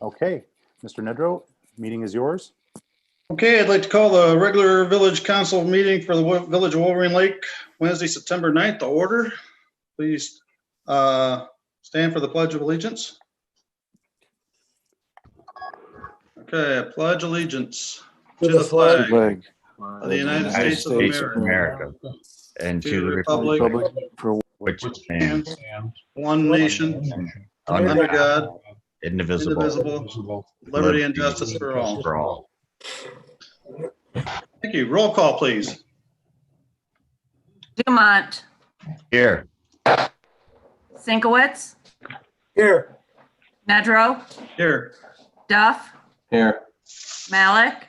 Okay, Mr. Nedrow, meeting is yours. Okay, I'd like to call the regular village council meeting for the village of Wolverine Lake, Wednesday, September 9th to order. Please stand for the Pledge of Allegiance. Okay, I pledge allegiance to the flag of the United States of America and to the republic for which and stands one nation under God, indivisible, liberty and justice for all. Thank you. Roll call, please. Dumont, Here. Sinkowitz, Here. Nedrow, Here. Duff, Here. Malik,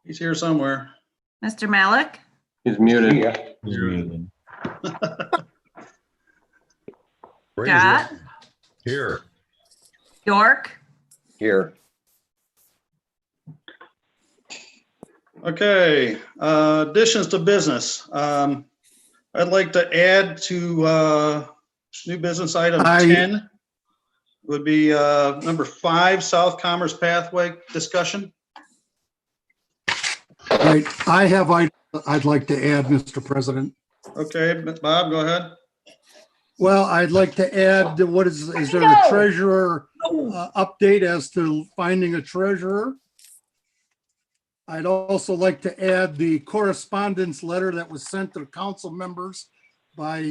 He's here somewhere. Mr. Malik, He's muted. Scott, Here. York, Here. Okay, additions to business. I'd like to add to new business item 10 would be number 5, South Commerce Pathway discussion. Right, I'd like to add, Mr. President. Okay, Bob, go ahead. Well, I'd like to add, is there a treasurer update as to finding a treasurer? I'd also like to add the correspondence letter that was sent to the council members by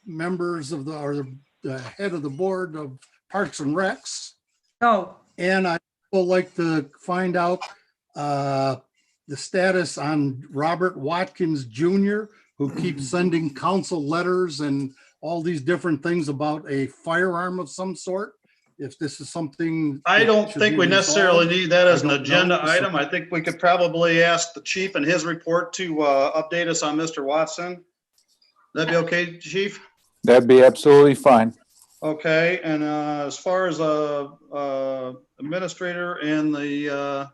members of the head of the board of Parks and Recs. Oh, And I'd also like to find out the status on Robert Watkins Jr., who keeps sending council letters and all these different things about a firearm of some sort. If this is something. I don't that should think be we necessarily resolved. need that as an I don't agenda know. item. I think we could probably ask the chief and his report to update us on Mr. Watson. That'd be okay, chief? That'd be absolutely fine. Okay, and as far as administrator and the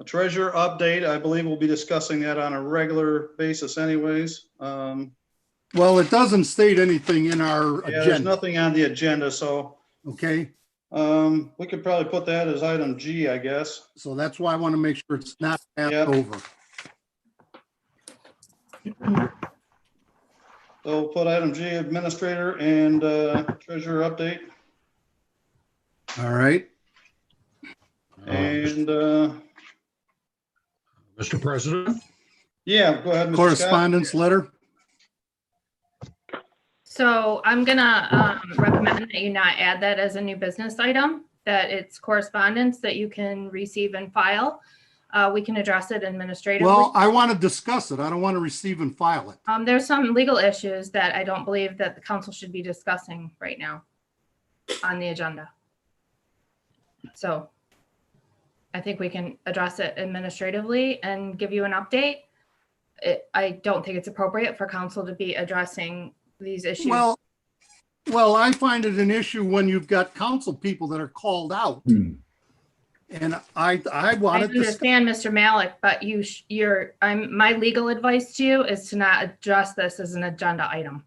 treasurer update, I believe we'll be discussing that on a regular basis anyways. Well, it doesn't state anything in our Yeah, there's agenda, nothing on the agenda, so okay? we could probably put that as item G, I guess. So that's why I want to make sure it's not passed Yep. over. So we'll put item G, administrator and treasurer update. All right, And Mr. President, yeah, go ahead, Mr. Scott. correspondence letter. So I'm gonna recommend that you not add that as a new business item, that it's correspondence that you can receive and file. We can address it administratively. Well, I want to discuss it. I don't want to receive and file it. There's some legal issues that I don't believe that the council should be discussing right now on the agenda. So I think we can address it administratively and give you an update. I don't think it's appropriate for council to be addressing these issues. Well, I find it an issue when you've got council people that are called out. And I I wanted to, understand, Mr. Malik, but my legal advice to you is to not address this as an agenda item.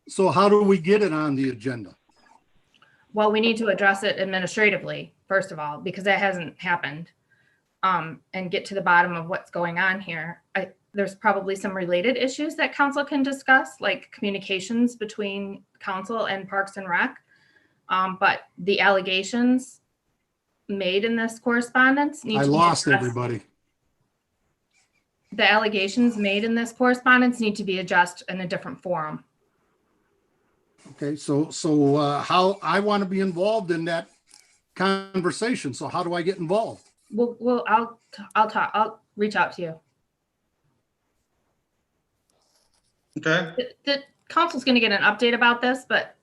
so how do we get it on the agenda? Well, we need to address it administratively, first of all, because that hasn't happened. And get to the bottom of what's going on here. There's probably some related issues that council can discuss, like communications between council and Parks and Rec. But the allegations made in this correspondence need I to be lost addressed. everybody. The allegations made in this correspondence need to be addressed in a different forum. Okay, so how, I want to be involved in that conversation. So how do I get involved? Well, I'll reach out to you. Okay, The council's going to get an update about this, but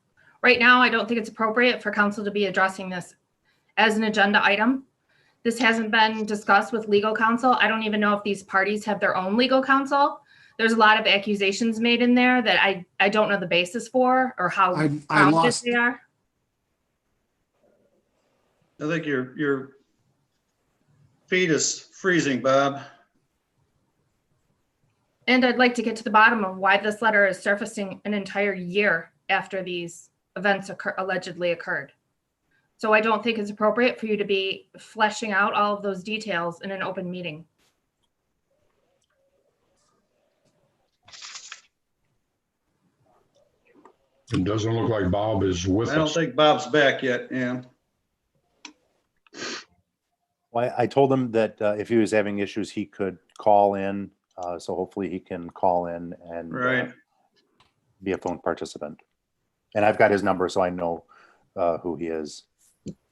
right now I don't think it's appropriate for council to be addressing this as an agenda item. This hasn't been discussed with legal counsel. I don't even know if these parties have their own legal counsel. There's a lot of accusations made in there that I don't know the basis for or how I founded lost, they are. I think your feed is freezing, Bob. And I'd like to get to the bottom of why this letter is surfacing an entire year after these events allegedly occurred. So I don't think it's appropriate for you to be fleshing out all of those details in an open meeting. It doesn't look like Bob is with I don't us. think Bob's back yet, yeah. Well, I told him that if he was having issues, he could call in. So hopefully he can call in and Right. be a phone participant. And I've got his number, so I know who he is.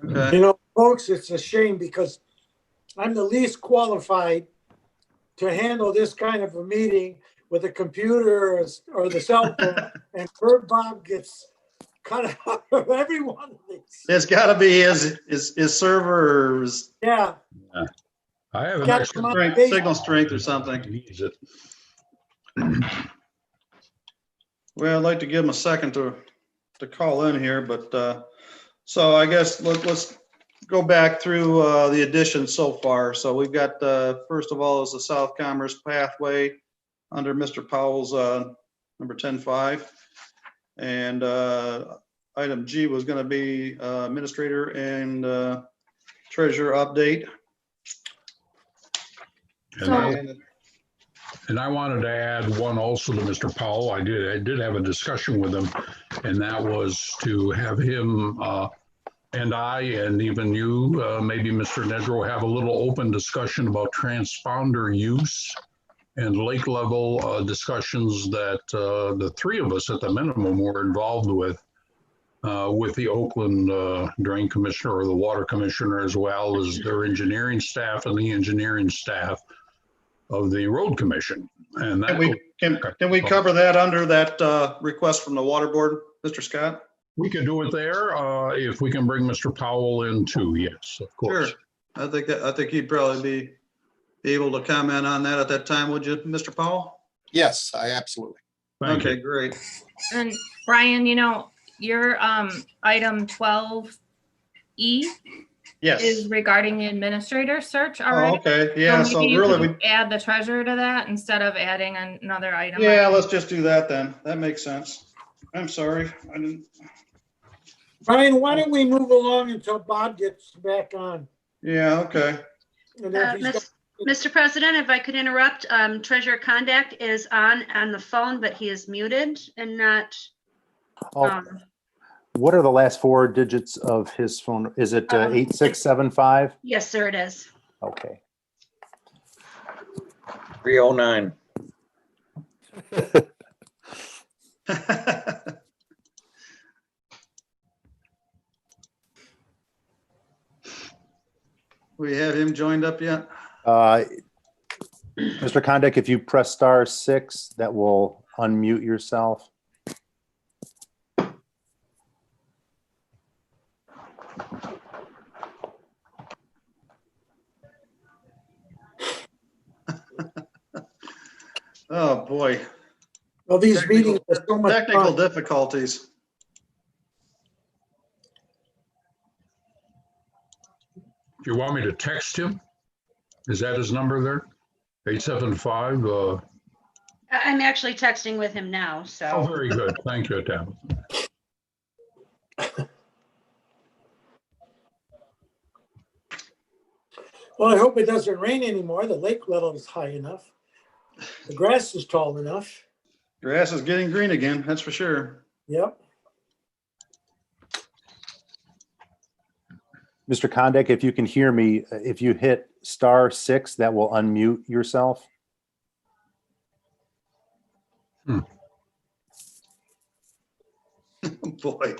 Okay. You know, folks, it's a shame because I'm the least qualified to handle this kind of a meeting with a computer or the cell phone. And Bird Bob gets cut out of every one of these. It's gotta be his server or his Yeah. I have an Got extra some strength, updates. signal strength or something. Needs it. Well, I'd like to give him a second to call in here, but, so I guess let's go back through, the additions so far. So we've got, first of all, is the South Commerce Pathway under Mr. Powell's, number 10.5. And, item G was gonna be, administrator and, treasurer update. And I wanted to add one also to Mr. Powell. I did have a discussion with him, and that was to have him and I, and even you, maybe Mr. Nedrow, have a little open discussion about transponder use and lake level discussions that the three of us at the minimum were involved with the Oakland Drain Commissioner or the Water Commissioner, as well as their engineering staff and the engineering staff of the Road Commission. And that Can we cover that under that, request from the Water Board, Mr. Scott? we could do it there if we can bring Mr. Powell in too. Yes, of course. Sure. I think he'd probably be able to comment on that at that time, would you, Mr. Powell? Yes, I absolutely. Thank Okay, you. great. And Brian, you know, your item 12E Yes. is regarding the administrator search Oh, already. okay, yeah, so maybe you really, could add the treasurer to that instead of adding another item. yeah, let's just do that then. That makes sense. I'm sorry. I didn't, Brian, why don't we move along until Bob gets back on? yeah, okay. And if he's got- Mr. President, if I could interrupt, Treasurer Conduct is on the phone, but he is muted and not. Oh, what are the last four digits of his phone? Is it 8675? Yes, sir, it is. Okay. 309. We have him joined up yet? Mr. Condek, if you press *6, that will unmute yourself. Oh, boy. Well, these meetings are so much Technical fun. difficulties. Do you want me to text him? Is that his number there? 875? I'm actually texting with him now, Oh, so. very good. Thank you, Tabitha. Well, I hope it doesn't rain anymore. The lake level is high enough. The grass is tall enough. Grass is getting green again, that's for sure. Yep. Mr. Condek, if you can hear me, if you hit *6, that will unmute yourself. Boy.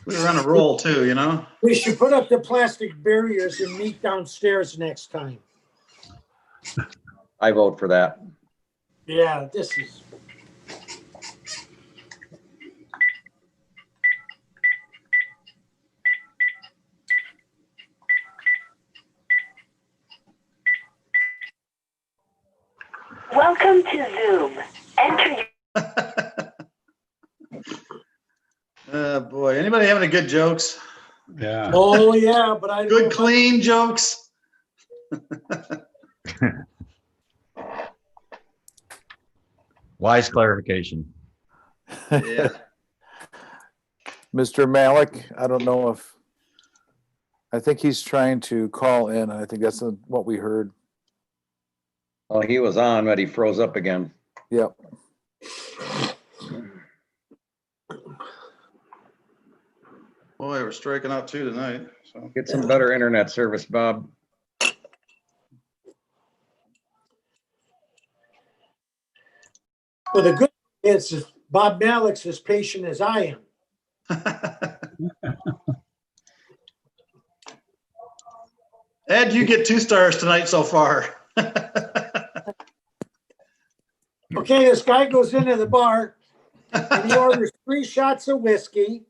We were on a roll too, you know? We should put up the plastic barriers and meet downstairs next time. I vote for that. Yeah, this is. Welcome to Zoom. Enter Boy, anybody having any good jokes? Yeah. Oh, yeah, but I. don't know Good, about- clean jokes? Wise clarification. Yeah. Mr. Malik, I don't know if, I think he's trying to call in. I think that's what we heard. Oh, he was on, but he froze up again. Yep. Boy, we're striking out two tonight, so. Get some better internet service, Bob. Well, the good thing is Bob Malik's as patient as I am. Ed, you get 2 stars tonight so far. Okay, this guy goes into the bar and he orders 3 shots of whiskey,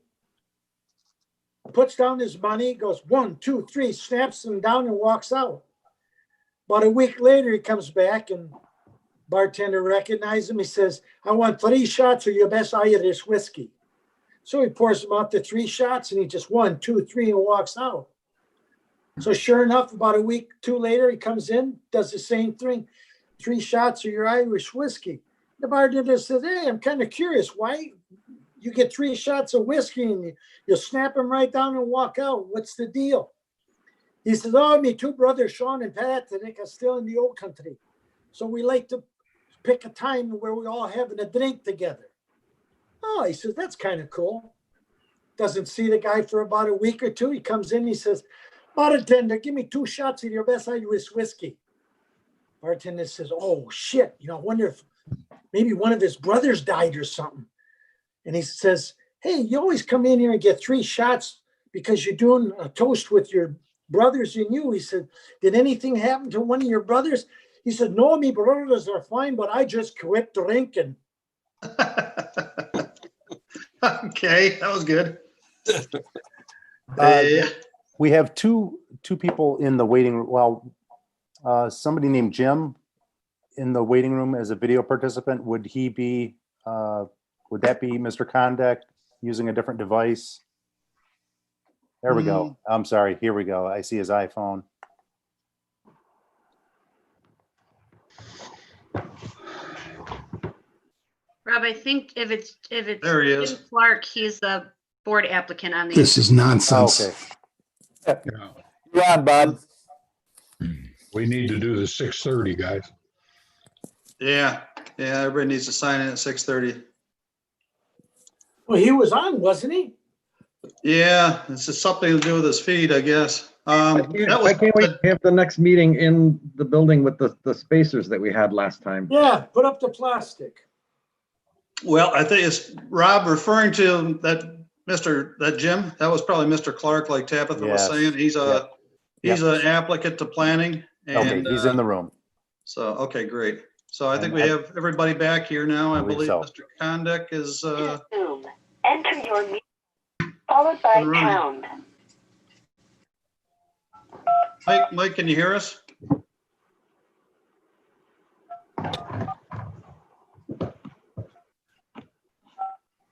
puts down his money, goes 1, 2, 3, snaps them down and walks out. About a week later, he comes back and bartender recognizes him. He says, I want 3 shots of your best Irish whiskey. So he pours him out the 3 shots and he just 1, 2, 3 and walks out. So sure enough, about a week, 2 later, he comes in, does the same thing. 3 shots of your Irish whiskey. The bartender says, hey, I'm kind of curious. Why you get 3 shots of whiskey and you snap them right down and walk out? What's the deal? He says, oh, me 2 brothers, Sean and Pat, I think are still in the old country. So we like to pick a time where we all having a drink together. Oh, he says, that's kind of cool. Doesn't see the guy for about a week or 2. He comes in, he says, bartender, give me 2 shots of your best Irish whiskey. Bartender says, oh, shit. I wonder if maybe one of his brothers died or something. And he says, hey, you always come in here and get 3 shots because you're doing a toast with your brothers and you. He said, did anything happen to one of your brothers? He said, no, me brothers are fine, but I just quit drinking. Okay, that was good. We have two people in the waiting room. Well, somebody named Jim in the waiting room as a video participant. Would he be, would that be Mr. Condek using a different device? There we go. I'm sorry. Here we go. I see his iPhone. Rob, I think if it's There he is. Jim Clark, he's the board applicant on the. This is nonsense. Okay. Yeah. You're on, Bob. We need to do the 6:30, guys. Yeah, everybody needs to sign in at 6:30. Well, he was on, wasn't he? Yeah, this is something to do with his feed, I guess. Why can't we have the next meeting in the building with the spacers that we had last time? Yeah, put up the plastic. Well, I think it's Rob referring to that Jim. That was probably Mr. Clark, like Tabitha was Yes. saying. He's an applicant to planning. Okay, And, he's in the room. So, okay, great. So I think we have everybody back here now. I believe so. Mr. Condek is, Zoom. Enter your music, followed by Running. pound. Mike, can you hear us?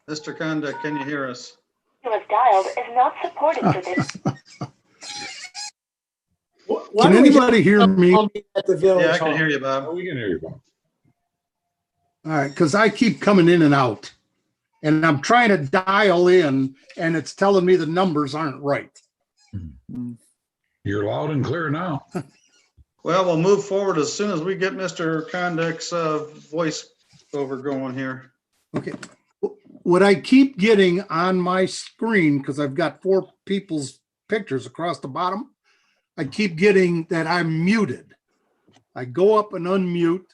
Mr. Condek, can you hear us? You have dialed is not supported for this. Why Can don't we just anybody hear me? All At the village Yeah, I can hall? hear you, Bob. We can hear you, Bob. right, because I keep coming in and out. And I'm trying to dial in and it's telling me the numbers aren't right. You're loud and clear now. Well, we'll move forward as soon as we get Mr. Condek's voice over going here. Okay. What I keep getting on my screen, because I've got 4 people's pictures across the bottom, I keep getting that I'm muted. I go up and unmute,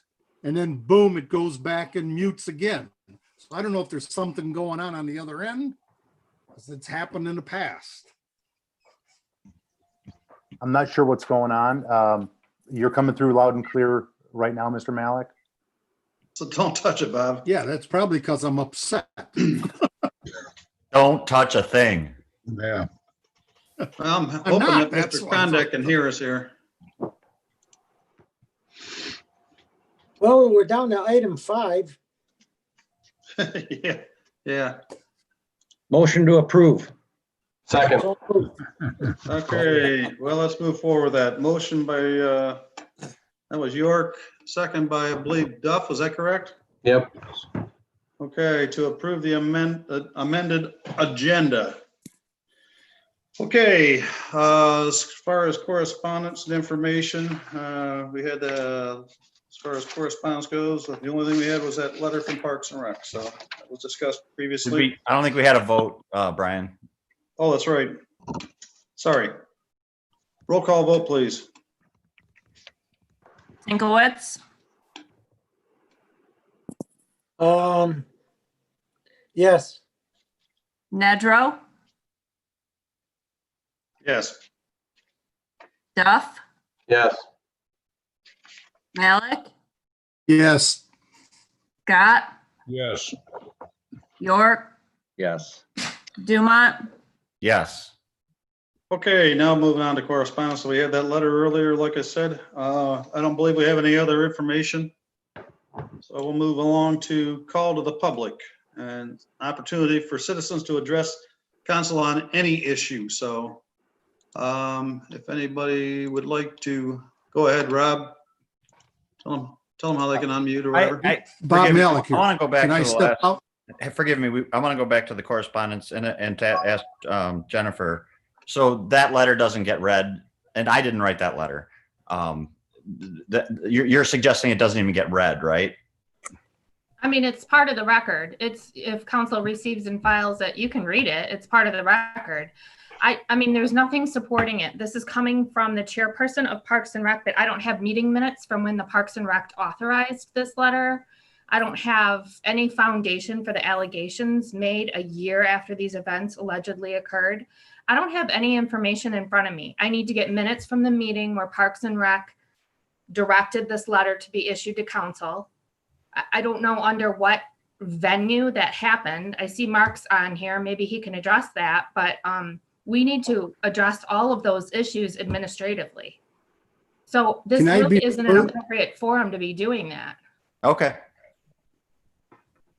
and then boom, it goes back and mutes again. So I don't know if there's something going on the other end, because it's happened in the past. I'm not sure what's going on. You're coming through loud and clear right now, Mr. Malik. So don't touch it, Bob. Yeah, that's probably because I'm upset. Don't touch a thing. Yeah. Well, I'm I'm hoping not. that That's Mr. what I'm Condek can hear us here. Well, we're down to item 5. Yeah. Motion to approve. So, Okay, well, let's move forward with that. Motion by, that was York, second by, I believe, Duff. Was that correct? Yep. Okay, to approve the amended agenda. Okay, as far as correspondence and information, we had, as far as correspondence goes, the only thing we had was that letter from Parks and Rec, so that was discussed previously. I don't think we had a vote, Brian. Oh, that's right. Sorry. Roll call vote, please. Sinkowitz, Yes. Nedro, Yes. Duff, Yes. Malik, Yes. Scott, Yes. York, Yes. Dumont, Yes. Okay, now moving on to correspondence. So we had that letter earlier, like I said. I don't believe we have any other information. So we'll move along to call to the public and opportunity for citizens to address council on any issue. So if anybody would like to, go ahead, Rob. Tell them how they can unmute or whatever. Bob Forgive me, Malik here. I want to go back Can to I the step last. out? Forgive me. I want to go back to the correspondence and to ask Jennifer. So that letter doesn't get read, and I didn't write that letter. You're suggesting it doesn't even get read, right? I mean, it's part of the record. It's, if council receives and files it, you can read it. It's part of the record. I mean, there's nothing supporting it. This is coming from the chairperson of Parks and Rec, but I don't have meeting minutes from when the Parks and Rec authorized this letter. I don't have any foundation for the allegations made a year after these events allegedly occurred. I don't have any information in front of me. I need to get minutes from the meeting where Parks and Rec directed this letter to be issued to council. I don't know under what venue that happened. I see Mark's on here. Maybe he can address that, but we need to address all of those issues administratively. So this Can I really be isn't an heard? appropriate forum to be doing that. Okay.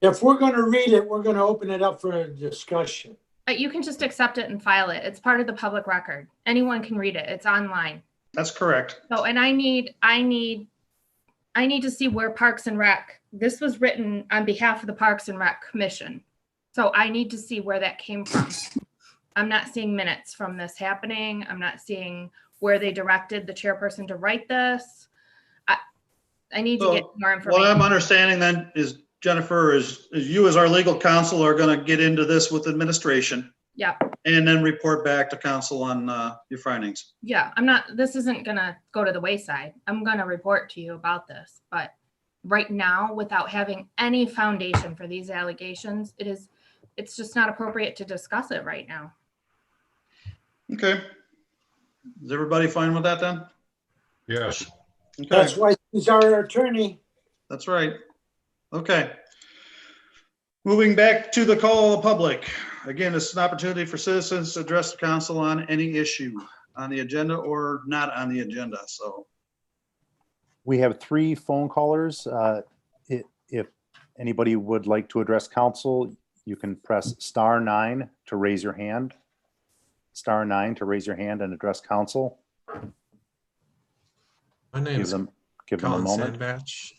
If we're going to read it, we're going to open it up for a discussion. You can just accept it and file it. It's part of the public record. Anyone can read it. It's online. That's correct. So, and I need to see where Parks and Rec, this was written on behalf of the Parks and Rec Commission. So I need to see where that came from. I'm not seeing minutes from this happening. I'm not seeing where they directed the chairperson to write this. I need to get more What information. I'm understanding then is, Jennifer, is you as our legal counsel are going to get into this with administration Yeah, and then report back to council on your findings. yeah. This isn't gonna go to the wayside. I'm gonna report to you about this, but right now, without having any foundation for these allegations, it's just not appropriate to discuss it right now. Okay. Is everybody fine with that then? Yes. Okay, That's why he's our attorney. that's right. Okay. Moving back to the call of the public. Again, it's an opportunity for citizens to address the council on any issue on the agenda or not on the agenda. So, We have 3 phone callers. If anybody would like to address council, you can press *9 to raise your hand. *9 to raise your hand and address council. My name is Give them a Colin moment. Sandbatch.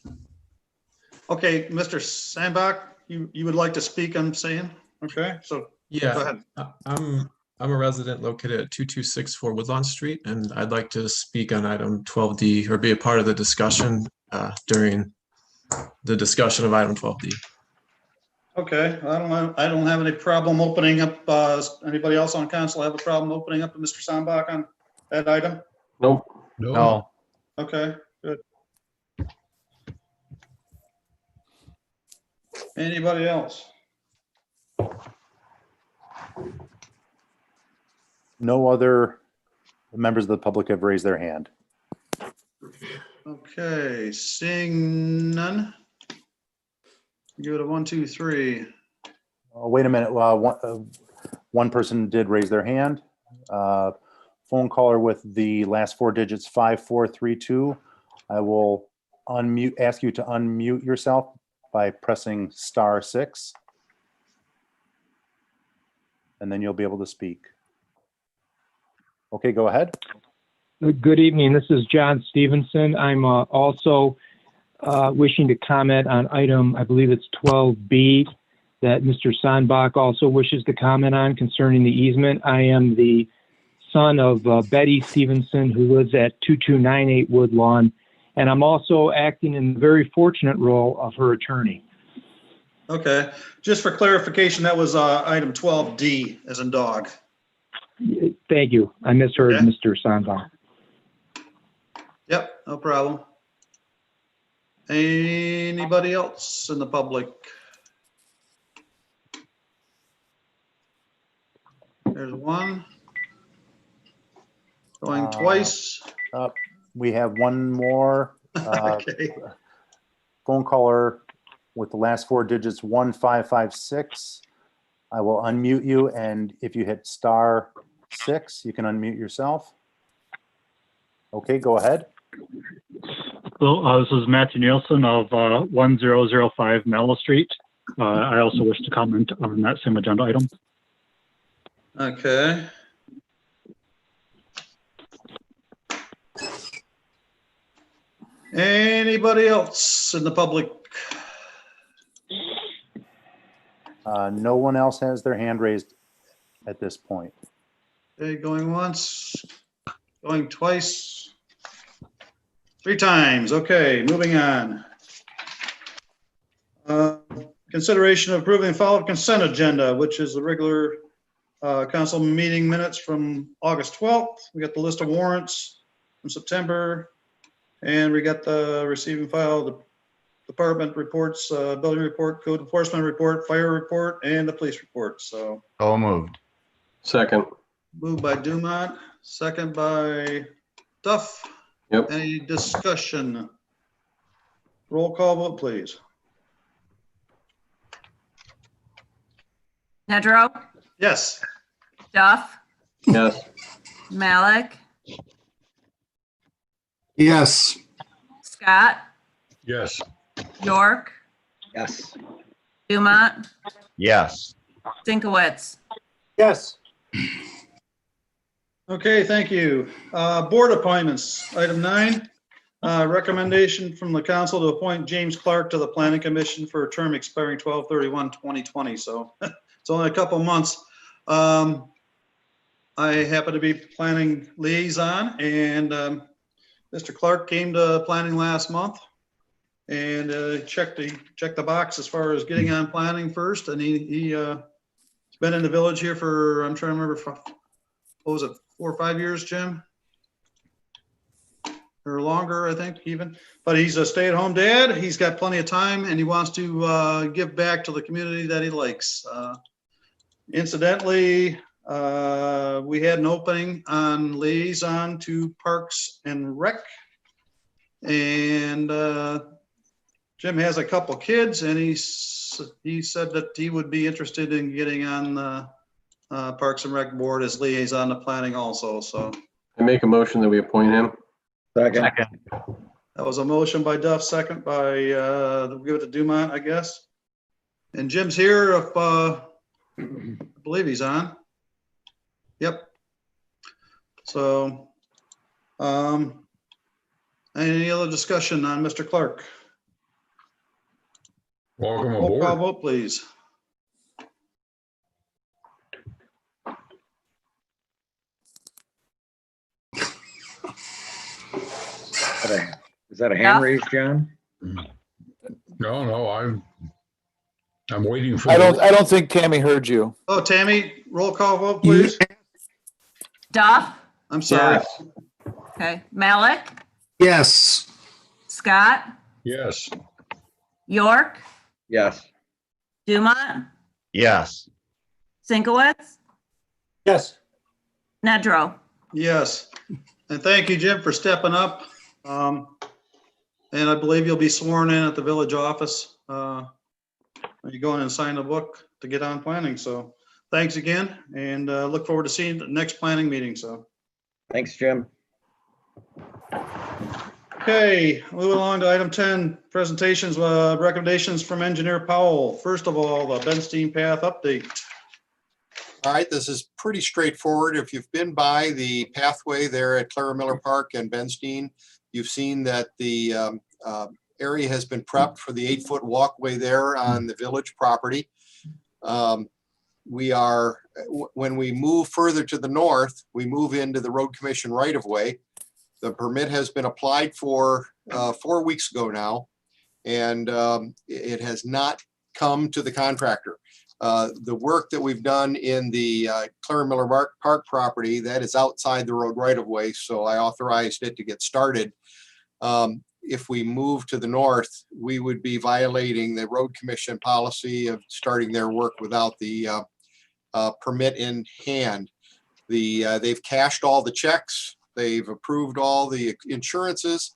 okay, Mr. Sandbach, you would like to speak, I'm saying? Okay, so go Yeah, ahead. I'm a resident located at 2264 Woodlawn Street, and I'd like to speak on item 12D or be a part of the discussion during the discussion of item 12D. Okay, I don't have any problem opening up, anybody else on council have a problem opening up to Mr. Sandbach on that item? Nope. No. Okay, good. Anybody else? No other members of the public have raised their hand. Okay, seeing none. Give it a 1, 2, 3. Wait a minute. One person did raise their hand. Phone caller with the last 4 digits, 5432. I will ask you to unmute yourself by pressing *6. And then you'll be able to speak. Okay, go ahead. Good evening. This is John Stevenson. I'm also wishing to comment on item, I believe it's 12B, that Mr. Sandbach also wishes to comment on concerning the easement. I am the son of Betty Stevenson, who lives at 2298 Woodlawn, and I'm also acting in the very fortunate role of her attorney. Okay, just for clarification, that was item 12D as in dog. Thank you. I misheard Okay. Mr. Sandbach. Yep, no problem. Anybody else in the public? There's one. Going twice. We have one more Okay. phone caller with the last 4 digits, 1556. I will unmute you, and if you hit *6, you can unmute yourself. Okay, go ahead. Hello, this is Matthew Nielsen of 1005 Mellow Street. I also wish to comment on that same agenda item. Okay. Anybody else in the public? No one else has their hand raised at this point. Okay, going once, going twice, 3 times. Okay, moving on. Consideration of approving the following consent agenda, which is the regular council meeting minutes from August 12th. We got the list of warrants from September, and we got the receiving file, the department reports, building report, code enforcement report, fire report, and the police report. So So moved. Second. moved by Dumont, second by Duff. Yep. Any discussion? Roll call vote, please. Nedrow, Yes. Duff, Yes. Malik, Yes. Scott, Yes. York, Yes. Dumont, Yes. Sinkowitz. Yes. Okay, thank you. Board appointments, item 9. Recommendation from the council to appoint James Clark to the planning commission for a term expiring 12/31/2020. So it's only a couple months. I happen to be planning liaison, and Mr. Clark came to planning last month and checked the box as far as getting on planning first. And he's been in the village here for, I'm trying to remember, what was it, 4 or 5 years, Jim? Or longer, I think, even. But he's a stay-at-home dad. He's got plenty of time, and he wants to give back to the community that he likes. Incidentally, we had an opening on liaison to Parks and Rec. And Jim has a couple kids, and he said that he would be interested in getting on the Parks and Rec board as liaison to planning also. So I make a motion that we appoint him. Second. that was a motion by Duff, second by, we'll give it to Dumont, I guess. And Jim's here if, I believe he's on. Yep. So, any other discussion on Mr. Clark? Welcome Roll call aboard. vote, please. Is that a Yeah. hand raise, John? No, I'm waiting for. I don't think Tammy heard you. Oh, Tammy, roll call vote, please. Duff, I'm sorry. Yes. okay, Malik, Yes. Scott, Yes. York, Yes. Dumont, Yes. Sinkowitz, Yes. Nedrow. Yes. And thank you, Jim, for stepping up. And I believe you'll be sworn in at the village office. When you go in and sign the book to get on planning. So thanks again, and look forward to seeing you at the next planning meeting. So, Thanks, Jim. okay, moving along to item 10, presentations, recommendations from Engineer Powell. First of all, the Benstein Path update. All right, this is pretty straightforward. If you've been by the pathway there at Clara Miller Park and Benstein, you've seen that the area has been prepped for the 8-foot walkway there on the village property. We are, when we move further to the north, we move into the road commission right of way. The permit has been applied for 4 weeks ago now, and it has not come to the contractor. The work that we've done in the Clara Miller Park property, that is outside the road right of way, so I authorized it to get started. If we move to the north, we would be violating the road commission policy of starting their work without the permit in hand. They've cashed all the checks. They've approved all the insurances.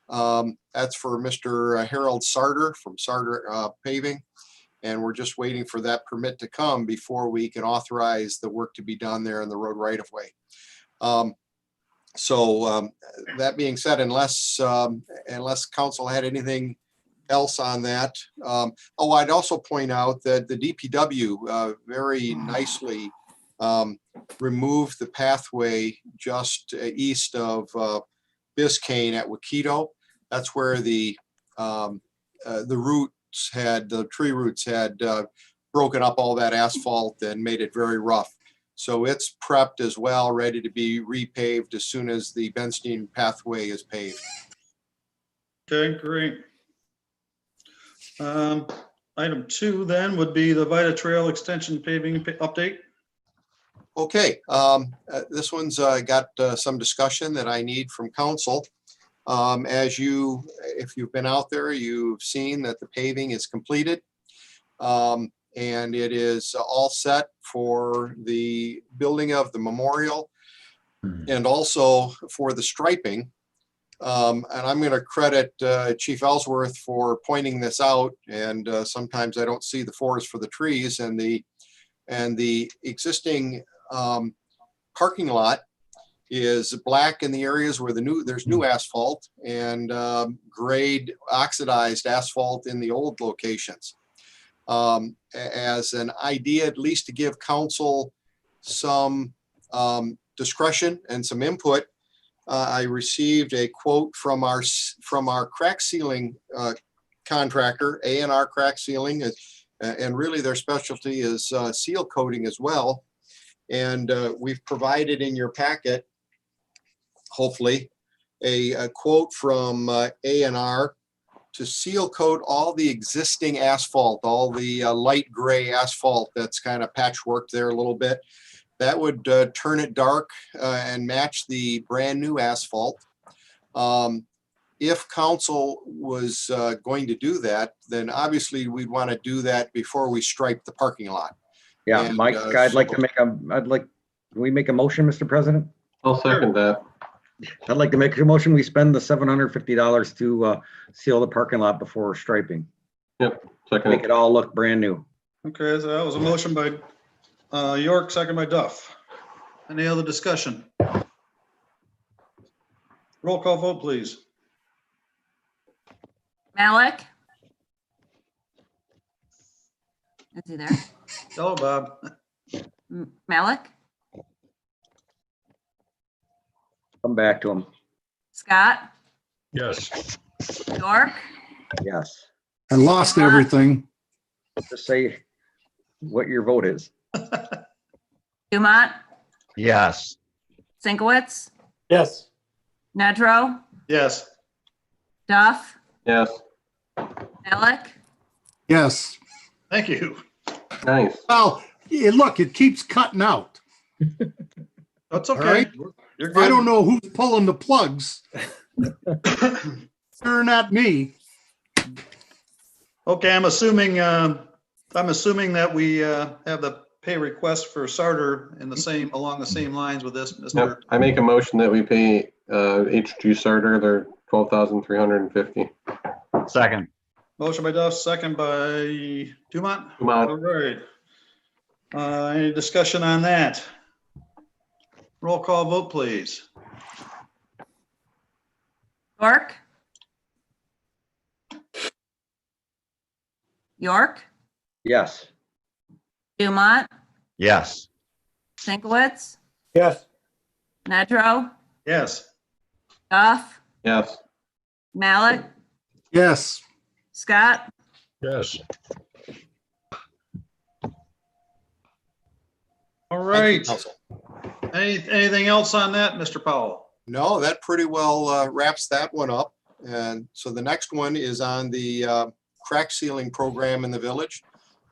That's for Mr. Harold Sarter from Sarter Paving. And we're just waiting for that permit to come before we can authorize the work to be done there in the road right of way. That being said, unless council had anything else on that. I'd also point out that the DPW very nicely removed the pathway just east of Biscayne at Wakedo. That's where the tree roots had broken up all that asphalt and made it very rough. So it's prepped as well, ready to be repaved as soon as the Benstein pathway is paved. Okay, great. Item 2 then would be the Vita Trail Extension paving update. Okay, this one's got some discussion that I need from council. If you've been out there, you've seen that the paving is completed. And it is all set for the building of the memorial and also for the striping. And I'm going to credit Chief Ellsworth for pointing this out. And sometimes I don't see the forest for the trees, and the existing parking lot is black in the areas where there's new asphalt, and grade oxidized asphalt in the old locations. As an idea, at least to give council some discretion and some input, I received a quote from our crack sealing contractor, A&R Crack Sealing, and really their specialty is seal coating as well. And we've provided in your packet, hopefully, a quote from A&R to seal coat all the existing asphalt, all the light gray asphalt that's kind of patchworked there a little bit. That would turn it dark and match the brand new asphalt. If council was going to do that, then obviously we'd want to do that before we stripe the parking lot. Yeah, And, Mike, can we make a motion, Mr. President? I'll second that. I'd like to make a motion. We spend the $750 to seal the parking lot before striping. Yep, second. Make it all look brand new. Okay, so that was a motion by York, second by Duff. Any other discussion? Roll call vote, please. Malik? Is he there? Hello, Bob. Malik? Come back to him. Scott? Yes. York? Yes. I lost everything. Just say what your vote is. Dumont? Yes. Sinkowitz? Yes. Nedrow? Yes. Duff? Yes. Malik? Yes. Thank you. Nice. Well, look, it keeps cutting out. That's All okay. right. You're good. I don't know who's pulling the plugs. Sure, not me. Okay, I'm assuming that we have the pay request for Sarter along the same lines with this, Mr. Yep. I make a motion that we pay HG Sarter their $12,350. Second. Motion by Duff, second by Dumont. Dumont. All right. Any discussion on that? Roll call vote, please. York? York? Yes. Dumont? Yes. Sinkowitz? Yes. Nedrow? Yes. Duff? Yes. Malik? Yes. Scott, Yes. All Thank you, right. Council. Anything else on that, Mr. Powell? No, that pretty well wraps that one up. And so the next one is on the crack sealing program in the village.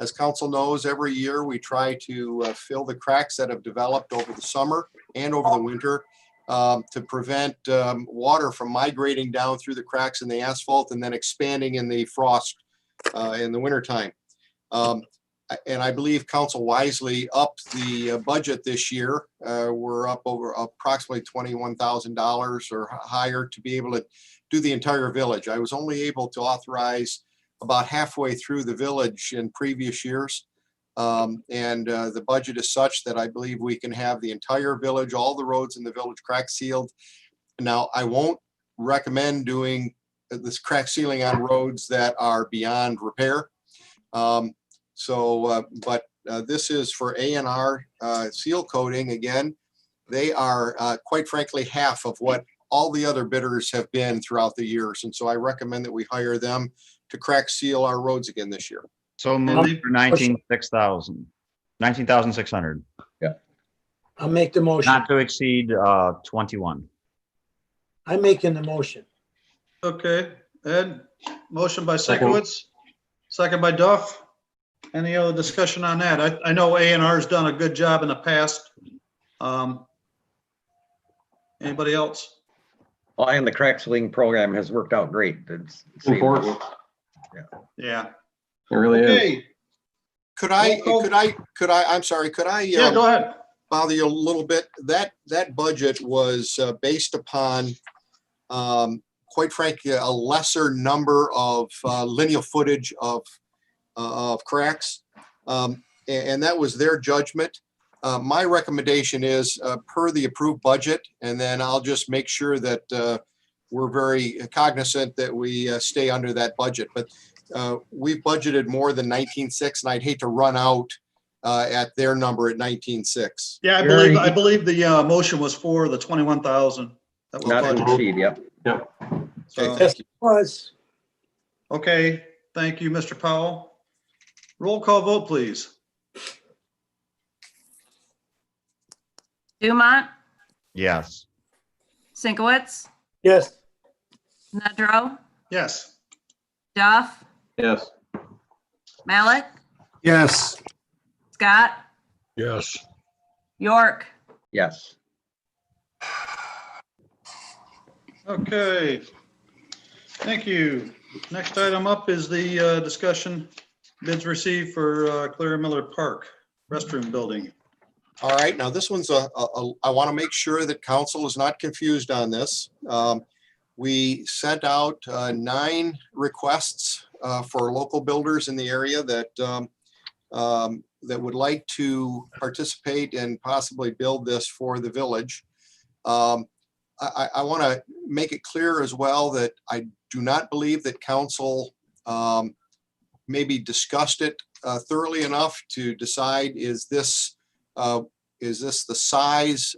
As council knows, every year we try to fill the cracks that have developed over the summer and over the winter to prevent water from migrating down through the cracks in the asphalt and then expanding in the frost in the wintertime. And I believe council wisely upped the budget this year. We're up over approximately $21,000 or higher to be able to do the entire village. I was only able to authorize about halfway through the village in previous years. The budget is such that I believe we can have the entire village, all the roads in the village crack sealed. Now, I won't recommend doing this crack sealing on roads that are beyond repair. This is for A&R seal coating. Again, they are quite frankly half of what all the other bidders have been throughout the years. And so I recommend that we hire them to crack seal our roads again this year. So moved for 19,600. I'll make the motion. Not to exceed 21. I'm making the motion. Okay, Ed, motion by Sinkowitz, second by Duff. Any other discussion on that? I know A&R's done a good job in the past. Anybody else? Well, and the crack sealing program has worked out great. It's Important. Yeah. It really is. Okay, I'm sorry, could I? yeah, go ahead. Bother you a little bit? That budget was based upon, quite frankly, a lesser number of lineal footage of cracks. And that was their judgment. My recommendation is per the approved budget, and then I'll just make sure that we're very cognizant that we stay under that budget. But we've budgeted more than 19.6, and I'd hate to run out at their number at 19.6. Yeah, I believe the motion was for the 21,000. That was Not to budgeted. exceed, yep. Okay, So, thank you. Was. okay, thank you, Mr. Powell. Roll call vote, please. Dumont, Yes. Sinkowitz, Yes. Nedrow, Yes. Duff, Yes. Malik, Yes. Scott, Yes. York. Yes. Okay. Thank you. Next item up is the discussion bids received for Clara Miller Park restroom building. All right, now this one's I want to make sure that council is not confused on this. We sent out 9 requests for local builders in the area that would like to participate and possibly build this for the village. I want to make it clear as well that I do not believe that council maybe discussed it thoroughly enough to decide, is this the size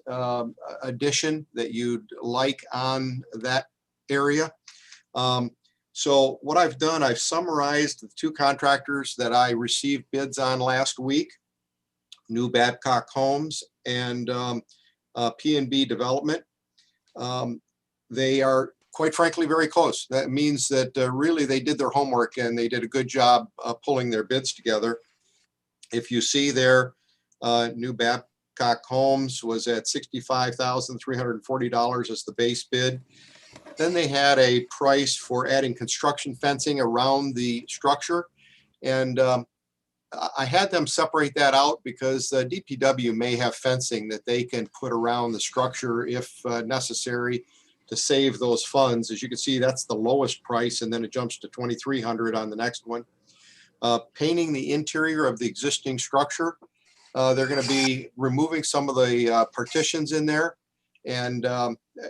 addition that you'd like on that area? So what I've done, I've summarized the 2 contractors that I received bids on last week, New Babcock Homes and P&B Development. They are quite frankly very close. That means that really they did their homework and they did a good job pulling their bids together. If you see there, New Babcock Homes was at $65,340 as the base bid. Then they had a price for adding construction fencing around the structure. And I had them separate that out because DPW may have fencing that they can put around the structure if necessary to save those funds. As you can see, that's the lowest price, and then it jumps to $2,300 on the next one. Painting the interior of the existing structure. They're going to be removing some of the partitions in there, and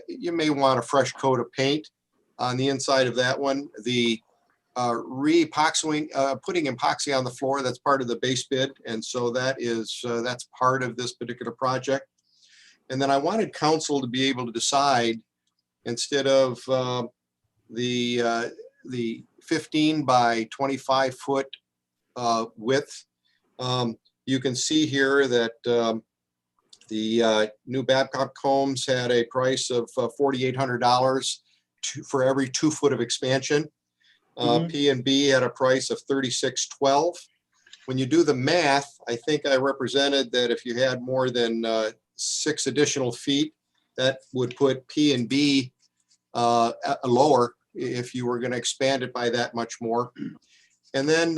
you may want a fresh coat of paint on the inside of that one. The re-epoxying, putting epoxy on the floor, that's part of the base bid, and so that is that's part of this particular project. And then I wanted council to be able to decide, instead of the the 15 by 25 foot width. You can see here that the new Babcock homes had a price of $4,800 for every 2 foot of expansion. P&B had a price of $36.12. When you do the math, I think I represented that if you had more than 6 additional feet, that would put P&B lower if you were going to expand it by that much more. And then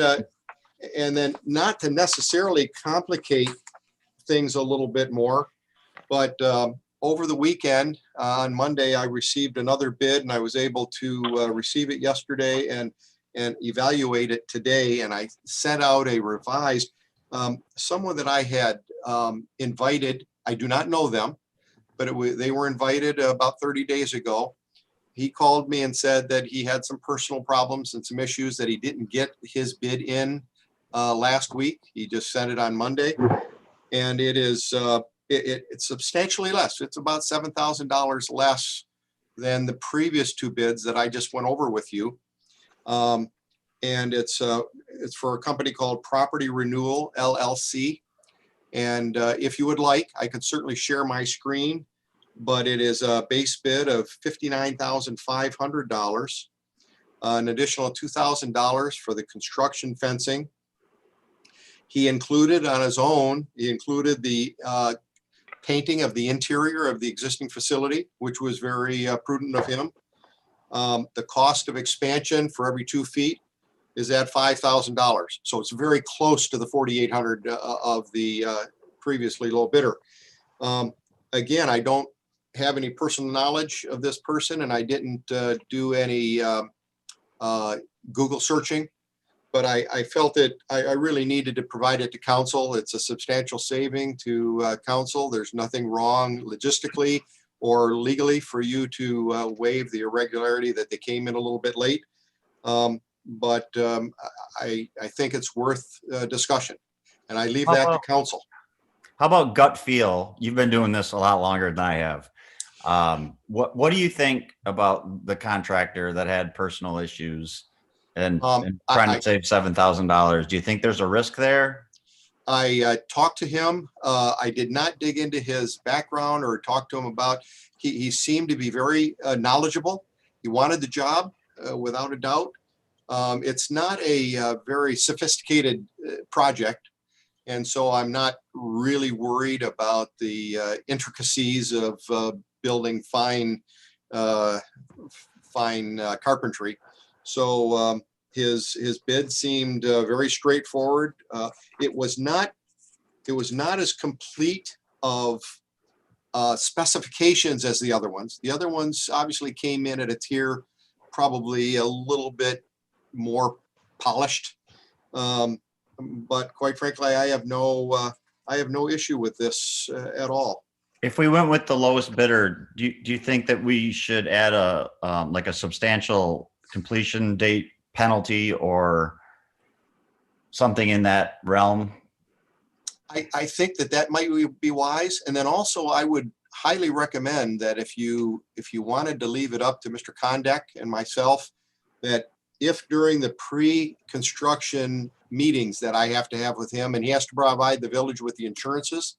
not to necessarily complicate things a little bit more, but over the weekend on Monday, I received another bid, and I was able to receive it yesterday and evaluate it today. And I sent out a revised, someone that I had invited. I do not know them, but they were invited about 30 days ago. He called me and said that he had some personal problems and some issues that he didn't get his bid in last week. He just sent it on Monday, and it is it's substantially less. It's about $7,000 less than the previous 2 bids that I just went over with you. And it's for a company called Property Renewal LLC. And if you would like, I could certainly share my screen, but it is a base bid of $59,500, an additional $2,000 for the construction fencing. He included on his own, he included the painting of the interior of the existing facility, which was very prudent of him. The cost of expansion for every 2 feet is at $5,000. So it's very close to the $4,800 of the previously low bidder. Again, I don't have any personal knowledge of this person, and I didn't do any Google searching, but I felt that I really needed to provide it to council. It's a substantial saving to council. There's nothing wrong logistically or legally for you to waive the irregularity that they came in a little bit late. But I think it's worth discussion, and I leave that to council. How about gut feel? You've been doing this a lot longer than I have. What do you think about the contractor that had personal issues and trying to save $7,000? Do you think there's a risk there? I talked to him. I did not dig into his background or talk to him about, he seemed to be very knowledgeable. He wanted the job without a doubt. It's not a very sophisticated project. And so I'm not really worried about the intricacies of building fine carpentry. So his bid seemed very straightforward. It was not as complete of specifications as the other ones. The other ones obviously came in at a tier probably a little bit more polished. But quite frankly, I have no issue with this at all. If we went with the lowest bidder, do you think that we should add a like a substantial completion date penalty or something in that realm? I think that might be wise. And then also I would highly recommend that if you wanted to leave it up to Mr. Kondek and myself, that if during the pre-construction meetings that I have to have with him, and he has to provide the village with the insurances,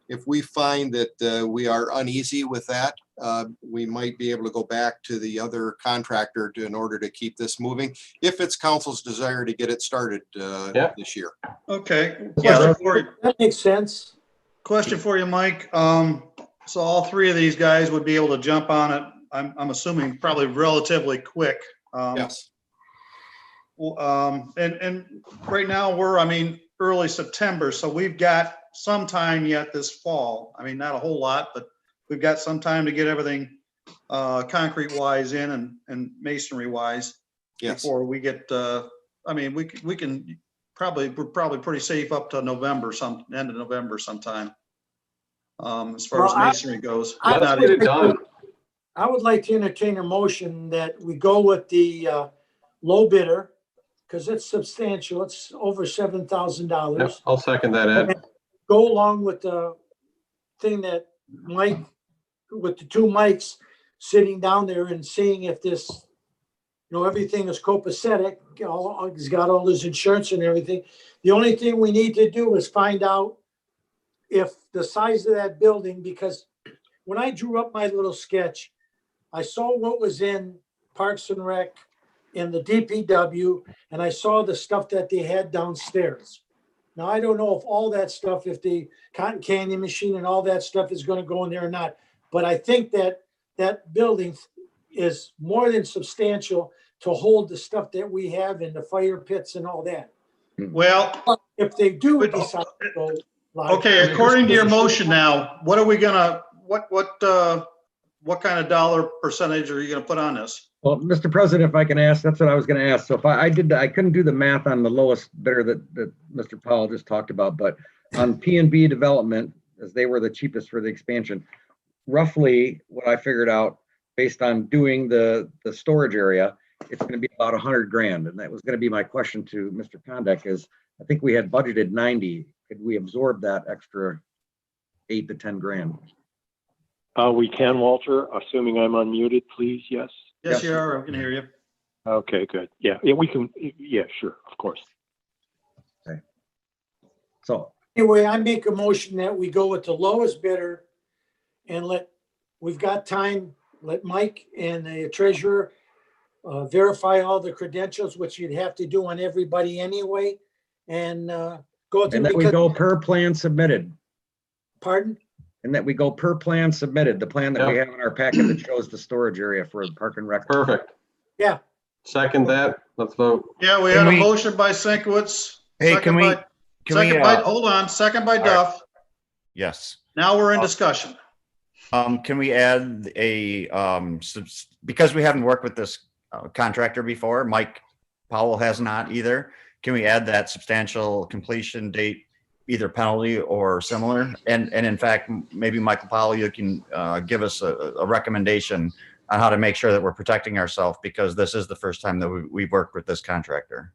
if we find that we are uneasy with that, we might be able to go back to the other contractor in order to keep this moving, if it's council's desire to get it started this year. Okay. Yeah, that makes sense. Question for you, Mike. So all 3 of these guys would be able to jump on it. I'm assuming probably relatively quick. Yes. And right now we're, early September, so we've got some time yet this fall. Not a whole lot, but we've got some time to get everything concrete wise in and masonry wise. Yes. Before we get, we can we're probably pretty safe up to November, end of November sometime. As far as masonry goes. I would like to entertain a motion that we go with the low bidder, because it's substantial. It's over $7,000. Yep, I'll second that, Ed. Go along with the thing that Mike, with the 2 mics sitting down there and seeing if this everything is copacetic. He's got all his insurance and everything. The only thing we need to do is find out if the size of that building, because when I drew up my little sketch, I saw what was in Parks and Rec, in the DPW, and I saw the stuff that they had downstairs. Now, I don't know if all that stuff, if the cotton candy machine and all that stuff is going to go in there or not, but I think that that building is more than substantial to hold the stuff that we have in the fire pits and all that. Well, If they do decide to go live. okay, according to your motion now, what are we gonna, what kind of dollar percentage are you gonna put on this? Well, Mr. President, if I can ask, that's what I was going to ask. So if I couldn't do the math on the lowest bidder that Mr. Powell just talked about, but on P&B development, as they were the cheapest for the expansion, roughly what I figured out based on doing the storage area, it's going to be about 100 grand. And that was going to be my question to Mr. Kondek is, I think we had budgeted 90. Could we absorb that extra 8 to 10 grand? We can, Walter, assuming I'm unmuted, please. Yes. Yes, you are. I can hear you. Okay, good. Yeah, we can. Yeah, sure, of course. Okay. So anyway, I make a motion that we go with the lowest bidder and we've got time, let Mike and the treasurer verify all the credentials, which you'd have to do on everybody anyway, and go through. And that we go per plan submitted. Pardon? And that we go per plan submitted, the plan that we have in our packet that shows the storage area for Park and Rec. Perfect. Yeah. Second that. Let's vote. Yeah, we had a motion by Sienkiewicz. Hey, Hold on, second by Duff. Yes. Now we're in discussion. Can we add a, because we haven't worked with this contractor before, Mike Powell has not either. Can we add that substantial completion date, either penalty or similar? And in fact, maybe Michael Powell, you can give us a recommendation on how to make sure that we're protecting ourselves, because this is the first time that we've worked with this contractor.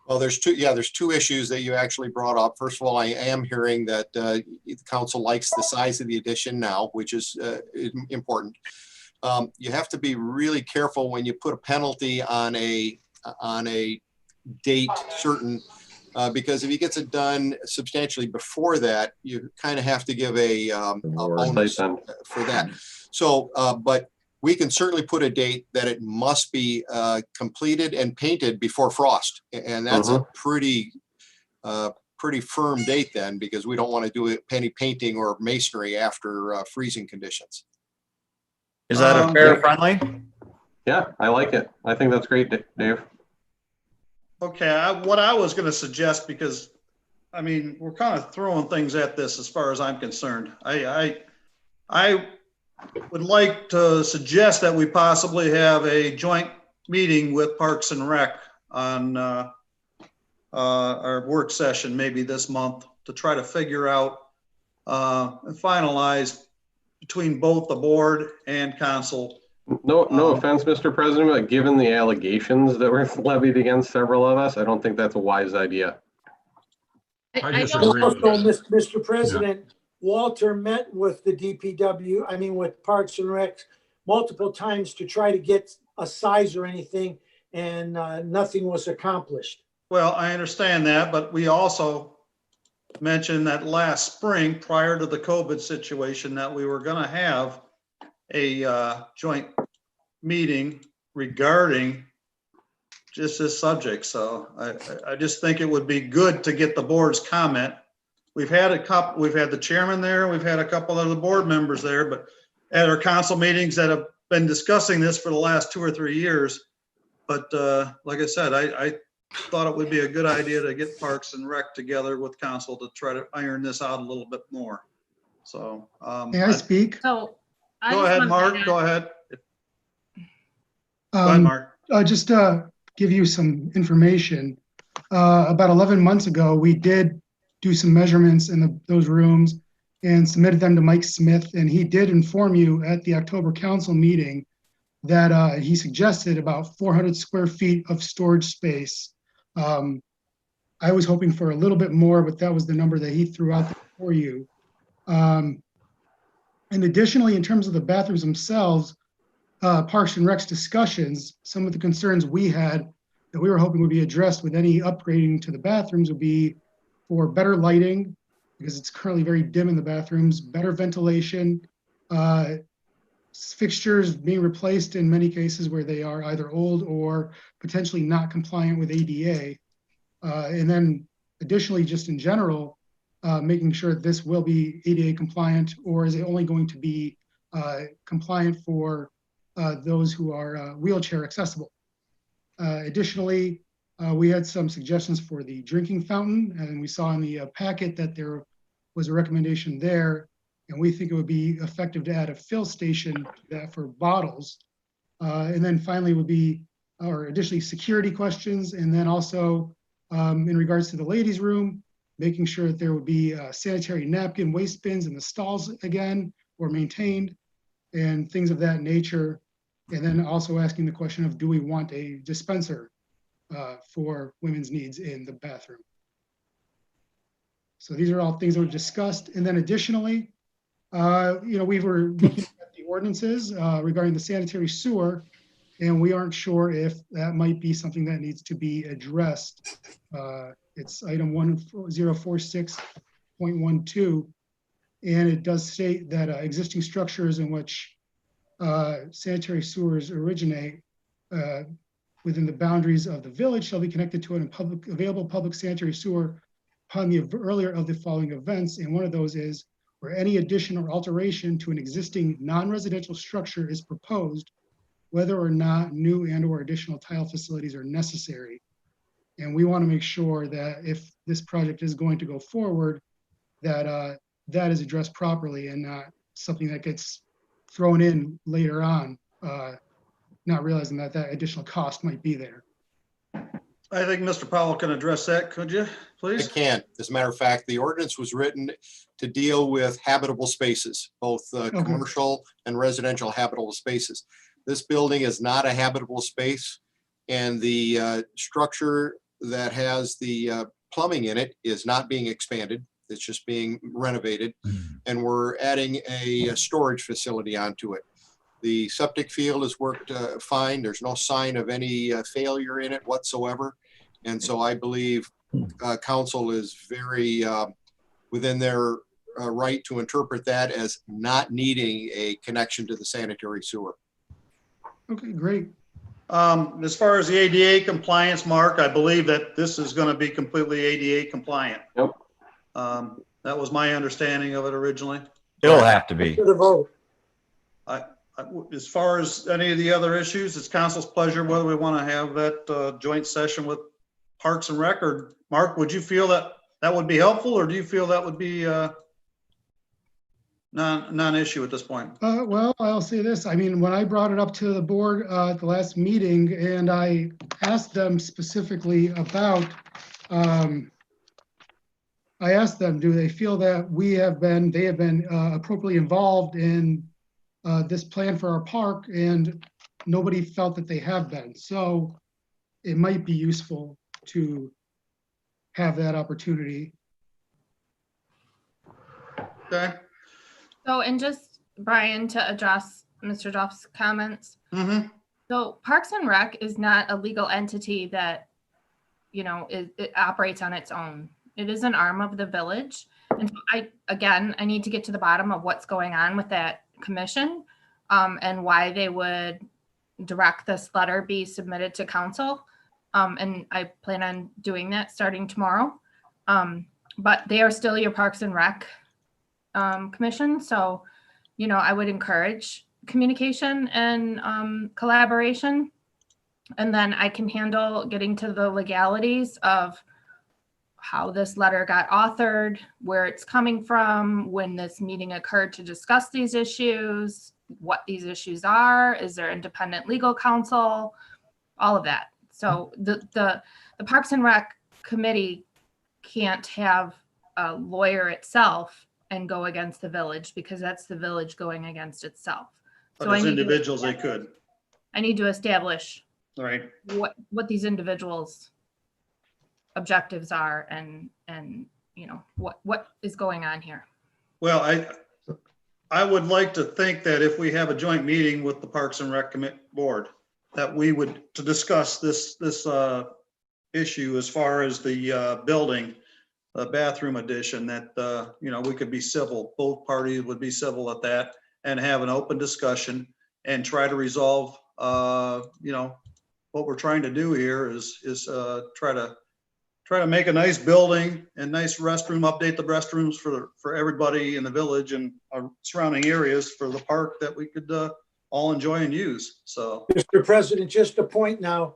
Well, there's two issues that you actually brought up. First of all, I am hearing that the council likes the size of the addition now, which is important. You have to be really careful when you put a penalty on a date certain, because if he gets it done substantially before that, you kind of have to give a bonus for that. So, but we can certainly put a date that it must be completed and painted before frost. And that's a pretty firm date then, because we don't want to do any painting or masonry after freezing conditions. Is that a fair friendly? Yeah, I like it. I think that's great, Dave. Okay, what I was going to suggest, because I mean, we're kind of throwing things at this as far as I'm concerned. I would like to suggest that we possibly have a joint meeting with Parks and Rec on our work session, maybe this month, to try to figure out and finalize between both the board and council. No offense, Mr. President, but given the allegations that were levied against several of us, I don't think that's a wise idea. Mr. President, Walter met with the DPW, with Parks and Rec multiple times to try to get a size or anything, and nothing was accomplished. Well, I understand that, but we also mentioned that last spring, prior to the COVID situation, that we were going to have a joint meeting regarding just this subject. So I just think it would be good to get the board's comment. We've had the chairman there, we've had a couple of the board members there, but at our council meetings that have been discussing this for the last 2 or 3 years. But like I said, I thought it would be a good idea to get Parks and Rec together with council to try to iron this out a little bit more. So may I speak? So go ahead, Mark. Go ahead. Go ahead, Mark. Just give you some information. About 11 months ago, we did do some measurements in those rooms and submitted them to Mike Smith, and he did inform you at the October council meeting that he suggested about 400 square feet of storage space. I was hoping for a little bit more, but that was the number that he threw out there for you. And additionally, in terms of the bathrooms themselves, Parks and Rec's discussions, some of the concerns we had that we were hoping would be addressed with any upgrading to the bathrooms would be for better lighting, because it's currently very dim in the bathrooms, better ventilation, fixtures being replaced in many cases where they are either old or potentially not compliant with ADA. And then additionally, just in general, making sure that this will be ADA compliant, or is it only going to be compliant for those who are wheelchair accessible. Additionally, we had some suggestions for the drinking fountain, and we saw in the packet that there was a recommendation there, and we think it would be effective to add a fill station to that for bottles. And then finally would be, or additionally, security questions, and then also in regards to the ladies' room, making sure that there would be sanitary napkin waste bins in the stalls again, or maintained, and things of that nature. And then also asking the question of, do we want a dispenser for women's needs in the bathroom? So these are all things that were discussed. And then additionally, we were looking at the ordinances regarding the sanitary sewer, and we aren't sure if that might be something that needs to be addressed. It's item 1046.12, and it does state that existing structures in which sanitary sewers originate within the boundaries of the village shall be connected to an available public sanitary sewer upon the earlier of the following events. And one of those is where any addition or alteration to an existing non-residential structure is proposed, whether or not new and or additional tile facilities are necessary. And we want to make sure that if this project is going to go forward, that that is addressed properly and not something that gets thrown in later on, not realizing that that additional cost might be there. I think Mr. Powell can address that. Could you, please? I can. As a matter of fact, the ordinance was written to deal with habitable spaces, both commercial and residential habitable spaces. This building is not a habitable space, and the structure that has the plumbing in it is not being expanded. It's just being renovated, and we're adding a storage facility onto it. The septic field has worked fine. There's no sign of any failure in it whatsoever. And so I believe council is very within their right to interpret that as not needing a connection to the sanitary sewer. Okay, great. As far as the ADA compliance, Mark, I believe that this is going to be completely ADA compliant. Yep. That was my understanding of it originally. It'll have to be. To the vote. As far as any of the other issues, it's council's pleasure whether we want to have that joint session with Parks and Rec. Or Mark, would you feel that that would be helpful, or do you feel that would be non-issue at this point? Well, I'll say this. I mean, when I brought it up to the board at the last meeting, and I asked them specifically about, I asked them, do they feel that they have been appropriately involved in this plan for our park, and nobody felt that they have been. So it might be useful to have that opportunity. Okay. So, and just Brian, to address Mr. Duff's comments. So Parks and Rec is not a legal entity that, it operates on its own. It is an arm of the village. And so I need to get to the bottom of what's going on with that commission, and why they would direct this letter be submitted to council. And I plan on doing that starting tomorrow. But they are still your Parks and Rec commission. So, I would encourage communication and collaboration. And then I can handle getting to the legalities of how this letter got authored, where it's coming from, when this meeting occurred to discuss these issues, what these issues are, is there independent legal counsel, all of that. So the Parks and Rec committee can't have a lawyer itself and go against the village, because that's the village going against itself. But So as individuals, they could. I need to establish Right. what these individuals' objectives are, and what is going on here. Well, I would like to think that if we have a joint meeting with the Parks and Rec Board, that we would, to discuss this issue as far as the building, bathroom addition, that, you know, we could be civil, both parties would be civil at that, and have an open discussion and try to resolve, you know, what we're trying to do here is try to make a nice building and nice restroom, update the restrooms for everybody in the village and surrounding areas for the park that we could all enjoy and use. So, Mr. President, just a point now.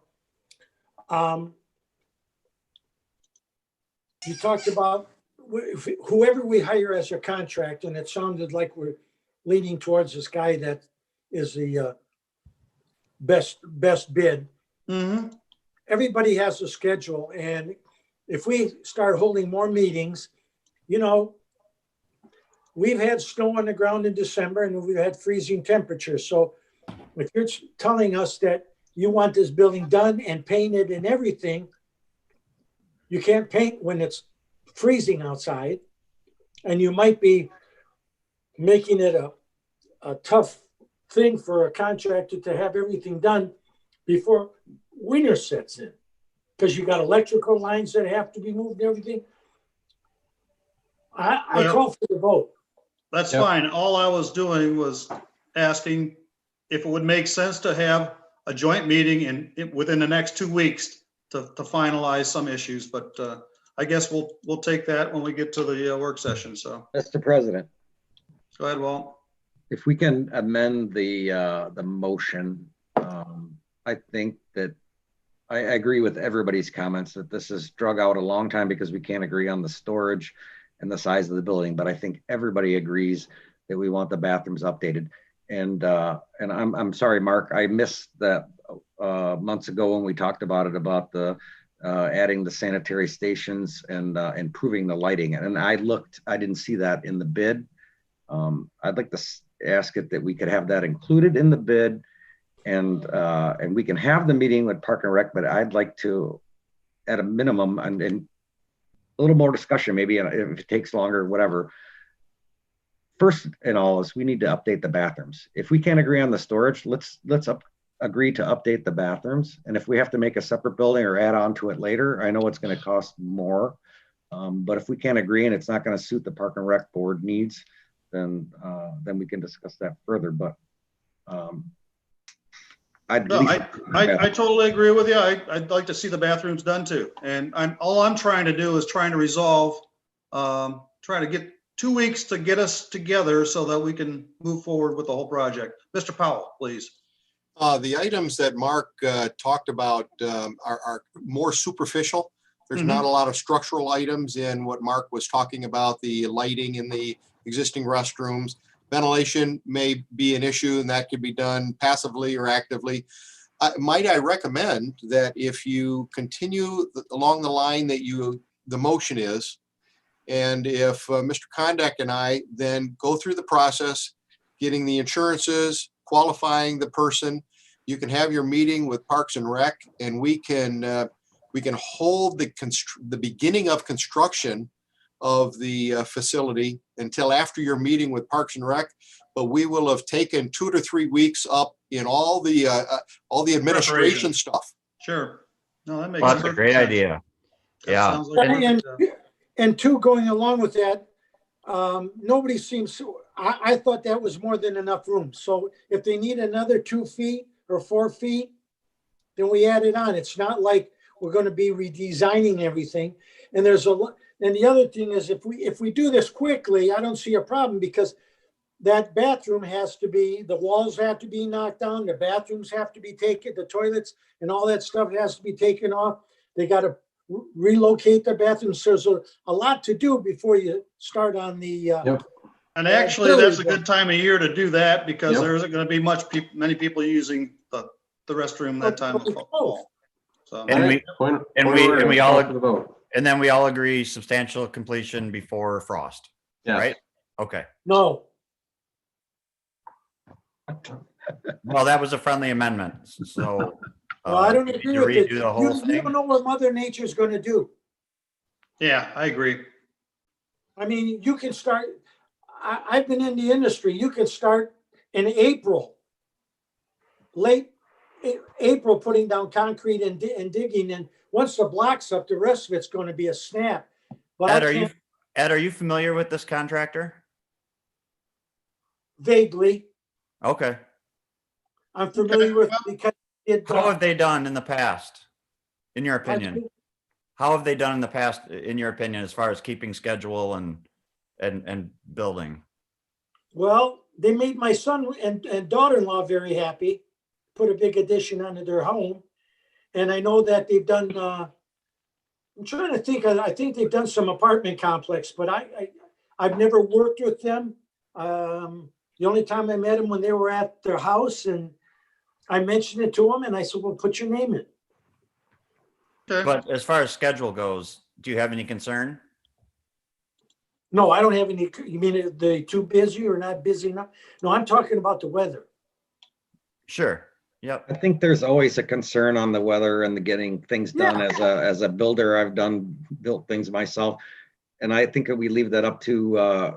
You talked about whoever we hire as a contract, and it sounded like we're leaning towards this guy that is the best bid. Mm-hmm. Everybody has a schedule, and if we start holding more meetings, you know, we've had snow on the ground in December and we've had freezing temperatures. So if you're telling us that you want this building done and painted and everything, you can't paint when it's freezing outside, and you might be making it a tough thing for a contractor to have everything done before winter sets in, because you got electrical lines that have to be moved and everything. I call for the vote. That's fine. All I was doing was asking if it would make sense to have a joint meeting within the next 2 weeks to finalize some issues, but I guess we'll take that when we get to the work session. So, Mr. President, go ahead, Walt. if we can amend the motion, I think that I agree with everybody's comments that this is drug out a long time because we can't agree on the storage and the size of the building. But I think everybody agrees that we want the bathrooms updated. And I'm sorry, Mark, I missed that months ago when we talked about it, about the adding the sanitary stations and improving the lighting. And I didn't see that in the bid. I'd like to ask it that we could have that included in the bid, and we can have the meeting with Park and Rec, but I'd like to, at a minimum, and a little more discussion, maybe if it takes longer, whatever. First and all is we need to update the bathrooms. If we can't agree on the storage, let's agree to update the bathrooms. And if we have to make a separate building or add on to it later, I know it's going to cost more. But if we can't agree and it's not going to suit the Park and Rec Board needs, then we can discuss that further. But I totally agree with you. I'd like to see the bathrooms done too. And all I'm trying to do is trying to resolve, trying to get 2 weeks to get us together so that we can move forward with the whole project. Mr. Powell, please. The items that Mark talked about are more superficial. There's not a lot of structural items in what Mark was talking about, the lighting in the existing restrooms. Ventilation may be an issue, and that could be done passively or actively. Might I recommend that if you continue along the line that the motion is, and if Mr. Kondak and I then go through the process, getting the insurances, qualifying the person, you can have your meeting with Parks and Rec, and we can hold the beginning of construction of the facility until after your meeting with Parks and Rec. But we will have taken 2 to 3 weeks up in all the administration stuff. Sure. No, that makes Well, that's a great idea. Yeah. Sounds like And two, going along with that, nobody seems, I thought that was more than enough room. So if they need another 2 feet or 4 feet, then we add it on. It's not like we're going to be redesigning everything. And there's a lot. And the other thing is, if we do this quickly, I don't see a problem, because that bathroom the walls have to be knocked down, the bathrooms have to be taken, the toilets and all that stuff has to be taken off. They got to relocate the bathrooms. So there's a lot to do before you start on the. And actually, that's a good time of year to do that, because there isn't going to be many people using the restroom that time of fall. So, and then we all agree substantial completion before frost. Yes. Right? Okay. No. Well, that was a friendly amendment. So Well, I don't agree with it. The whole You thing? don't know what Mother Nature's going to do. yeah, I agree. I mean, you can start. I've been in the industry. You could start in April, late April, putting down concrete and digging. And once the block's up, the rest of it's going to be a snap. But Ed, are you familiar with this contractor? Vaguely. Okay. I'm familiar with it because How have they done in the past, in your opinion? How have they done in the past, in your opinion, as far as keeping schedule and building? Well, they made my son and daughter-in-law very happy, put a big addition onto their home. And I know that they've done, I'm trying to think, I think they've done some apartment complex, but I've never worked with them. The only time I met them when they were at their house, and I mentioned it to them and I said, well, put your name in. But as far as schedule goes, do you have any concern? No, I don't have any. You mean are they too busy or not busy enough? No, I'm talking about the weather. Sure. Yep. I think there's always a concern on the weather and the getting things done. As a builder, I've built things myself. And I think that we leave that up to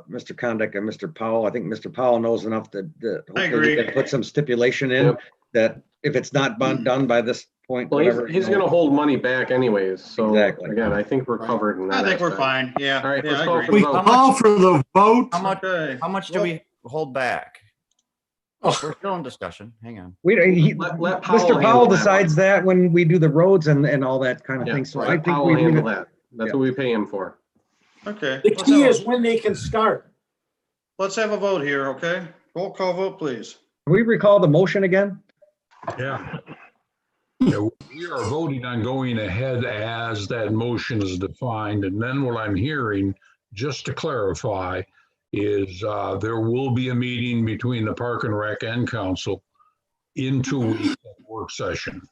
Mr. Condit and Mr. Powell. I think Mr. Powell knows enough that hopefully we can put some stipulation in that if it's not done by this point, Well, whatever. he's going to hold money back anyways. So Exactly. again, I think we're covered in that. I think we're aspect. fine. Yeah. All right, Yeah, let's I call agree. for We the vote. call for the vote. How much do we hold back? We're still in discussion. Hang on. Let Powell Mr. handle Powell that decides that when we do the roads and all that kind of Yeah, thing. So let I think Powell we leave handle it. that. That's what we pay him for. Okay. The key is when they can start. Let's have a vote here, okay? Roll call vote, please. Can we recall the motion again? Yeah. Yeah, we are voting on going ahead as that motion is defined. And then what I'm hearing, just to clarify, is there will be a meeting between the Park and Rec and Council in 2 weeks at work session.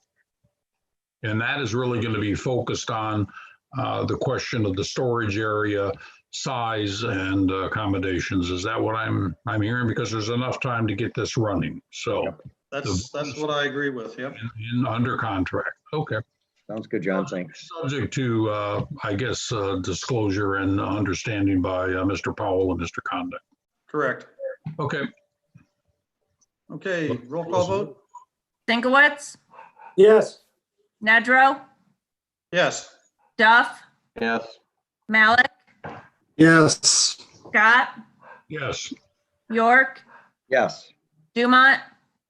And that is really going to be focused on the question of the storage area, size, and accommodations. Is that what I'm hearing? Because there's enough time to get this running. So That's what I agree with. Yep. under contract. Okay. Sounds good, John. Thanks. Subject to, I guess, disclosure and understanding by Mr. Powell and Mr. Condit. Correct. Okay. Okay. Roll call vote. Sinkowitz, Yes. Nedrow, Yes. Duff, Yes. Malik, Yes. Scott, Yes. York, Yes. Dumont,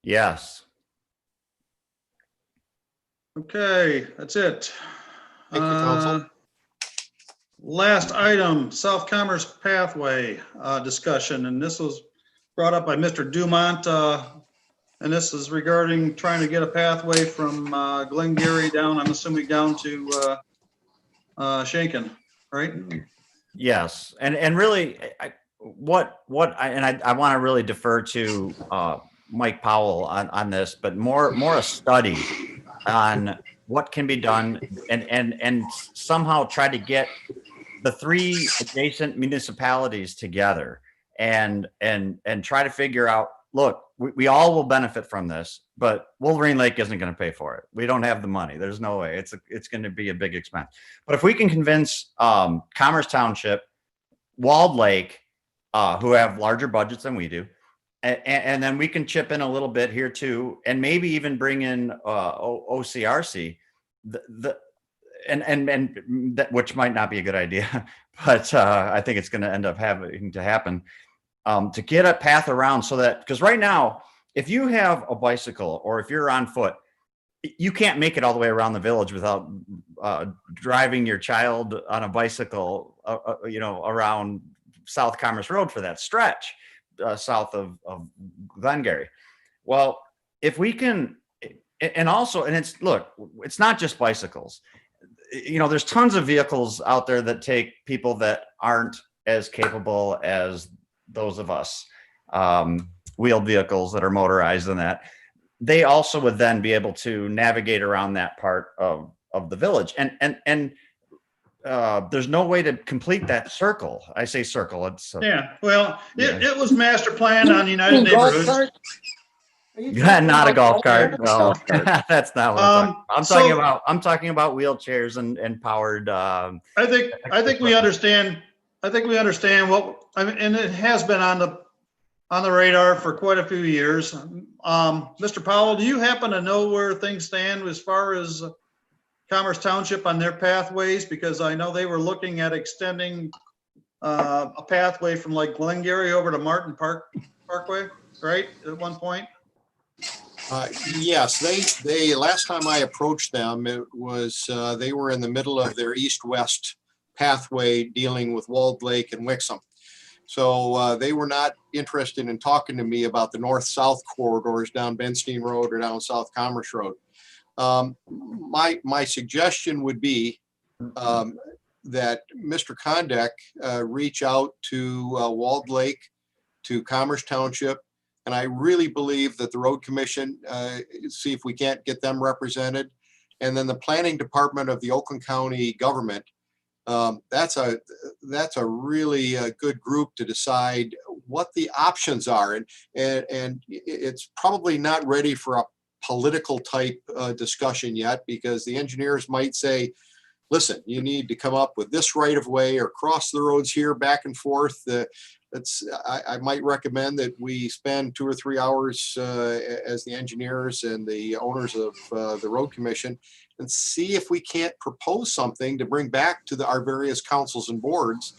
Yes. Okay, that's it. Thank you, Council. Last item, South Commerce Pathway discussion, and this was brought up by Mr. Dumont. And this is regarding trying to get a pathway from Glengarry down, I'm assuming down to Shankin, right? Yes. And really, I want to really defer to Mike Powell on this, but more a study on what can be done and somehow try to get the three adjacent municipalities together and try to figure out, look, we all will benefit from this, but Wolverine Lake isn't going to pay for it. We don't have the money. There's no way. It's going to be a big expense. But if we can convince Commerce Township, Walled Lake, who have larger budgets than we do, and then we can chip in a little bit here too, and maybe even bring in OCRC, which might not be a good idea, but I think it's going to end up having to happen. To get a path around so that, because right now, if you have a bicycle or if you're on foot, you can't make it all the way around the village without driving your child on a bicycle, around South Commerce Road for that stretch south of Glengarry. Well, if we can, and it's not just bicycles. There's tons of vehicles out there that take people that aren't as capable as those of us, wheeled vehicles that are motorized and that. They also would then be able to navigate around that part of the village. And there's no way to complete that circle. I say circle. It's yeah. Well, it was master planned on United Neighborhoods. not a golf cart. No, that's not what I'm talking about. I'm talking about wheelchairs and powered. I think we understand I think we understand what, I mean, and it has been on the radar for quite a few years. Mr. Powell, do you happen to know where things stand as far as Commerce Township on their pathways? Because I know they were looking at extending a pathway from like Glengarry over to Martin Parkway, right, at one point? Yes, they, last time I approached them, it was, they were in the middle of their east-west pathway dealing with Walled Lake and Wixom. So they were not interested in talking to me about the north-south corridors down Benstein Road or down South Commerce Road. My suggestion would be that Mr. Condek reach out to Walled Lake, to Commerce Township, and I really believe that the Road Commission, see if we can't get them represented. And then the Planning Department of the Oakland County government, that's a really good group to decide what the options are. And it's probably not ready for a political type discussion yet, because the engineers might say, listen, you need to come up with this right of way or cross the roads here back and forth. I might recommend that we spend 2 or 3 hours as the engineers and the owners of the Road Commission and see if we can't propose something to bring back to our various councils and boards,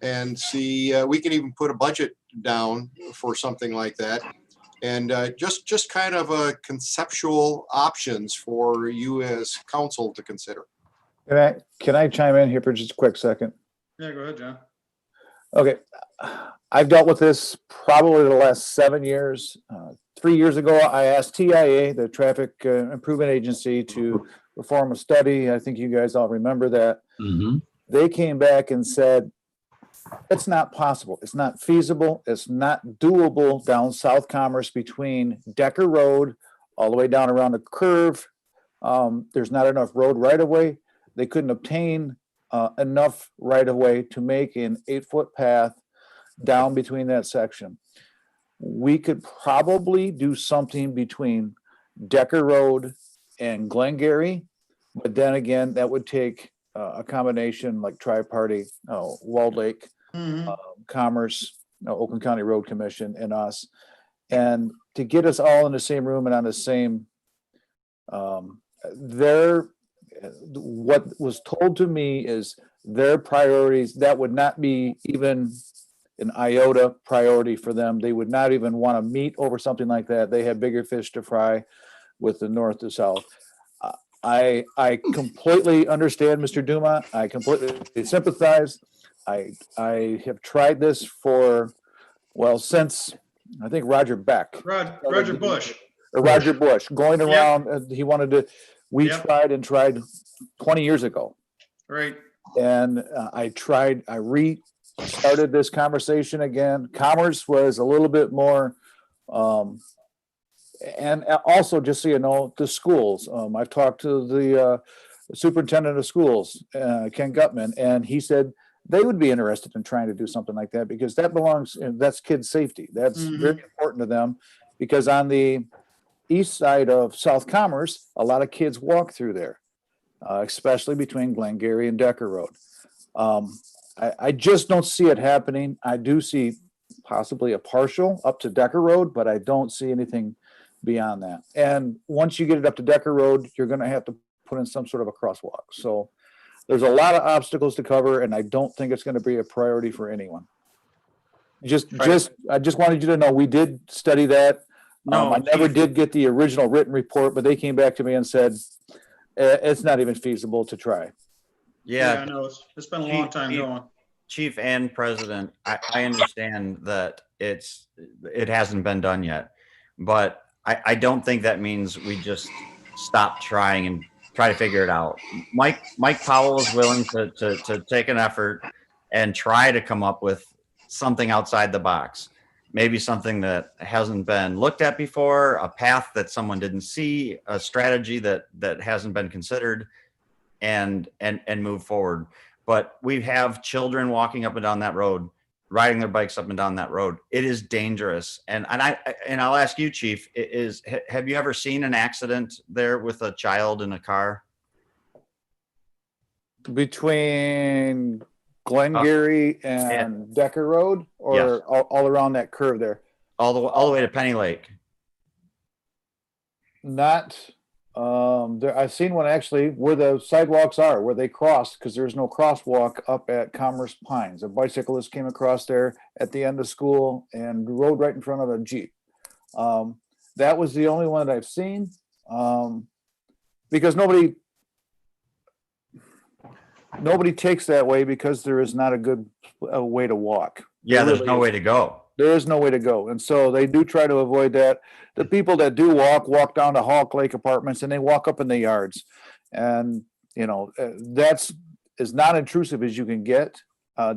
and see, we can even put a budget down for something like that. And just kind of a conceptual options for you as council to consider. Can I chime in here for just a quick second? Yeah, go ahead, John. Okay, I've dealt with this probably the last 7 years. 3 years ago, I asked TIA, the Traffic Improvement Agency, to perform a study. I think you guys all remember that. They came back and said, it's not possible. It's not feasible. It's not doable down South Commerce between Decker Road all the way down around the curve. There's not enough road right of way. They couldn't obtain enough right of way to make an 8-foot path down between that section. We could probably do something between Decker Road and Glengarry, but then again, that would take a combination like tri-party, Walled Lake, Commerce, Oakland County Road Commission, and us. And to get us all in the same room and on the same, what was told to me is their priorities, that would not be even an iota priority for them. They would not even want to meet over something like that. They have bigger fish to fry with the north to south. I completely understand, Mr. Dumont. I completely sympathize. I have tried this for, well, since I think Roger Beck. Roger Bush. Or Roger Bush going around. He wanted to, we tried 20 years ago. Right. And I restarted this conversation again. Commerce was a little bit more, and also just so you know, the schools. I've talked to the superintendent of schools, Ken Gutman, and he said they would be interested in trying to do something like that, because that belongs, that's kids' safety. That's very important to them, because on the east side of South Commerce, a lot of kids walk through there, especially between Glengarry and Decker Road. I just don't see it happening. I do see possibly a partial up to Decker Road, but I don't see anything beyond that. And once you get it up to Decker Road, you're going to have to put in some sort of a crosswalk. So there's a lot of obstacles to cover, and I don't think it's going to be a priority for anyone. I just wanted you to know we did study that. I never did get the original written report, but they came back to me and said it's not even feasible to try. Yeah, I know. It's been a long time going. Chief and President, I understand that it hasn't been done yet, but I don't think that means we just stop trying and try to figure it out. Mike Powell is willing to take an effort and try to come up with something outside the box. Maybe something that hasn't been looked at before, a path that someone didn't see, a strategy that hasn't been considered, and move forward. But we have children walking up and down that road, riding their bikes up and down that road. It is dangerous. And I'll ask you, Chief, have you ever seen an accident there with a child in a car? Between Glengarry and Decker Road, or Yes. all around that curve there? All the way to Penny Lake. Not, there, I've seen one actually where the sidewalks are, where they cross, because there's no crosswalk up at Commerce Pines. A bicyclist came across there at the end of school and rode right in front of a Jeep. That was the only one that I've seen, because nobody takes that way because there is not a good way to walk. Yeah, There there's really no way isn't. to go. There is no way to go. And so they do try to avoid that. The people that do walk down to Hawk Lake Apartments and they walk up in the yards. And, you know, that's as non-intrusive as you can get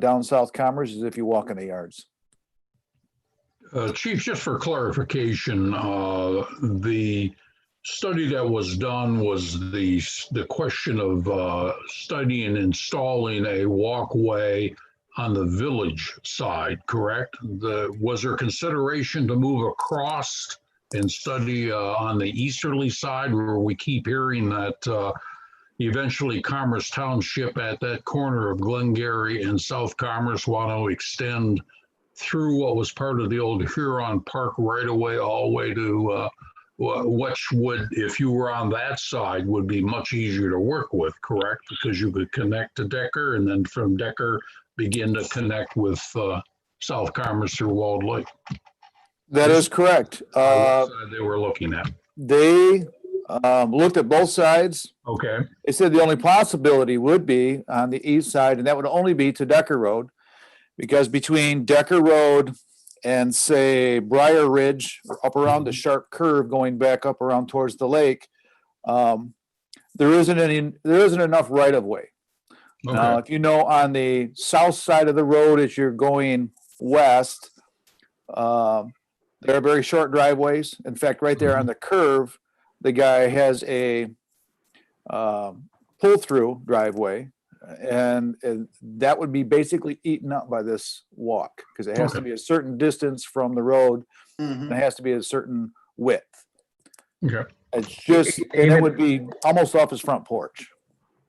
down South Commerce is if you walk in the yards. Chief, just for clarification, the study that was done was the question of studying and installing a walkway on the village side, correct? Was there consideration to move across and study on the easterly side, where we keep hearing that eventually Commerce Township at that corner of Glengarry and South Commerce want to extend through what was part of the old Huron Park right away, all the way to which would, if you were on that side, would be much easier to work with, correct? Because you could connect to Decker and then from Decker begin to connect with South Commerce through Walled Lake. That is correct. What side they were looking at. They looked at both sides. Okay. They said the only possibility would be on the east side, and that would only be to Decker Road, because between Decker Road and say Briar Ridge, or up around the sharp curve going back up around towards the lake, there isn't enough right of way. Now, if you know, on the south side of the road as you're going west, there are very short driveways. In fact, right there on the curve, the guy has a pull-through driveway, and that would be basically eaten up by this walk, because it has to be a certain distance from the road, and it has to be a certain width. Okay. It's just, and it would be almost off his front porch.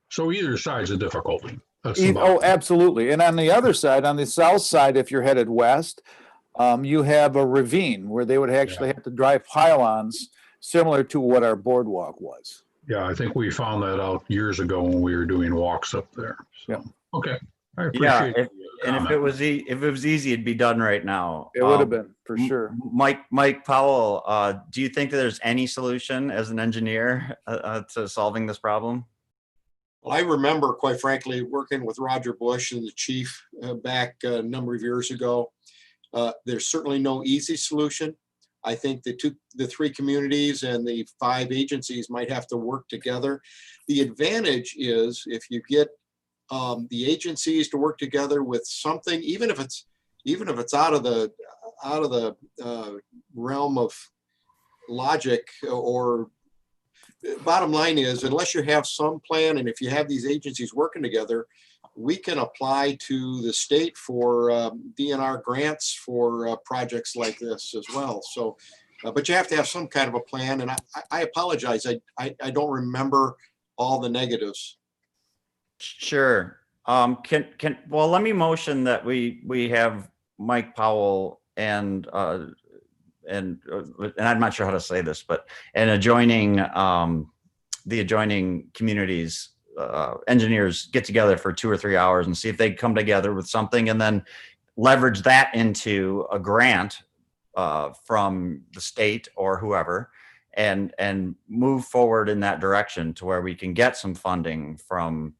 So either side's a difficulty. That's Oh, absolutely. And on the other side, on the south side, if you're headed west, you have a ravine where they would actually have to drive pylons similar to what our boardwalk was. Yeah, I think we found that out years ago when we were doing walks up there. So, yeah. Okay. I Yeah, appreciate and if it was easy, it'd be done right now. It would have been, for sure. Mike Powell, do you think that there's any solution as an engineer to solving this problem? Well, I remember, quite frankly, working with Roger Bush and the chief back a number of years ago. There's certainly no easy solution. I think the three communities and the 5 agencies might have to work together. The advantage is if you get the agencies to work together with something, even if it's out of the realm of logic, or bottom line is, unless you have some plan, and if you have these agencies working together, we can apply to the state for DNR grants for projects like this as well. So, but you have to have some kind of a plan. And I apologize, I don't remember all the negatives. Sure. Well, let me motion that we have Mike Powell and I'm not sure how to say this, but and the adjoining communities, engineers get together for 2 or 3 hours and see if they come together with something, and then leverage that into a grant from the state or whoever, and move forward in that direction to where we can get some funding from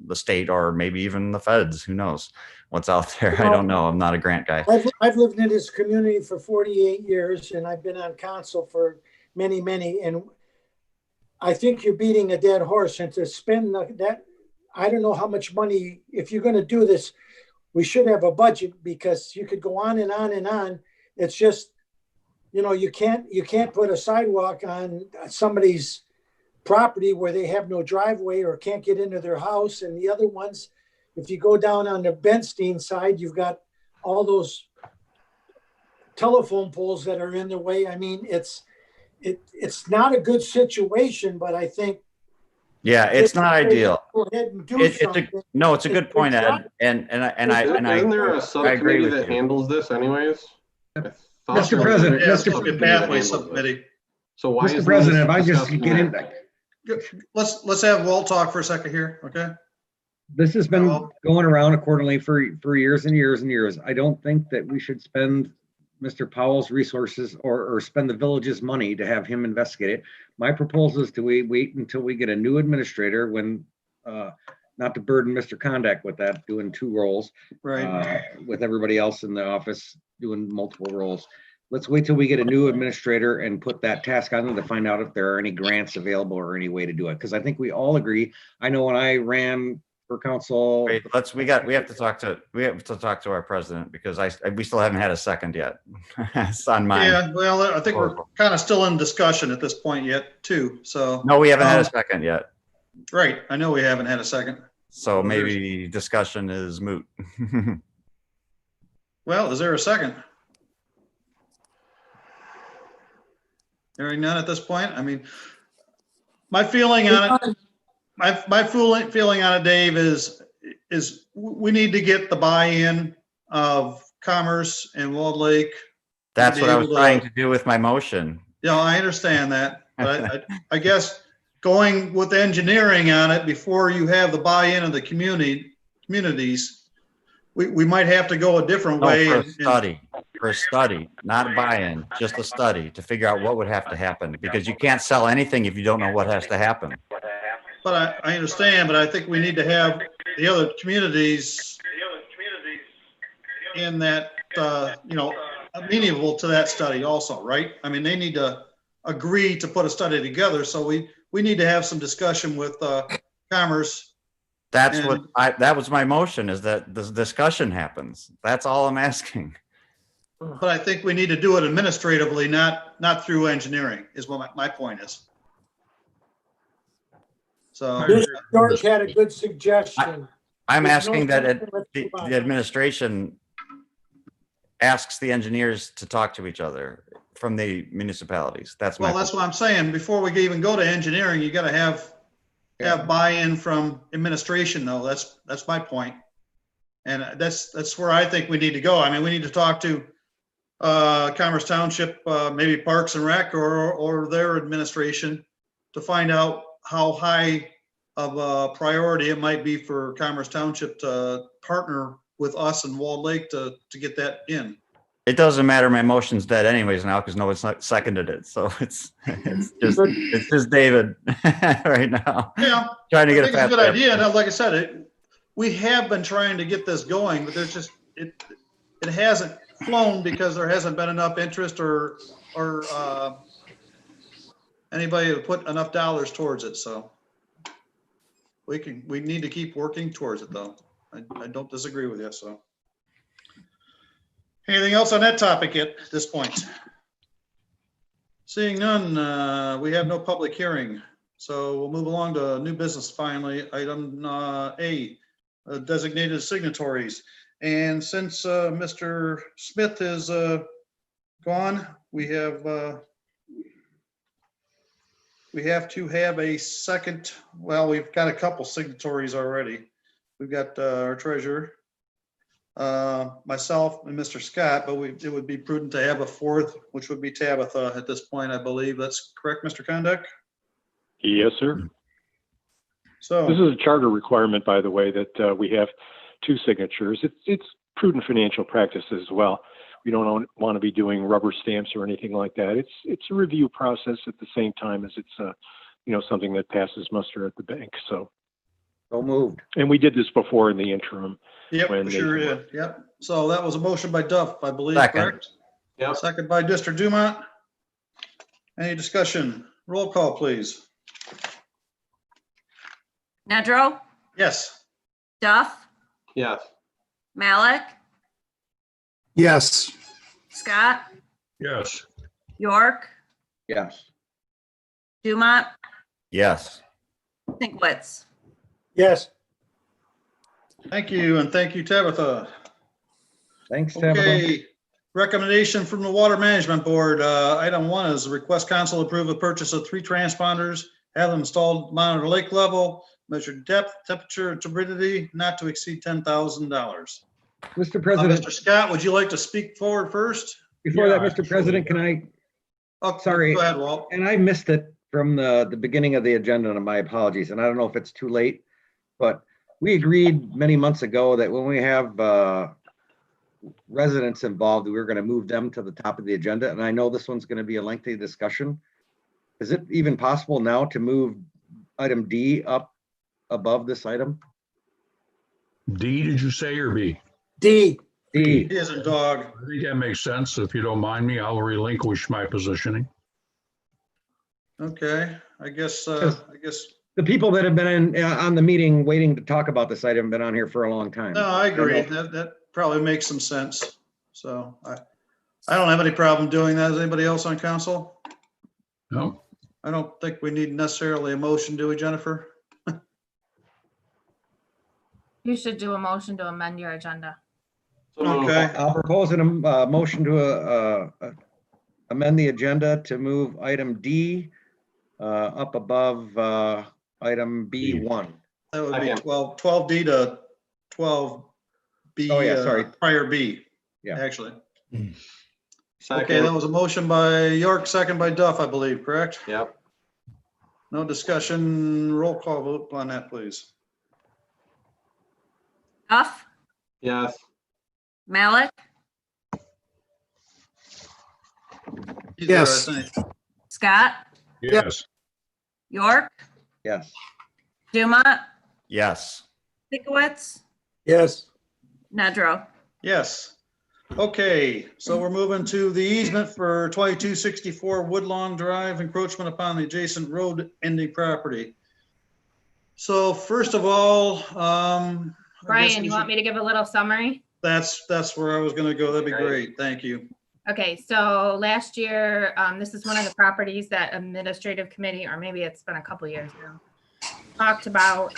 the state or maybe even the feds. Who knows what's out there? I don't know. I'm not a grant guy. I've lived in this community for 48 years, and I've been on council for many, and I think you're beating a dead horse. And to spend that, I don't know how much money, if you're going to do this, we should have a budget, because you could go on and on and on. It's just, you can't put a sidewalk on somebody's property where they have no driveway or can't get into their house. And the other ones, if you go down on the Benstein side, you've got all those telephone poles that are in the way. I mean, it's not a good situation, but I think Yeah, it's not ideal. Go ahead and do It's something. a good point, Ed, and Isn't there a I agree subcommittee with that you. handles this anyways? I thought Mr. there was President, a Yeah, Mr. it's supposed to be subcommittee that pathway handles this. subcommittee. So why Mr. isn't President, this if I just discussed get in, more? Let's have Walt talk for a second here, okay? this has been Well- going around accordingly for years and years and years. I don't think that we should spend Mr. Powell's resources or spend the village's money to have him investigate it. My proposal is to wait until we get a new administrator when, not to burden Mr. Condack with that, doing two roles. Right. With everybody else in the office doing multiple roles. Let's wait till we get a new administrator and put that task on them to find out if there are any grants available or any way to do it. Because I think we all agree. I know when I ran for council. Wait, we have to talk to our president because we still haven't had a second yet. It's on mine. Yeah, well, I think we're kind of still in discussion at this point yet too, so. No, we haven't had a second yet. Right, I know we haven't had a second. So maybe discussion is moot. Well, is there a second? Hearing none at this point. I mean, my feeling on it, my feeling on it, Dave, is we need to get the buy-in of Commerce and Walled Lake. That's what I was able to- trying to do with my motion. Yeah, I understand that, but I guess going with engineering on it before you have the buy-in of the communities, we might have to go a different No, way. and- for a study, not a buy-in, just a study to figure out what would have to happen because you can't sell anything if you don't know what has to happen. But I understand, but I think we need to have the other communities in that, amenable to that study also, right? I mean, they need to agree to put a study together, so we need to have some discussion with Commerce. That's And- what that was my motion, is that this discussion happens. That's all I'm asking. But I think we need to do it administratively, not through engineering, is what my point is. So, Mr. York had a good suggestion. I'm There's no asking that sense in let's the move on. the administration asks the engineers to talk to each other from the municipalities. That's my well, that's what I'm saying. Before we even go to engineering, you gotta have buy-in from administration though. That's my point. And that's where I think we need to go. I mean, we need to talk to Commerce Township, maybe Parks and Rec or their administration to find out how high of a priority it might be for Commerce Township to partner with us and Walled Lake to get that in. It doesn't matter. My motion's dead anyways now because no one's not seconded it. So it's just David right now. Yeah. Trying to I get think it it's a good past idea. And like I said, we have been trying to get this going, but there's just, it hasn't flown because there hasn't been enough interest or anybody to put enough dollars towards it. So we need to keep working towards it though. I don't disagree with you. So anything else on that topic at this point? Seeing none, we have no public hearing. So we'll move along to new business finally. Item A, designated signatories. And since Mr. Smith is gone, we have to have a second, well, we've got a couple signatories already. We've got our treasurer, myself and Mr. Scott, but it would be prudent to have a fourth, which would be Tabitha at this point, I believe. That's correct, Mr. Conduct? Yes, sir. So This is a charter requirement, by the way, that we have two signatures. It's prudent financial practice as well. We don't want to be doing rubber stamps or anything like that. It's a review process at the same time as it's something that passes muster at the bank. So moved. And we did this before in the interim. Yep, when we sure Nathan did. Yep. So that was a motion by Duff, I believe, Second. correct? Yeah. Second by District Dumont. Any discussion? Roll call, please. Nedrow, Yes. Duff, Yes. Malik, Yes. Scott, Yes. York, Yes. Dumont, Yes. Sinkwitz. Yes. Thank you, and thank you, Tabitha. Thanks, Tabitha. Okay, recommendation from the Water Management Board. Item 1 is request council approve a purchase of 3 transponders have them installed, monitor lake level, measure depth, temperature, and turbidity, not to exceed $10,000. Mr. President, Mr. Scott, would you like to speak forward first? before that, Yeah, Mr. President, can I, Oh, sorry, Go ahead, Walt. and I missed it from the beginning of the agenda, and my apologies, and I don't know if it's too late, but we agreed many months ago that when we have residents involved, we were going to move them to the top of the agenda, and I know this one's going to be a lengthy discussion. Is it even possible now to move item D up above this item? D, did you say, or B? D. D. He is a dog. I think that makes sense. If you don't mind me, I'll relinquish my positioning. Okay, I guess, The people that have been on the meeting waiting to talk about this item have been on here for a long time. no, I agree. That probably makes some sense. So I don't have any problem doing that. Is anybody else on council? No, I don't think we need necessarily a motion, do we, Jennifer? You should do a motion to amend your agenda. Okay, I'll propose a motion to amend the agenda to move item D up above item B1. that would be 12D to 12B. Oh, yeah, sorry. Prior B, Yeah. actually. Okay, Second. that was a motion by York, second by Duff, I believe, correct? Yep. No discussion, roll call vote on that, please. Duff, Yes. Malik, He's there, I Yes. think. Scott, yes, York, Yes. Dumont, Yes. Sikowitz, Yes. Nedro. Yes. Okay, so we're moving to the easement for 2264 Woodlawn Drive, encroachment upon the adjacent road ending property. So first of all, I guess Brian, we you want should- me to give a little summary? That's where I was gonna go. That'd be great. Thank you. Okay, so last year, this is one of the properties that administrative committee, or maybe it's been a couple years now, talked about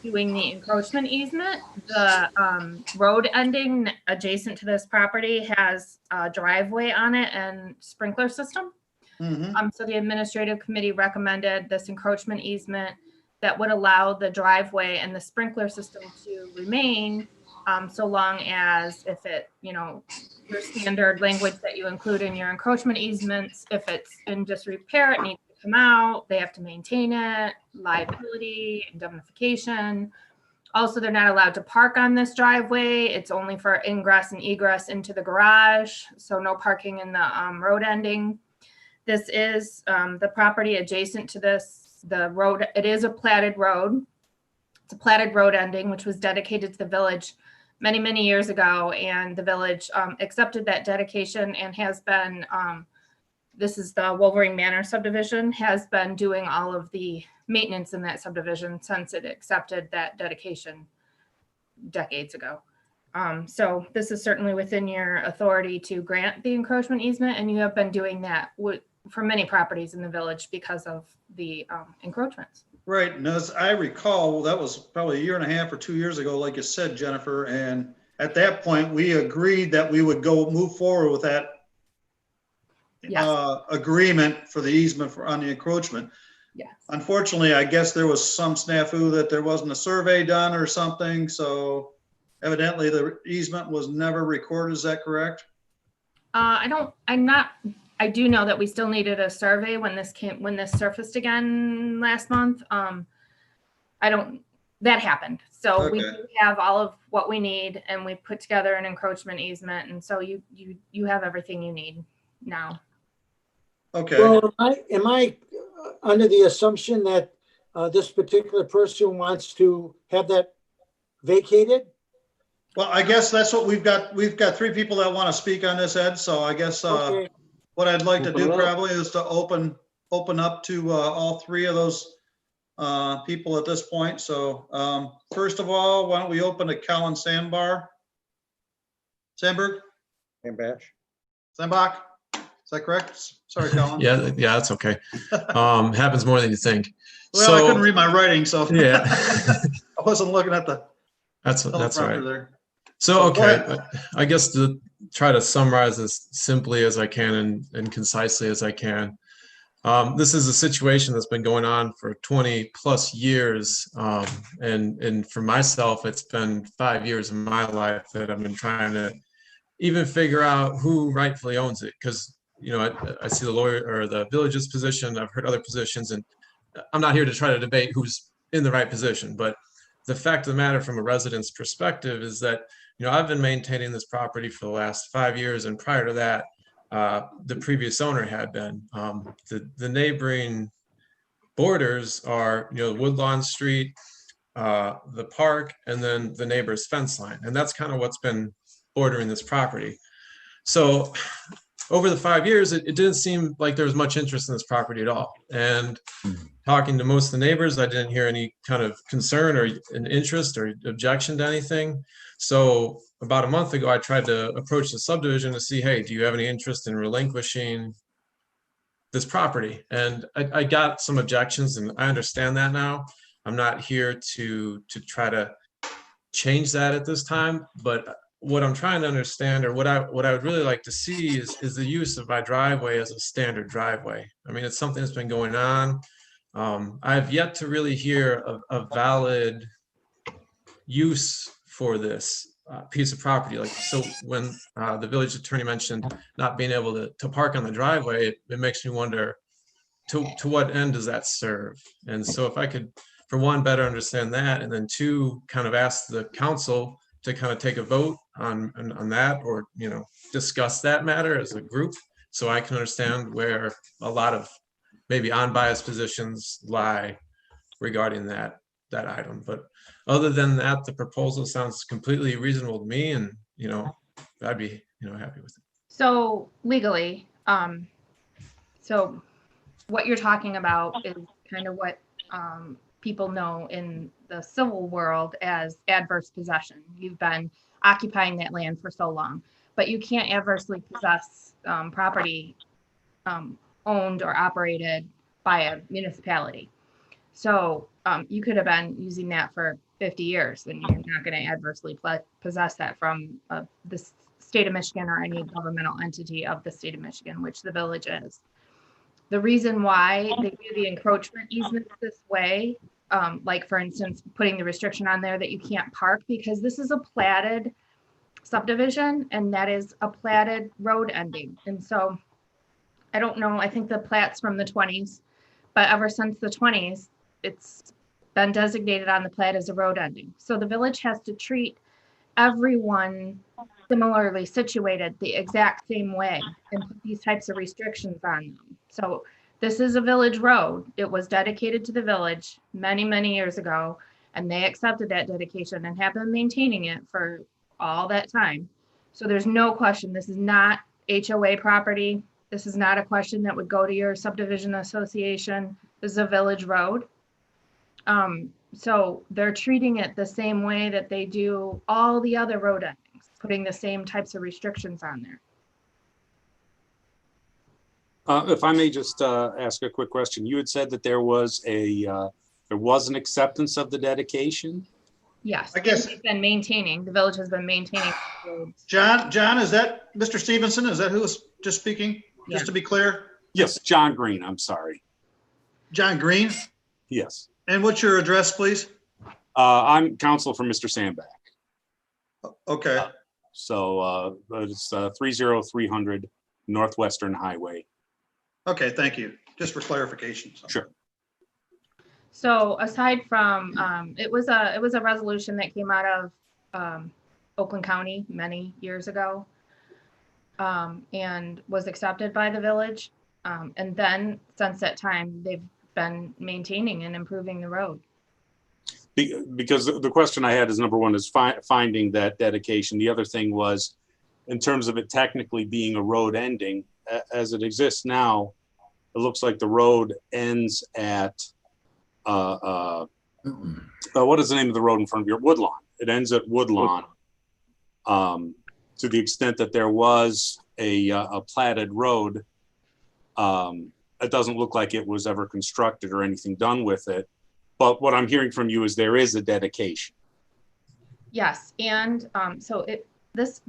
doing the encroachment easement. The road ending adjacent to this property has a driveway on it and sprinkler system. So the administrative committee recommended this encroachment easement that would allow the driveway and the sprinkler system to remain so long as if it, your standard language that you include in your encroachment easements, if it's in disrepair, it needs to come out, they have to maintain it, liability, indemnification. Also, they're not allowed to park on this driveway. It's only for ingress and egress into the garage, so no parking in the road ending. This is the property adjacent to this, the road, it is a platted road. It's a platted road ending, which was dedicated to the village many, many years ago. And the village accepted that dedication and has been, this is the Wolverine Manor subdivision, has been doing all of the maintenance in that subdivision since it accepted that dedication decades ago. So this is certainly within your authority to grant the encroachment easement, and you have been doing that for many properties in the village because of the encroachments. Right, and as I recall, that was probably a year and a half or 2 years ago, like you said, Jennifer, and at that point, we agreed that we would move forward with that agreement for the easement on the encroachment. Yes. Unfortunately, I guess there was some snafu that there wasn't a survey done or something, so evidently the easement was never recorded, is that correct? I do know that we still needed a survey when this surfaced again last month. That happened. So we do have all of what we need, and we put together an encroachment easement. And so you have everything you need now. Okay. Well, am I under the assumption that this particular person wants to have that vacated? Well, I guess that's what we've got. We've got 3 people that want to speak on this, Ed. So I guess what I'd like to do probably is to open up to all 3 of those people at this point. So first of all, why don't we open to Colin Sandbach? Sandbach? Sandbach? Is that correct? Sorry, Colin. Yeah, that's okay. Happens more than you think. Well, I couldn't read my writing, so yeah, I wasn't looking at the. That's all right. There. So, okay, I guess to try to summarize as simply as I can and concisely as I can. This is a situation that's been going on for 20 plus years. And for myself, it's been 5 years of my life that I've been trying to even figure out who rightfully owns it. Because, you know, I see the lawyer or the village's position, I've heard other positions, and I'm not here to try to debate who's in the right position. But the fact of the matter from a resident's perspective is that, you know, I've been maintaining this property for the last 5 years. And prior to that, the previous owner had been. The neighboring borders are, you know, Woodlawn Street, the park, and then the neighbor's fence line. And that's kind of what's been bordering this property. So over the 5 years, it didn't seem like there was much interest in this property at all. And talking to most of the neighbors, I didn't hear any kind of concern or an interest or objection to anything. So about a month ago, I tried to approach the subdivision to see, hey, do you have any interest in relinquishing this property? And I got some objections, and I understand that now. I'm not here to try to change that at this time, but what I'm trying to understand, or what I would really like to see is the use of my driveway as a standard driveway. I mean, it's something that's been going on. I've yet to really hear a valid use for this piece of property. Like, so when the village attorney mentioned not being able to park on the driveway, it makes me wonder to what end does that serve? And so if I could, for one, better understand that, and then two, kind of ask the council to kind of take a vote on that, or, you know, discuss that matter as a group, so I can understand where a lot of maybe unbiased positions lie regarding that item. But other than that, the proposal sounds completely reasonable to me, and, you know, I'd be, you know, happy with it. So legally, so what you're talking about is kind of what people know in the civil world as adverse possession. You've been occupying that land for so long, but you can't adversely possess property owned or operated by a municipality. So you could have been using that for 50 years, and you're not going to adversely possess that from the state of Michigan or any governmental entity of the state of Michigan, which the village is. The reason why they do the encroachment easements this way, like for instance, putting the restriction on there that you can't park, because this is a platted subdivision, and that is a platted road ending. And so I don't know, I think the plat's from the 20s, but ever since the 20s, it's been designated on the plat as a road ending. So the village has to treat everyone similarly situated the exact same way and put these types of restrictions on them. So this is a village road. It was dedicated to the village many, many years ago, and they accepted that dedication and have been maintaining it for all that time. So there's no question, this is not HOA property. This is not a question that would go to your subdivision association. This is a village road. So they're treating it the same way that they do all the other road endings, putting the same types of restrictions on there. If I may just ask a quick question. You had said that there was an acceptance of the dedication? Yes, I guess they've been maintaining, the village has been maintaining roads. John, is that Mr. Stevenson? Is that who was just speaking? Just Yeah. to be clear? Yes, John Green, I'm sorry. John Green? Yes. And what's your address, please? I'm counsel for Mr. Sandback. Okay. So it's 30300 Northwestern Highway. Okay, thank you. Just for clarification. Sure. So aside from, it was a resolution that came out of Oakland County many years ago, and was accepted by the village. And then since that time, they've been maintaining and improving the road. Because the question I had is, number one, is finding that dedication. The other thing was, in terms of it technically being a road ending, as it exists now, it looks like the road ends at, what is the name of the road in front of your Woodlawn? It ends at Woodlawn. To the extent that there was a platted road, it doesn't look like it was ever constructed or anything done with it. But what I'm hearing from you is there is a dedication. Yes, and so this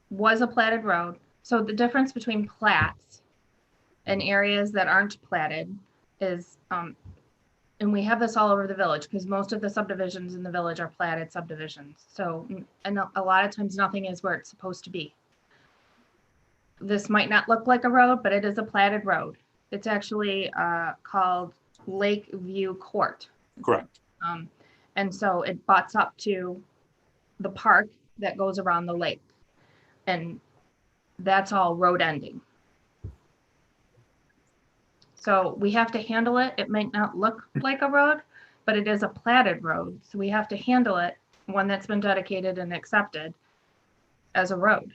was a platted road. So the difference between plats in areas that aren't platted is, and we have this all over the village because most of the subdivisions in the village are platted subdivisions. So, and a lot of times nothing is where it's supposed to be. This might not look like a road, but it is a platted road. It's actually called Lakeview Court. Correct. And so it butts up to the park that goes around the lake. And that's all road ending. So we have to handle it. It might not look like a road, but it is a platted road. So we have to handle it, one that's been dedicated and accepted as a road.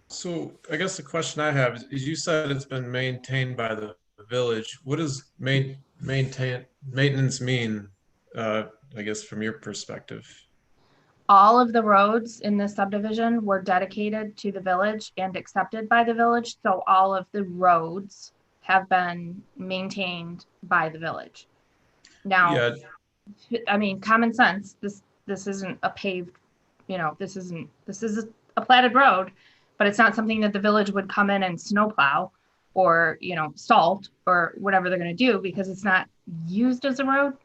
So I guess the question I have is you said it's been maintained by the village. What does maintenance mean, I guess, from your perspective? All of the roads in this subdivision were dedicated to the village and accepted by the village. So all of the roads have been maintained by the village. Now, I mean, common sense, this isn't a paved, this is a platted road, but it's not something that the village would come in and snowplow or, salt or whatever they're going to do because it's not used as a road,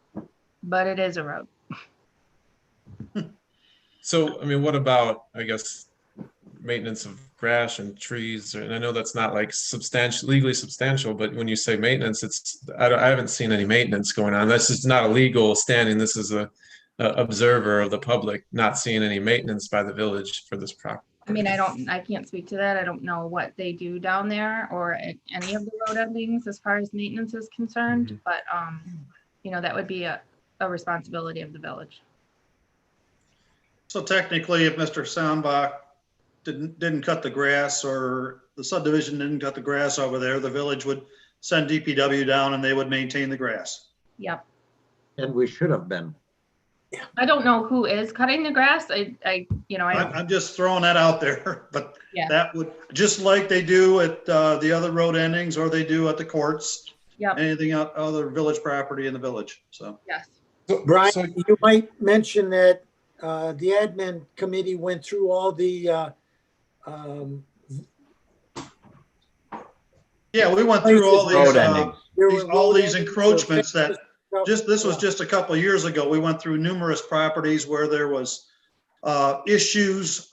but it is a road. So, I mean, what about, I guess, maintenance of grass and trees? And I know that's not like legally substantial, but when you say maintenance, I haven't seen any maintenance going on. This is not a legal standing. This is a observer of the public, not seeing any maintenance by the village for this property. I mean, I can't speak to that. I don't know what they do down there or at any of the road endings as far as maintenance is concerned, but, that would be a responsibility of the village. So technically, if Mr. Sandbach didn't cut the grass or the subdivision didn't cut the grass over there, the village would send DPW down and they would maintain the grass. Yep. And we should have been. I don't know who is cutting the grass. I'm just throwing that out there, but Yeah. that would, just like they do at the other road endings or they do at the courts. Yep. Anything other village property in the village, so. Yes. Brian, you might mention that the admin committee went through all the Yeah, we went through all these, all these endings. encroachments that this was just a couple of years ago. We went through numerous properties where there was issues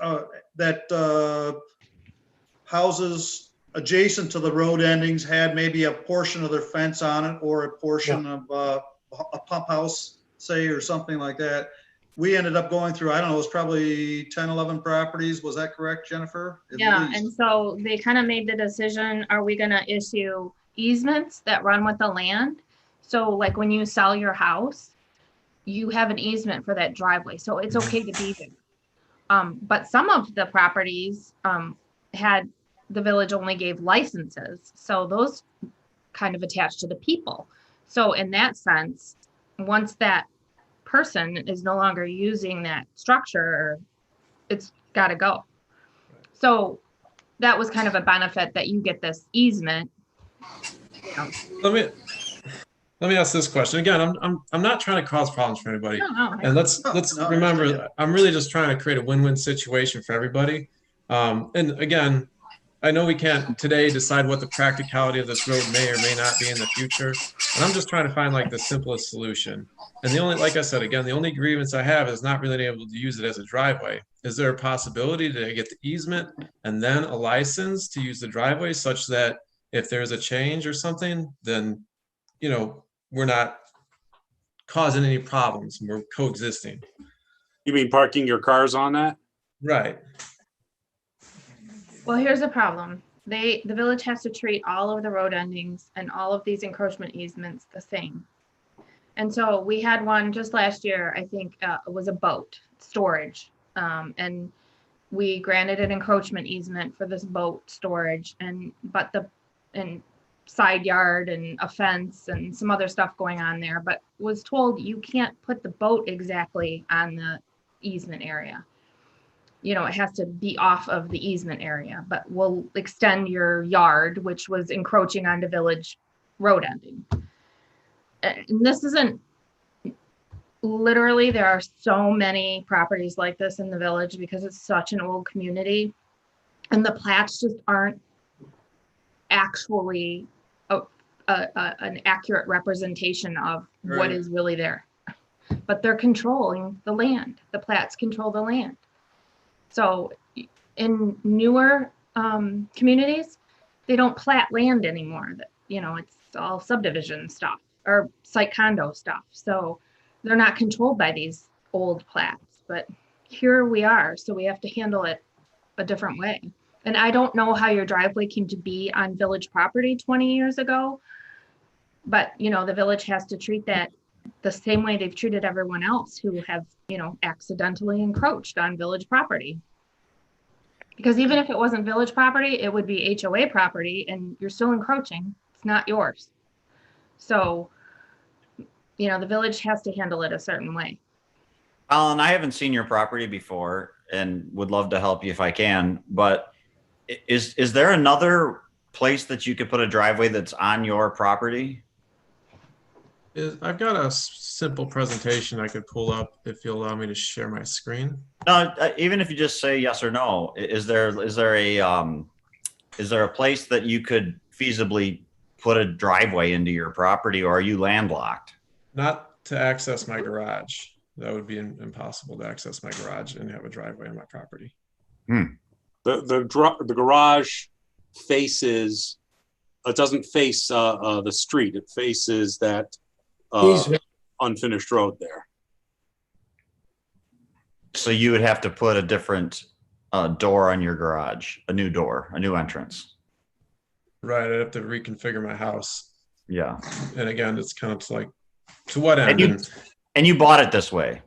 that houses adjacent to the road endings had maybe a portion of their fence on it or a portion of a pump house, say, or something like that. We ended up going through, I don't know, it was probably 10, 11 properties. Was that correct, Jennifer? At Yeah, least. and so they kind of made the decision, are we gonna issue easements that run with the land? So like when you sell your house, you have an easement for that driveway, so it's okay to be there. But some of the properties had, the village only gave licenses, so those kind of attached to the people. So in that sense, once that person is no longer using that structure, it's got to go. So that was kind of a benefit that you get this easement. Let me ask this question again. I'm not trying to cause problems for anybody. No. And let's remember, I'm really just trying to create a win-win situation for everybody. And again, I know we can't today decide what the practicality of this road may or may not be in the future. And I'm just trying to find like the simplest solution. And the only, like I said, again, the only grievance I have is not really able to use it as a driveway. Is there a possibility to get the easement and then a license to use the driveway such that if there's a change or something, then, we're not causing any problems. We're coexisting. You mean parking your cars on that? Right. Well, here's the problem. The village has to treat all of the road endings and all of these encroachment easements the same. And so we had one just last year, I think it was a boat storage. And we granted an encroachment easement for this boat storage but side yard and a fence and some other stuff going on there, but was told you can't put the boat exactly on the easement area. It has to be off of the easement area, but we'll extend your yard, which was encroaching onto village road ending. And this isn't, literally, there are so many properties like this in the village because it's such an old community and the plats just aren't actually an accurate representation of what Right. is really there. But they're controlling the land. The plats control the land. So in newer communities, they don't plat land anymore. It's all subdivision stuff or site condo stuff. So they're not controlled by these old plats. But here we are, so we have to handle it a different way. And I don't know how your driveway came to be on village property 20 years ago, but the village has to treat that the same way they've treated everyone else who have, accidentally encroached on village property. Because even if it wasn't village property, it would be HOA property and you're still encroaching. It's not yours. So, the village has to handle it a certain way. Alan, I haven't seen your property before and would love to help you if I can, but is there another place that you could put a driveway that's on your property? I've got a simple presentation I could pull up if you'll allow me to share my screen. No, even if you just say yes or no, is there a place that you could feasibly put a driveway into your property, or are you landlocked? Not to access my garage. That would be impossible to access my garage and have a driveway on my property. The garage faces, it doesn't face the street. It faces that unfinished road there. So you would have to put a different door on your garage, a new door, a new entrance. Right, I'd have to reconfigure my house. Yeah. And again, it's kind of like, to what end? And you bought it this way.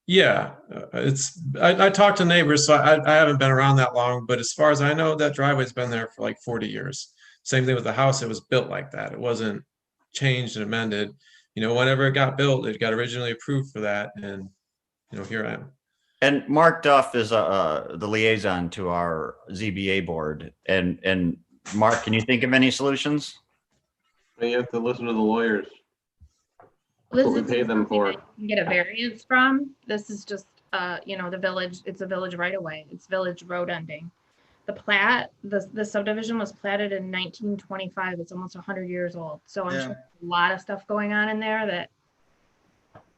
Yeah, I talked to neighbors, so I haven't been around that long, but as far as I know, that driveway's been there for like 40 years. Same thing with the house, it was built like that. It wasn't changed and amended. Whenever it got built, it got originally approved for that, and here I am. And Mark Duff is the liaison to our ZBA board. And Mark, can you think of any solutions? You have to listen to the lawyers. This What we is pay them for. something that you can get a variance from. This is just, the village, it's a village right away. It's village road ending. The plat, the subdivision was platted in 1925. It's almost 100 years old. So I'm Yeah. sure there's a lot of stuff going on in there that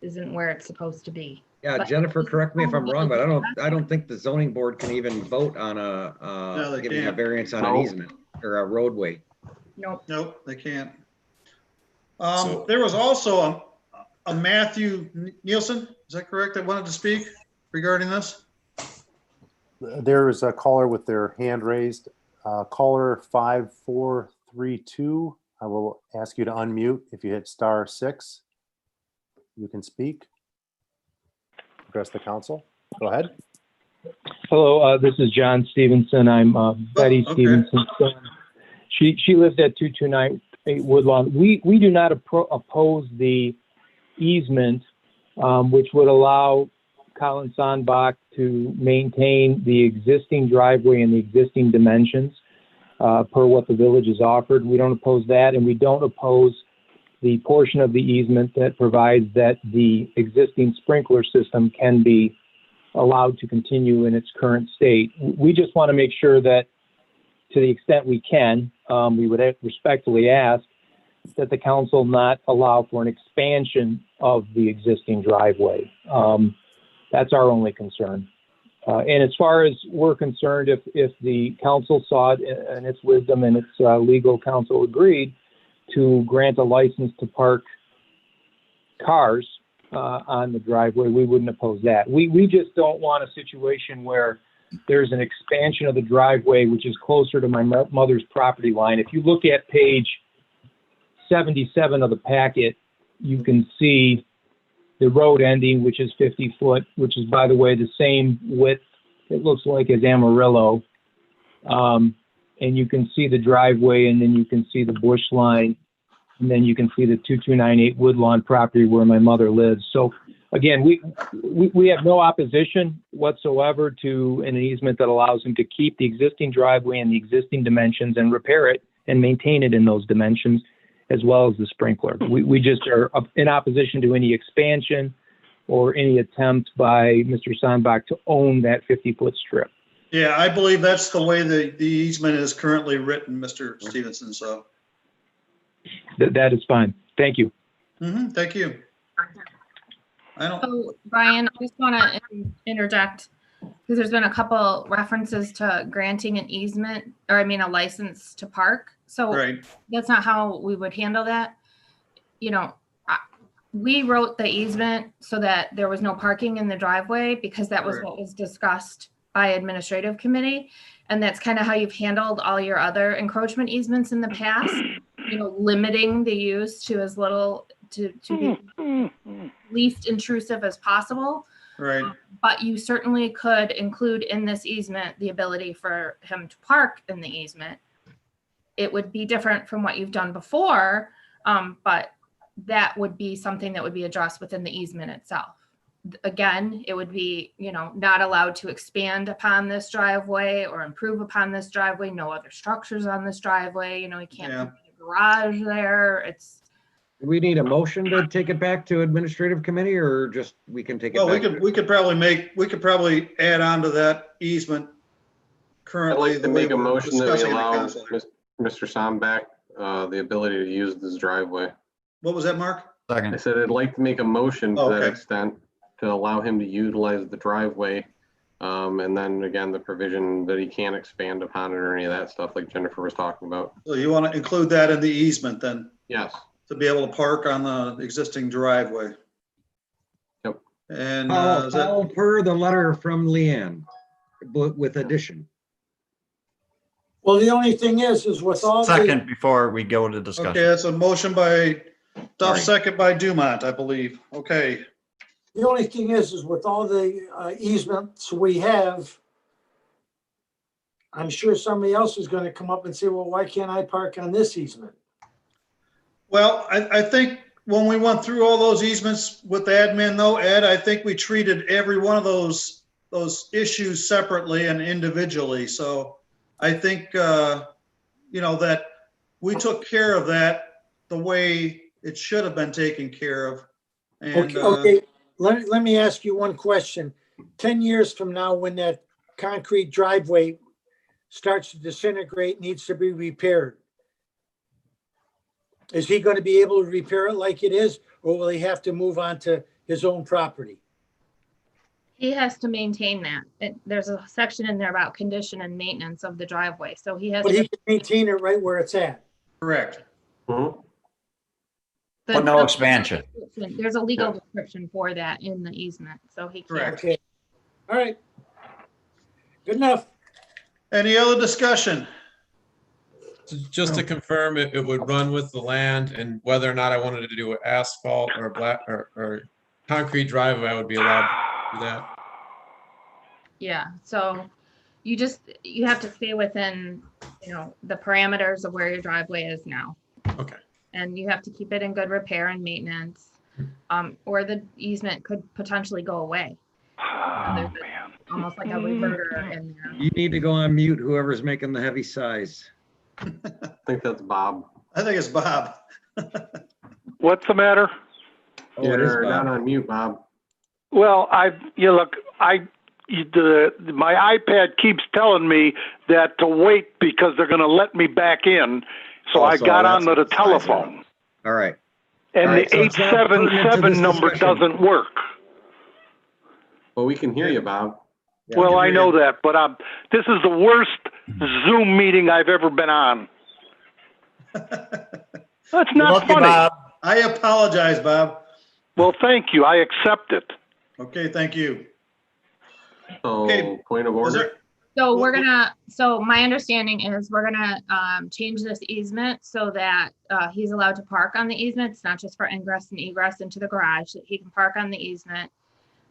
isn't where it's supposed to be. Yeah, But- Jennifer, correct me if I'm wrong, but I don't think the zoning board can even vote on they giving a can't. variance on No. an easement or a roadway. Nope. Nope, they can't. There was also a Matthew Nielsen, is that correct, that wanted to speak regarding this? There is a caller with their hand raised. Caller 5432. I will ask you to unmute. If you hit *6, you can speak. Address the council. Go ahead. Hello, this is John Stevenson. I'm Betty okay. Stevenson's son. She lives at 2298 Woodlawn. We do not oppose the easement, which would allow Colin Sandbach to maintain the existing driveway and the existing dimensions per what the village has offered. We don't oppose that, and we don't oppose the portion of the easement that provides that the existing sprinkler system can be allowed to continue in its current state. We just want to make sure that, to the extent we can, we would respectfully ask that the council not allow for an expansion of the existing driveway. That's our only concern. And as far as we're concerned, if the council saw it in its wisdom and its legal counsel agreed to grant a license to park cars on the driveway, we wouldn't oppose that. We just don't want a situation where there's an expansion of the driveway, which is closer to my mother's property line. If you look at page 77 of the packet, you can see the road ending, which is 50 foot, which is, by the way, the same width, it looks like, as Amarillo. And you can see the driveway, and then you can see the bush line, and then you can see the 2298 Woodlawn property where my mother lives. So again, we have no opposition whatsoever to an easement that allows him to keep the existing driveway and the existing dimensions and repair it and maintain it in those dimensions, as well as the sprinkler. We just are in opposition to any expansion or any attempt by Mr. Sandbach to own that 50-foot strip. Yeah, I believe that's the way the easement is currently written, Mr. Stevenson, so. That is fine. Thank you. Thank you. I don't, So Brian, I just want to interject because there's been a couple references to granting an easement, or I mean, a license to park. So right, that's not how we would handle that. You know, we wrote the easement so that there was no parking in the driveway because that was Right. what was discussed by administrative committee. And that's kind of how you've handled all your other encroachment easements in the past, you know, limiting the use to as little to be least intrusive as possible. right. But you certainly could include in this easement the ability for him to park in the easement. It would be different from what you've done before, but that would be something that would be addressed within the easement itself. Again, it would be, you know, not allowed to expand upon this driveway or improve upon this driveway. No other structures on this driveway. You know, you can't Yeah. put a garage there. It's Do we need a motion to take it back to administrative committee or just we can take it Well, back? we could probably add on to that easement I'd currently. like to the way make a we're motion that we discussing the allow council there. Mr. Sombach the ability to use this driveway. What was that, Mark? I said I'd like to make a motion to Oh, that okay. extent to allow him to utilize the driveway. And then again, the provision that he can't expand upon it or any of that stuff like Jennifer was talking about. So you want to include that in the easement then, Yes. to be able to park on the existing driveway? Yep. And is All that, per the letter from Leanne, but with addition. Well, the only thing is with all the, Second, before we go to okay, discussion. that's a motion by Duff, Sorry. second by Dumont, I believe. Okay, the only thing is with all the easements we have, I'm sure somebody else is gonna come up and say, well, why can't I park on this easement? well, I think when we went through all those easements with the admin though, Ed, I think we treated every one of those issues separately and individually. So I think, you know, that we took care of that the way it should have been taken care of. And, Okay, let me ask you one question. 10 years from now, when that concrete driveway starts to disintegrate, needs to be repaired, is he going to be able to repair it like it is, or will he have to move on to his own property? he has to maintain that. There's a section in there about condition and maintenance of the driveway. So he has But to. he can maintain it right where it's at. correct. the- But no the- expansion. There's a legal description for that in the easement, so he can't. Correct. Okay. All right. Good enough. Any other discussion? Just to confirm, it would run with the land, and whether or not I wanted to do asphalt or or concrete driveway, I would be allowed to do that. Yeah, so you have to stay within, you know, the parameters of where your driveway is now. Okay. And you have to keep it in good repair and maintenance, or the easement could potentially go away. There's almost like a reverter in there. You need to go on mute, whoever's making the heavy sighs. I think that's Bob. I think it's Bob. What's the matter? Oh, it is You're Bob. not on mute, Bob. Well, my iPad keeps telling me that to wait because they're going to let me back in. So Oh, I so got that's onto the what the signs are. telephone, All right. and All right, the so it's not pertinent to 877 this number discussion. doesn't work. Well, we can hear you, Bob. Yeah, Well, we I can know hear that, but this is the worst Zoom meeting I've ever been on. That's not Lucky funny. Bob. I apologize, Bob. Well, thank you. I accept it. Okay, thank you. So, Okay. point of Is order. there- So so my understanding is we're gonna change this easement so that he's allowed to park on the easement. It's not just for ingress and egress into the garage, that he can park on the easement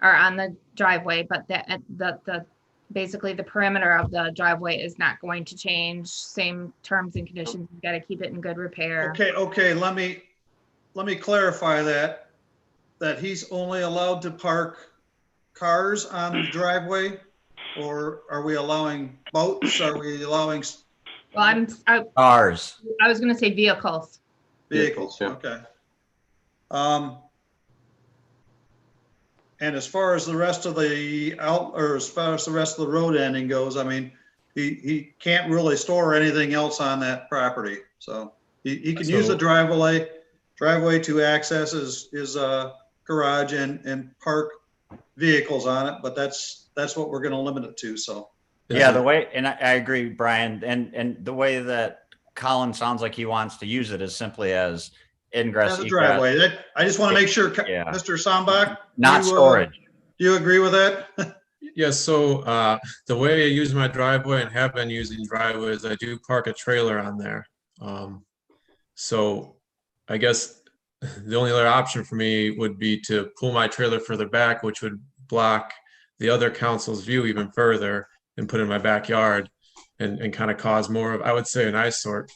or on the driveway, but the basically the perimeter of the driveway is not going to change. Same terms and conditions. You've got to keep it in good repair. Okay, let me clarify that he's only allowed to park cars on the driveway? Or are we allowing boats? Are we allowing Well, Cars. I was gonna say vehicles. vehicles? Yeah. Okay. And as far as the rest of the as far as the rest of the road ending goes, I mean, he can't really store anything else on that property. So he can use the driveway to access his garage and park vehicles on it, but that's what we're gonna limit it to, so. Yeah, the way, and I agree, Brian, and the way that Colin sounds like he wants to use it is simply as ingress. As a driveway. I just want to make sure, Yeah. Mr. Sambach. Not storage. Do you agree with that? Yes, so the way I use my driveway and have been using driveways, I do park a trailer on there. So I guess the only other option for me would be to pull my trailer further back, which would block the other council's view even further, and put it in my backyard and kind of cause more of, I would say, an eyesore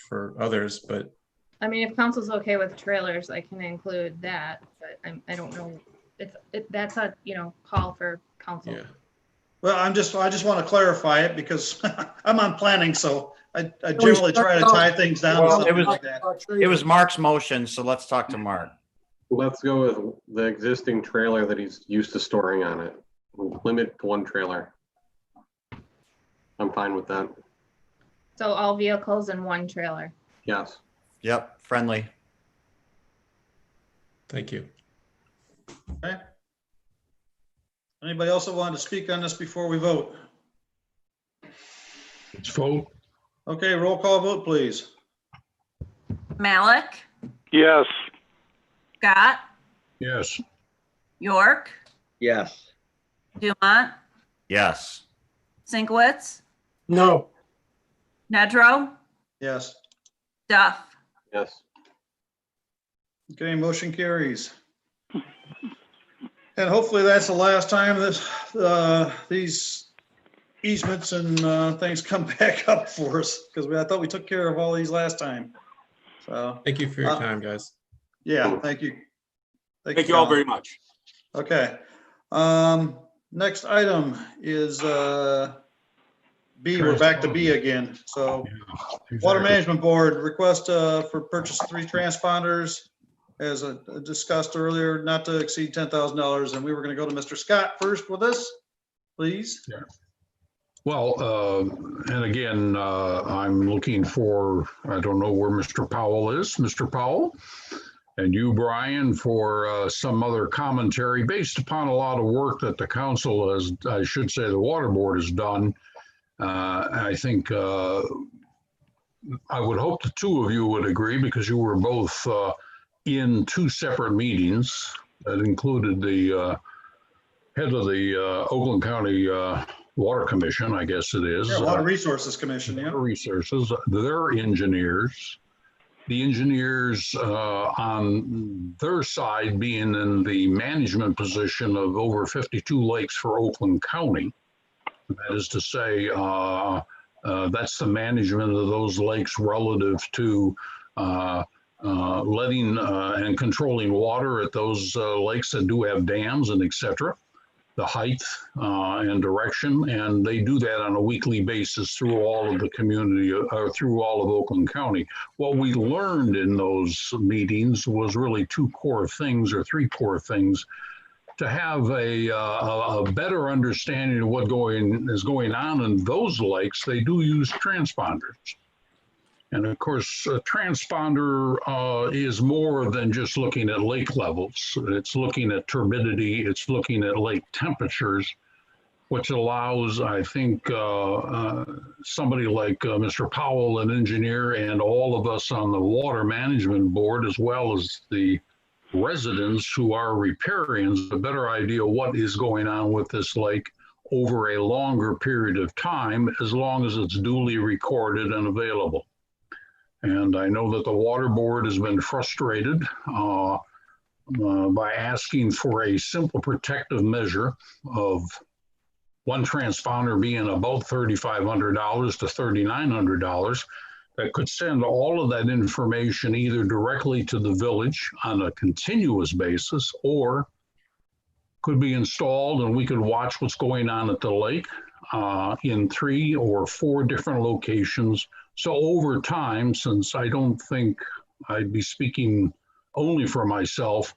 for others. But I mean, if council's okay with trailers, I can include that, but I don't know. That's a, call for council. Yeah. Well, I just want to clarify it because I'm on planning, so I generally try to tie things down to Well, something like that. It was Mark's motion, so let's talk to Mark. Let's go with the existing trailer that he's used to storing on it. Limit to one trailer. I'm fine with that. So all vehicles in one trailer. Yes. Yep, friendly. Thank you. Okay. Anybody else that wanted to speak on this before we vote? Let's vote. Okay, roll call vote, please. Malik, Yes. Scott, Yes. York, Yes. Dumont, Yes. Sinkowitz, No. Nedrow, Yes. Duff. Yes. Okay, motion carries. And hopefully that's the last time these easements and things come back up for us, because I thought we took care of all these last time. So. Thank you for your time, guys. Yeah, thank you. Thank you all very much. Okay. Next item is B. We're back to B again. So Water Management Board request for purchase of 3 transponders, as discussed earlier, not to exceed $10,000. And we were going to go to Mr. Scott first with this, please. Yeah. Well, and again, I'm looking for, I don't know where Mr. Powell is, Mr. Powell, and you, Brian, for some other commentary based upon a lot of work that the council has, I should say the water board has done. I think I would hope the 2 of you would agree, because you were both in 2 separate meetings that included the head of the Oakland County Water Commission, I guess it is. Yeah, Water Resources Commission, yeah. Water Resources, their engineers. The engineers on their side being in the management position of over 52 lakes for Oakland County. That is to say, that's the management of those lakes relative to letting and controlling water at those lakes that do have dams and et cetera, the height and direction, and they do that on a weekly basis through all of the community, or through all of Oakland County. What we learned in those meetings was really 2 core things, or 3 core things, to have a better understanding of what is going on in those lakes. They do use transponders. And of course, a transponder is more than just looking at lake levels. It's looking at turbidity, it's looking at lake temperatures, which allows, I think, somebody like Mr. Powell, an engineer, and all of us on the Water Management Board, as well as the residents who are riparians, a better idea what is going on with this lake over a longer period of time, as long as it's duly recorded and available. And I know that the water board has been frustrated by asking for a simple protective measure of 1 transponder being about $3,500 to $3,900 that could send all of that information either directly to the village on a continuous basis, or could be installed and we could watch what's going on at the lake in 3 or 4 different locations. So over time, since I don't think I'd be speaking only for myself,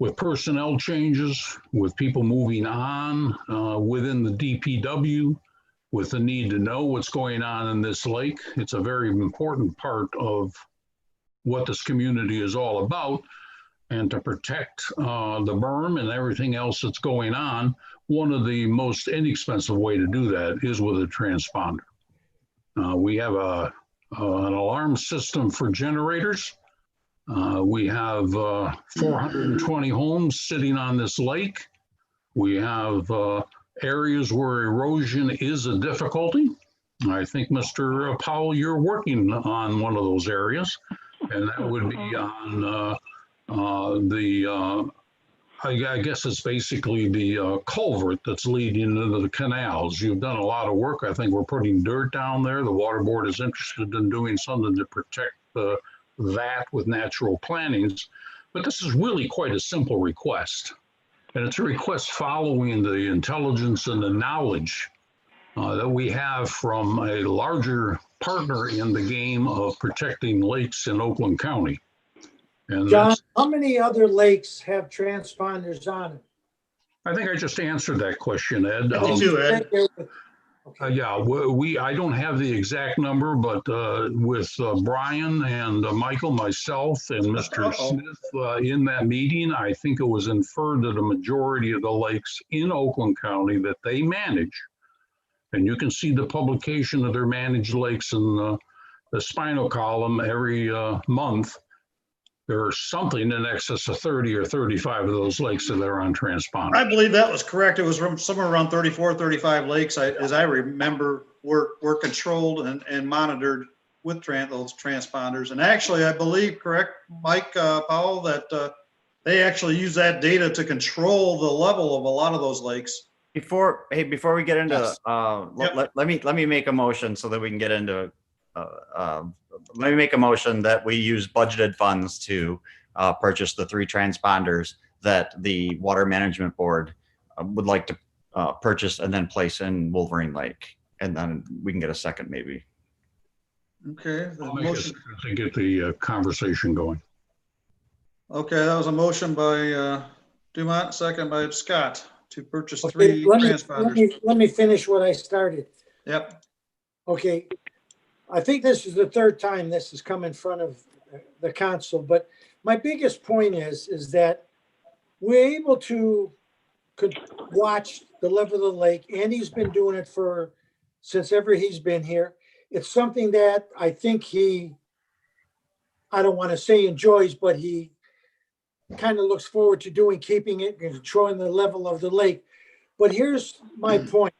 with personnel changes, with people moving on within the DPW, with the need to know what's going on in this lake. It's a very important part of what this community is all about. And to protect the berm and everything else that's going on, one of the most inexpensive way to do that is with a transponder. We have an alarm system for generators. We have 420 homes sitting on this lake. We have areas where erosion is a difficulty. I think, Mr. Powell, you're working on one of those areas, and that would be on I guess it's basically the culvert that's leading into the canals. You've done a lot of work. I think we're putting dirt down there. The water board is interested in doing something to protect that with natural plantings. But this is really quite a simple request. And it's a request following the intelligence and the knowledge that we have from a larger partner in the game of protecting lakes in Oakland County. And John, how many other lakes have transponders on them? I think I just answered that question, Ed. Me too, Ed. Yeah, I don't have the exact number, but with Brian and Michael, myself, and Mr. Smith in that meeting, I think it was inferred that a majority of the lakes in Oakland County that they manage, and you can see the publication of their managed lakes in the spinal column every month. There's something in excess of 30 or 35 of those lakes that are on transponder. I believe that was correct. It was from somewhere around 34, 35 lakes, as I remember, were controlled and monitored with those transponders. And actually, I believe, correct, Mike Powell, that they actually use that data to control the level of a lot of those lakes. Before we get into, Yes. let me make a motion so that we can get into, let me make a motion that we use budgeted funds to purchase the 3 transponders that the Water Management Board would like to purchase and then place in Wolverine Lake. And then we can get a second maybe. Okay. The I'll make a motion. second to get the conversation going. Okay, that was a motion by Dumont, second by Scott to purchase Okay, 3 transponders. let me finish what I started. Yep. Okay, I think this is the 3rd time this has come in front of the council, but my biggest point is that we're able to watch the level of the lake. Andy's been doing it since ever he's been here. It's something that I think I don't want to say enjoys, but he kind of looks forward to doing, keeping it and controlling the level of the lake. But here's my point.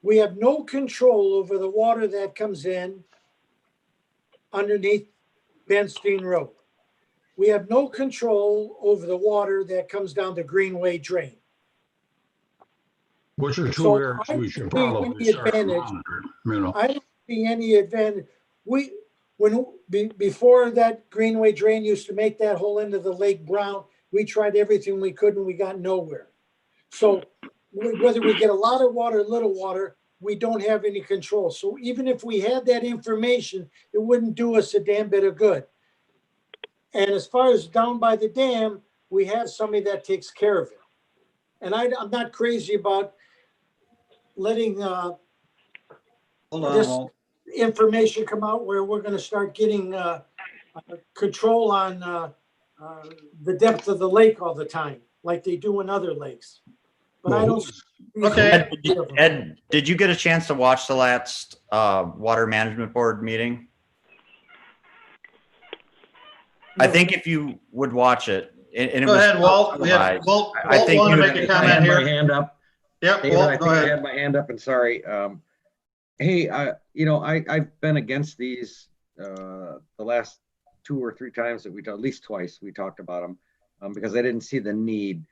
We have no control over the water that comes in underneath Benstein Road. We have no control over the water that comes down the Greenway Drain. Which are 2 So areas I we should don't see probably any start advantage. monitoring, you know. I don't see any advantage. Before that Greenway Drain used to make that whole end of the lake brown, we tried everything we could and we got nowhere. So whether we get a lot of water or little water, we don't have any control. So even if we had that information, it wouldn't do us a damn bit of good. And as far as down by the dam, we have somebody that takes care of it. And I'm not crazy about letting Hold on, this Walt. information come out where we're going to start getting control on the depth of the lake all the time, like they do in other lakes. But I don't. Okay. Ed, did you get a chance to watch the last Water Management Board meeting? I think if you would watch it, and it Go was ahead, Walt. We have, Walt wanted to make a I comment had my here. hand up. Yep, David, I Walt, think go I ahead. had my hand up and sorry. Hey, I've been against these the last 2 or 3 times that at least twice we talked about them because I didn't see the need.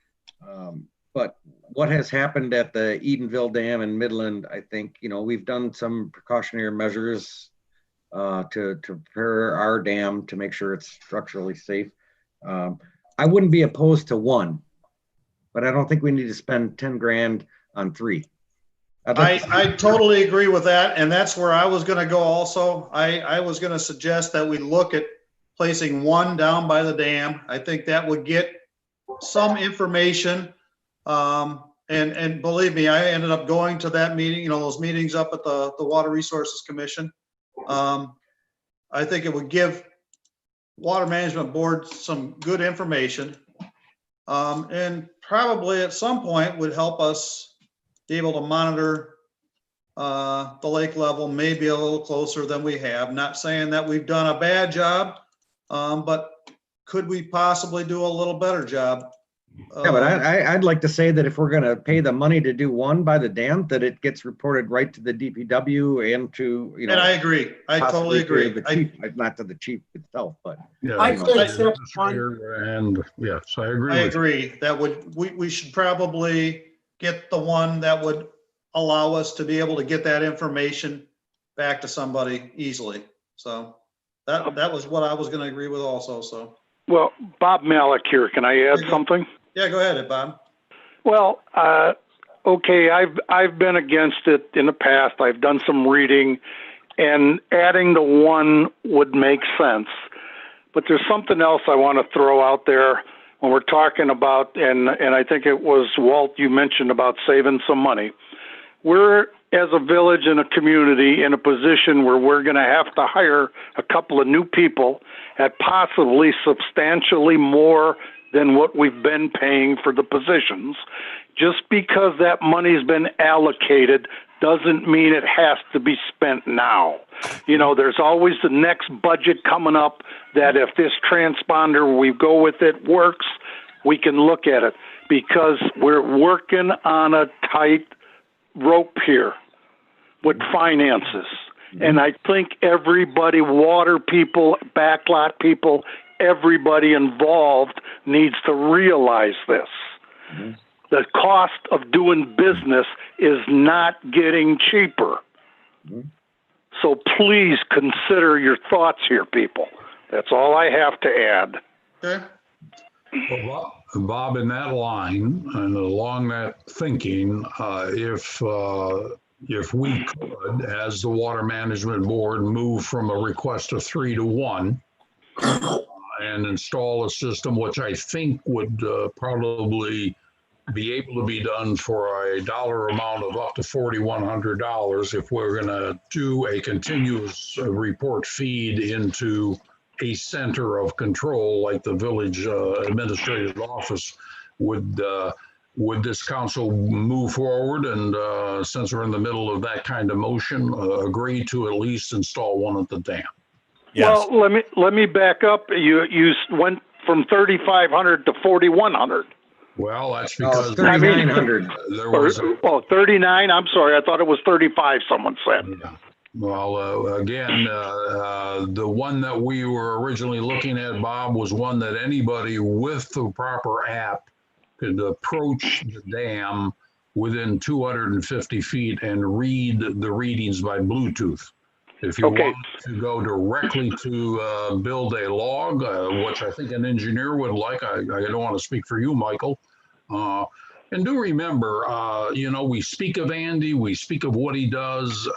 But what has happened at the Edenville Dam in Midland, I think, we've done some precautionary measures to prepare our dam to make sure it's structurally safe. I wouldn't be opposed to 1, but I don't think we need to spend 10 grand on 3. I totally agree with that. And that's where I was going to go also. I was going to suggest that we look at placing 1 down by the dam. I think that would get some information. And believe me, I ended up going to that meeting, those meetings up at the Water Resources Commission. I think it would give Water Management Board some good information. And probably at some point would help us be able to monitor the lake level maybe a little closer than we have. Not saying that we've done a bad job, but could we possibly do a little better job? Yeah, but I'd like to say that if we're gonna pay the money to do one by the dam, that it gets reported right to the DPW and to, And I agree. I totally possibly to agree. the chief, not to the chief itself, but. Yeah, I the say step one. administrator, and yes, I agree. I with you. agree. That we should probably get the one that would allow us to be able to get that information back to somebody easily. So that was what I was gonna agree with also, so. Well, Bob Malik here. Can I add something? Yeah, go ahead, Bob. Well, okay, I've been against it in the past. I've done some reading, and adding the one would make sense. But there's something else I want to throw out there when we're talking about, and I think it was Walt, you mentioned about saving some money. We're, as a village and a community, in a position where we're going to have to hire a couple of new people at possibly substantially more than what we've been paying for the positions. Just because that money's been allocated doesn't mean it has to be spent now. There's always the next budget coming up that if this transponder, we go with it, works, we can look at it, because we're working on a tight rope here with finances. And I think everybody, water people, backlot people, everybody involved needs to realize this. The cost of doing business is not getting cheaper. So please consider your thoughts here, people. That's all I have to add. Okay. Well, Bob, in that line and along that thinking, if we could, as the Water Management Board, move from a request of 3 to 1 and install a system, which I think would probably be able to be done for a dollar amount of up to $4,100 if we're going to do a continuous report feed into a center of control like the village administrative office. Would this council move forward and since we're in the middle of that kind of motion, agree to at least install one at the dam? Yes. Well, let me back up. You went from 3,500 to 4,100. Well, that's because 3,900. There was 39. I'm sorry. I thought it was 35. Someone said. Yeah. Well, again, the one that we were originally looking at, Bob, was one that anybody with the proper app could approach the dam within 250 feet and read the readings by Bluetooth. If you want to go directly to build a log, which I think an engineer would like, I don't want to speak for you, Michael. And do remember, we speak of Andy, we speak of what he does.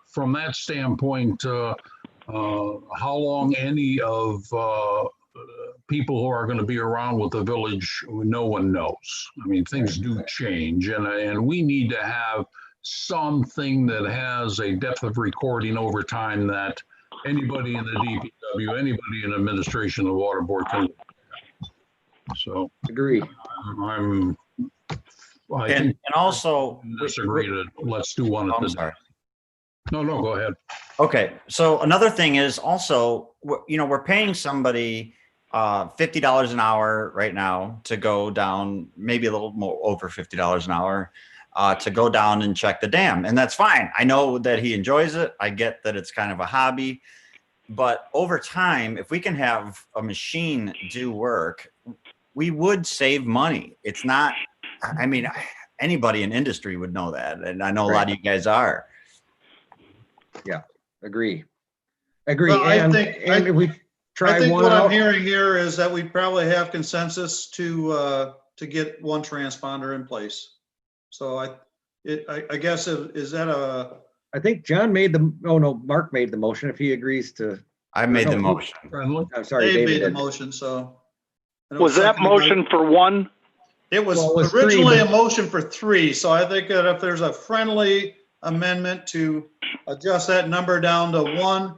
From that standpoint, how long any of people who are going to be around with the village, no one knows. I mean, things do change, and we need to have something that has a depth of recording over time that anybody in the DPW, anybody in administration of the water board can. So agree. I think also disagree to let's do one at the. Sorry. No, go ahead. Okay, so another thing is also, we're paying somebody $50 an hour right now to go down, maybe a little more over $50 an hour to go down and check the dam. And that's fine. I know that he enjoys it. I get that it's kind of a hobby. But over time, if we can have a machine do work, we would save money. It's not, I mean, anybody in industry would know that. And I know a lot of you guys are. Yeah, agree. Well, I think we try one what out. I'm hearing here is that we probably have consensus to get one transponder in place. So I guess is that a? I think John Mark made the motion. If he agrees to. I made the motion. I'm sorry, Dave David made the did. motion. So And it Was that seconded by- motion for one? It was Well, it was three, originally a but- motion for 3, so I think that if there's a friendly amendment to adjust that number down to 1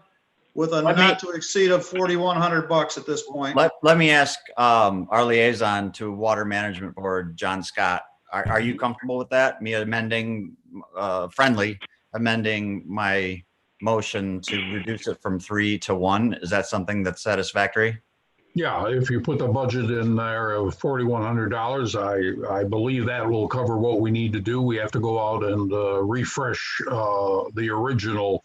with a Let me- not to exceed of $4,100 at this point. Let me ask our liaison to Water Management Board, John Scott. Are you comfortable with that? Me amending, friendly, amending my motion to reduce it from 3 to 1? Is that something that's satisfactory? Yeah, if you put the budget in there of $4,100, I believe that will cover what we need to do. We have to go out and refresh the original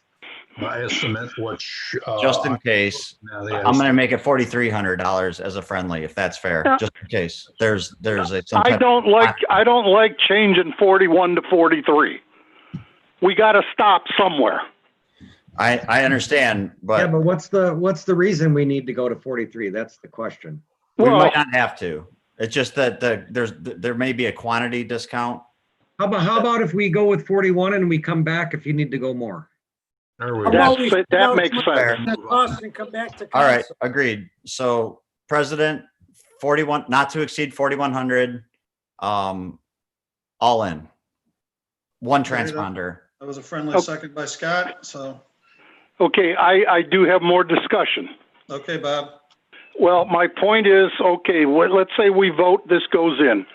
estimate, which. Just in case, I'm going to make it $4,300 as a friendly, if that's fair, Yeah. just in case. There's a. I don't like changing 41 to 43. We got to stop somewhere. I understand, Yeah, but but what's the reason we need to go to 43? That's the question. we Well- might not have to. It's just that there may be a quantity discount. How about if we go with 41 and we come back if you need to go more? There we How go. about we find That out makes what sense. that costs and come back to All right, council? agreed. So President, 41, not to exceed 4,100, all in. One transponder. That was a friendly second by Scott, so, Okay, I do have more discussion. okay, Bob. Well, my point is, okay, let's say we vote, this goes in.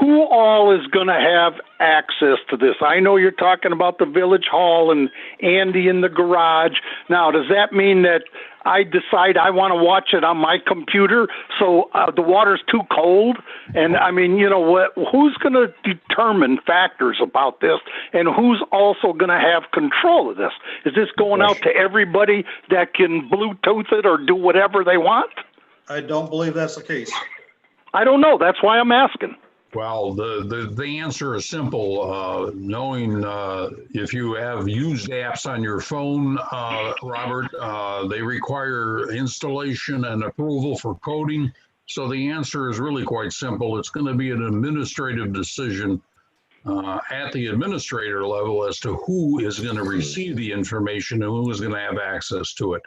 Who all is going to have access to this? I know you're talking about the village hall and Andy in the garage. Now, does that mean that I decide I want to watch it on my computer so the water's too cold? And I mean, you know what? Who's going to determine factors about this, and who's also going to have control of this? Is this going out to everybody that can Bluetooth it or do whatever they want? I don't believe that's the case. I don't know. That's why I'm asking. Well, the answer is simple. Knowing if you have used apps on your phone, Robert, they require installation and approval for coding. So the answer is really quite simple. It's going to be an administrative decision at the administrator level as to who is going to receive the information and who is going to have access to it.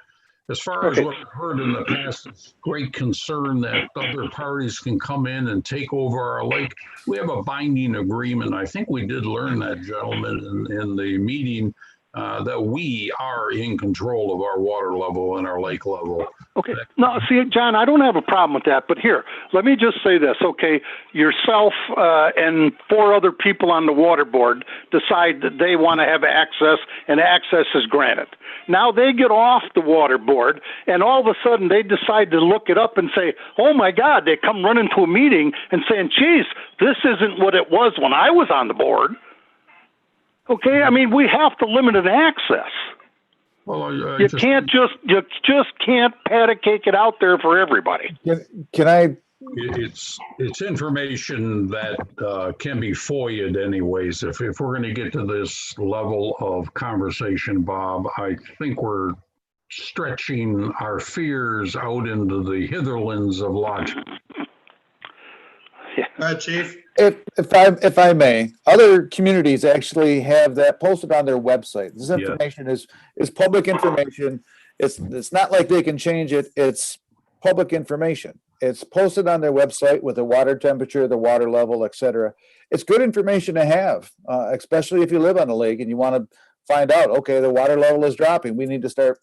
As far as what I've heard in the past, it's great concern that other parties can come in and take over our lake. We have a binding agreement. I think we did learn that, gentlemen, in the meeting, that we are in control of our water level and our lake level. Okay. No, see, John, I don't have a problem with that, but here, let me just say this, okay? Yourself and 4 other people on the water board decide that they want to have access, and access is granted. Now they get off the water board, and all of a sudden they decide to look it up and say, oh my God, they come running to a meeting and saying, geez, this isn't what it was when I was on the board. Okay, I mean, we have to limit an access. Well, You just can't pat a cake it out there for everybody. Can I? It's information that can be FOIA'd anyways. If we're going to get to this level of conversation, Bob, I think we're stretching our fears out into the hitherlands of logic. All right, Chief. If I may, other communities actually have that posted on their website. This information is public information. It's not like they can change it. It's public information. It's posted on their website with the water temperature, the water level, etc. It's good information to have, especially if you live on a lake and you want to find out, okay, the water level is dropping. We need to start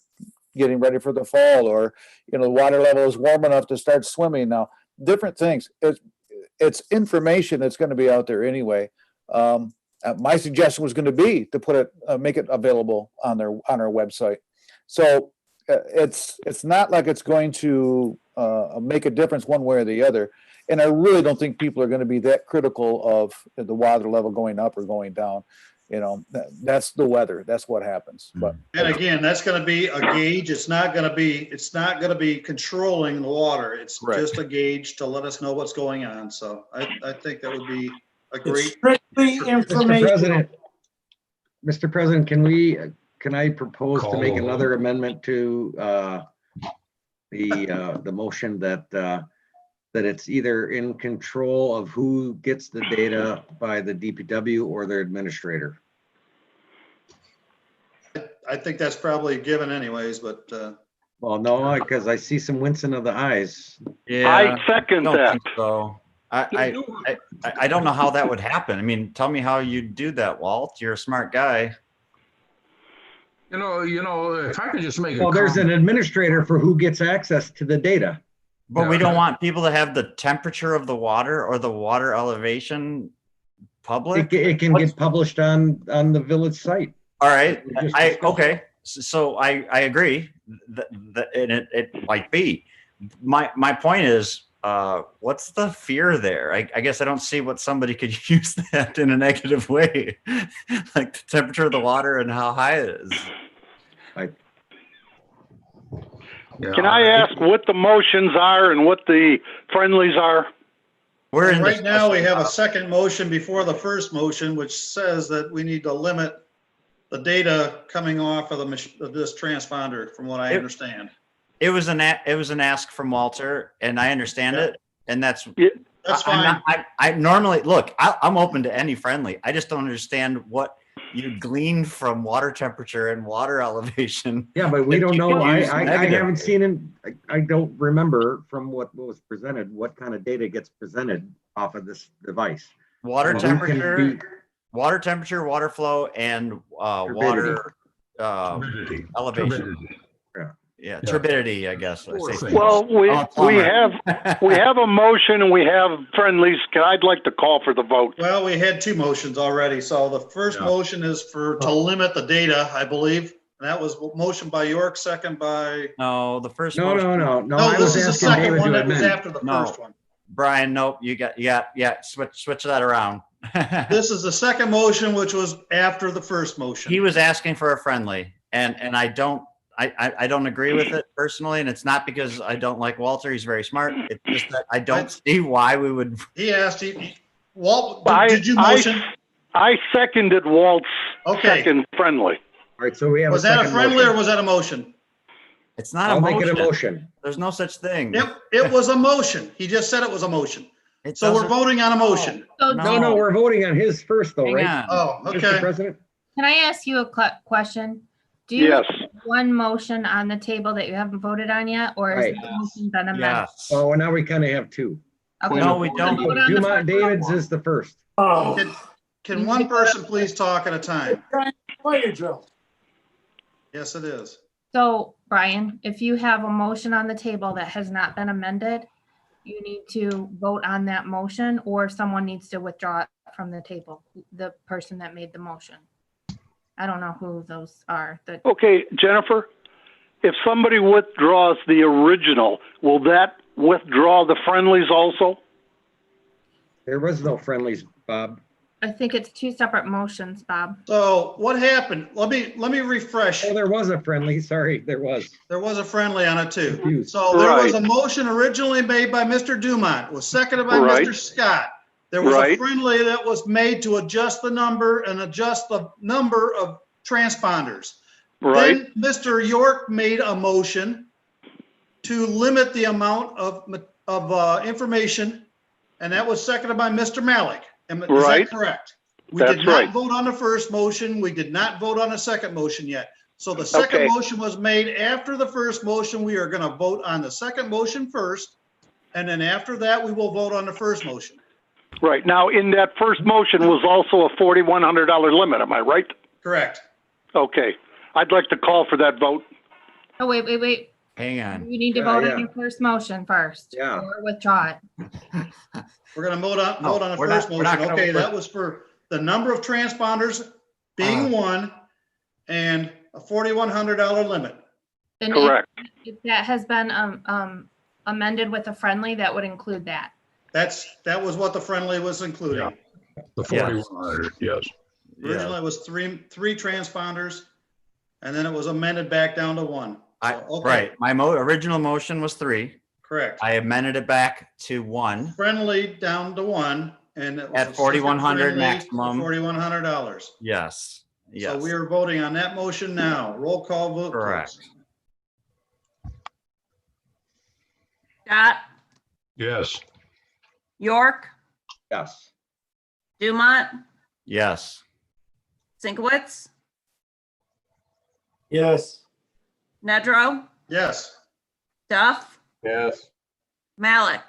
getting ready for the fall, or, you know, the water level is warm enough to start swimming now. Different things. It's information that's going to be out there anyway. My suggestion was going to be to put it, make it available on our website. So it's not like it's going to make a difference one way or the other. And I really don't think people are going to be that critical of the water level going up or going down. You know, that's the weather. That's what happens. But And again, that's going to be a gauge. It's not going to be controlling the water. It's just a gauge to let us know what's going on. So I think that would be a great. Strictly information. Mr. President, can I propose to make another amendment to the motion that it's either in control of who gets the data by the DPW or their administrator? I think that's probably a given anyways, but Well, no, because I see some wincing of the eyes. Yeah. I second don't that. think so. I don't know how that would happen. I mean, tell me how you do that, Walt. You're a smart guy. You know, if I could just make a Well, there's an comment. administrator for who gets access to the data. But we don't want people to have the temperature of the water or the water elevation public. It can get published on the village site. All right. We just discussed Okay. So I agree that and it might be. My point is, what's the fear there? I guess I don't see what somebody could use that in a negative way, like the temperature of the water and how high it is. Can I ask what the motions are and what the friendlies are? We're in Right now, we have a second motion before the first motion, which says that we need to limit the data coming off of this transponder, from what I understand. It was an ask from Walter, and I understand it, and that's fine. I normally look. I'm open to any friendly. I just don't understand what you glean from water temperature and water elevation. Yeah, but we don't know. I negatively. haven't seen it. I don't remember from what was presented, what kind of data gets presented off of this device. Water And who can temperature, be- water temperature, water flow, and water Turbidity. elevation. Turbidity. Yeah, turbidity, I guess. I say. Well, we I'm a plumber. have a motion and we have friendlies. I'd like to call for the vote. Well, we had two motions already. So the first motion is to limit the data, I believe. And that was motion by York, second by. No, the first. No, motion- no. I this was is the asking second David one to that was amend. after the No. first one. Brian, nope. You got switch that around. This is the second motion, which was after the first motion. He was asking for a friendly, and I don't agree with it personally, and it's not because I don't like Walter. He's very smart. It's just that I don't see why we would. He asked, Walt, did you motion? I seconded Walt's Okay. second friendly. All right, so we have Was a that a second friendly motion. or was that a motion? It's not I'll a make motion. it a motion. There's no such thing. It was a motion. He just said it was a motion. It So we're doesn't- voting on a motion. So No, we're voting on his first though, Hang right? on. Oh, Mr. okay. President? can I ask you a question? Do you Yes. have one motion on the table that you haven't voted on yet, or is Right. the motion been amended? Yes. Oh, well, now we kind of have two. Okay. No, we don't. Vote on the Dumont first Davids one. is the first. Can one person please talk at a time? Fire drill. Yes, it is. So, Brian, if you have a motion on the table that has not been amended, you need to vote on that motion, or someone needs to withdraw it from the table, the person that made the motion. I don't know who those are. Okay, Jennifer, if somebody withdraws the original, will that withdraw the friendlies also? There was no friendlies, Bob. I think it's two separate motions, Bob. So what happened? Let me refresh. Oh, there was a friendly. Sorry, there was. There was a friendly on it too. Confused. So there was a Right. motion originally made by Mr. Dumont, was seconded by Right. Mr. Scott. There was a Right. friendly that was made to adjust the number and adjust the number of transponders. Right? Then Mr. York made a motion to limit the amount of information, and that was seconded by Mr. Malik. Is Right. that correct? We That's did not right. vote on the first motion. We did not vote on the second motion yet. So the second Okay. motion was made after the first motion. We are going to vote on the second motion first. And then after that, we will vote on the first motion. Right. Now, in that first motion was also a $4,100 limit, am I right? Correct. Okay. I'd like to call for that vote. Oh, wait. Hang on. You need to Yeah, vote yeah. on your first motion first. Yeah. Or withdraw it. We're going to vote on the we're first not- we're not motion. gonna- Okay, that was for the number of transponders being one and a $4,100 limit. And Correct. if that has been amended with a friendly, that would include that. That was what the friendly was including. The 4,100, yes. Originally, it was three transponders, and then it was amended back down to one. So, okay, Right. My original motion was 3. correct. I amended it back to 1. Friendly down to one, and it was At a $4,100 friendly maximum. for $4,100. Yes. Yes. So we are voting on that motion now. Roll call vote. Correct. please. Scott, Yes. York, Yes. Dumont, Yes. Sinkowitz, Yes. Nedrow, Yes. Duff, Yes. Malik.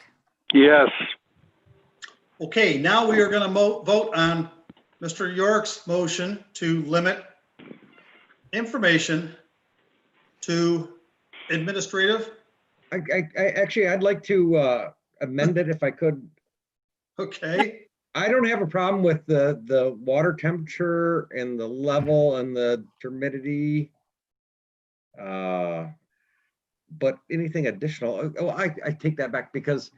Yes. Okay, now we are going to vote on Mr. York's motion to limit information to administrative. I'd like to amend it if I could. Okay. I don't have a problem with the water temperature and the level and the turbidity. But anything additional, I take that back, because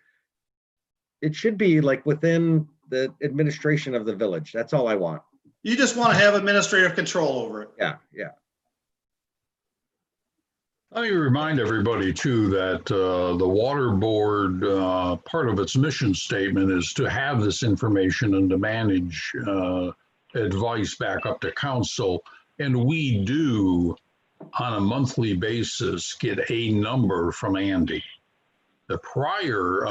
it should be like within the administration of the village. That's all I want. You just want to have administrative control over it. Yeah, yeah. Let me remind everybody too that the water board, part of its mission statement is to have this information and to manage advice back up to council. And we do, on a monthly basis, get a number from Andy. The prior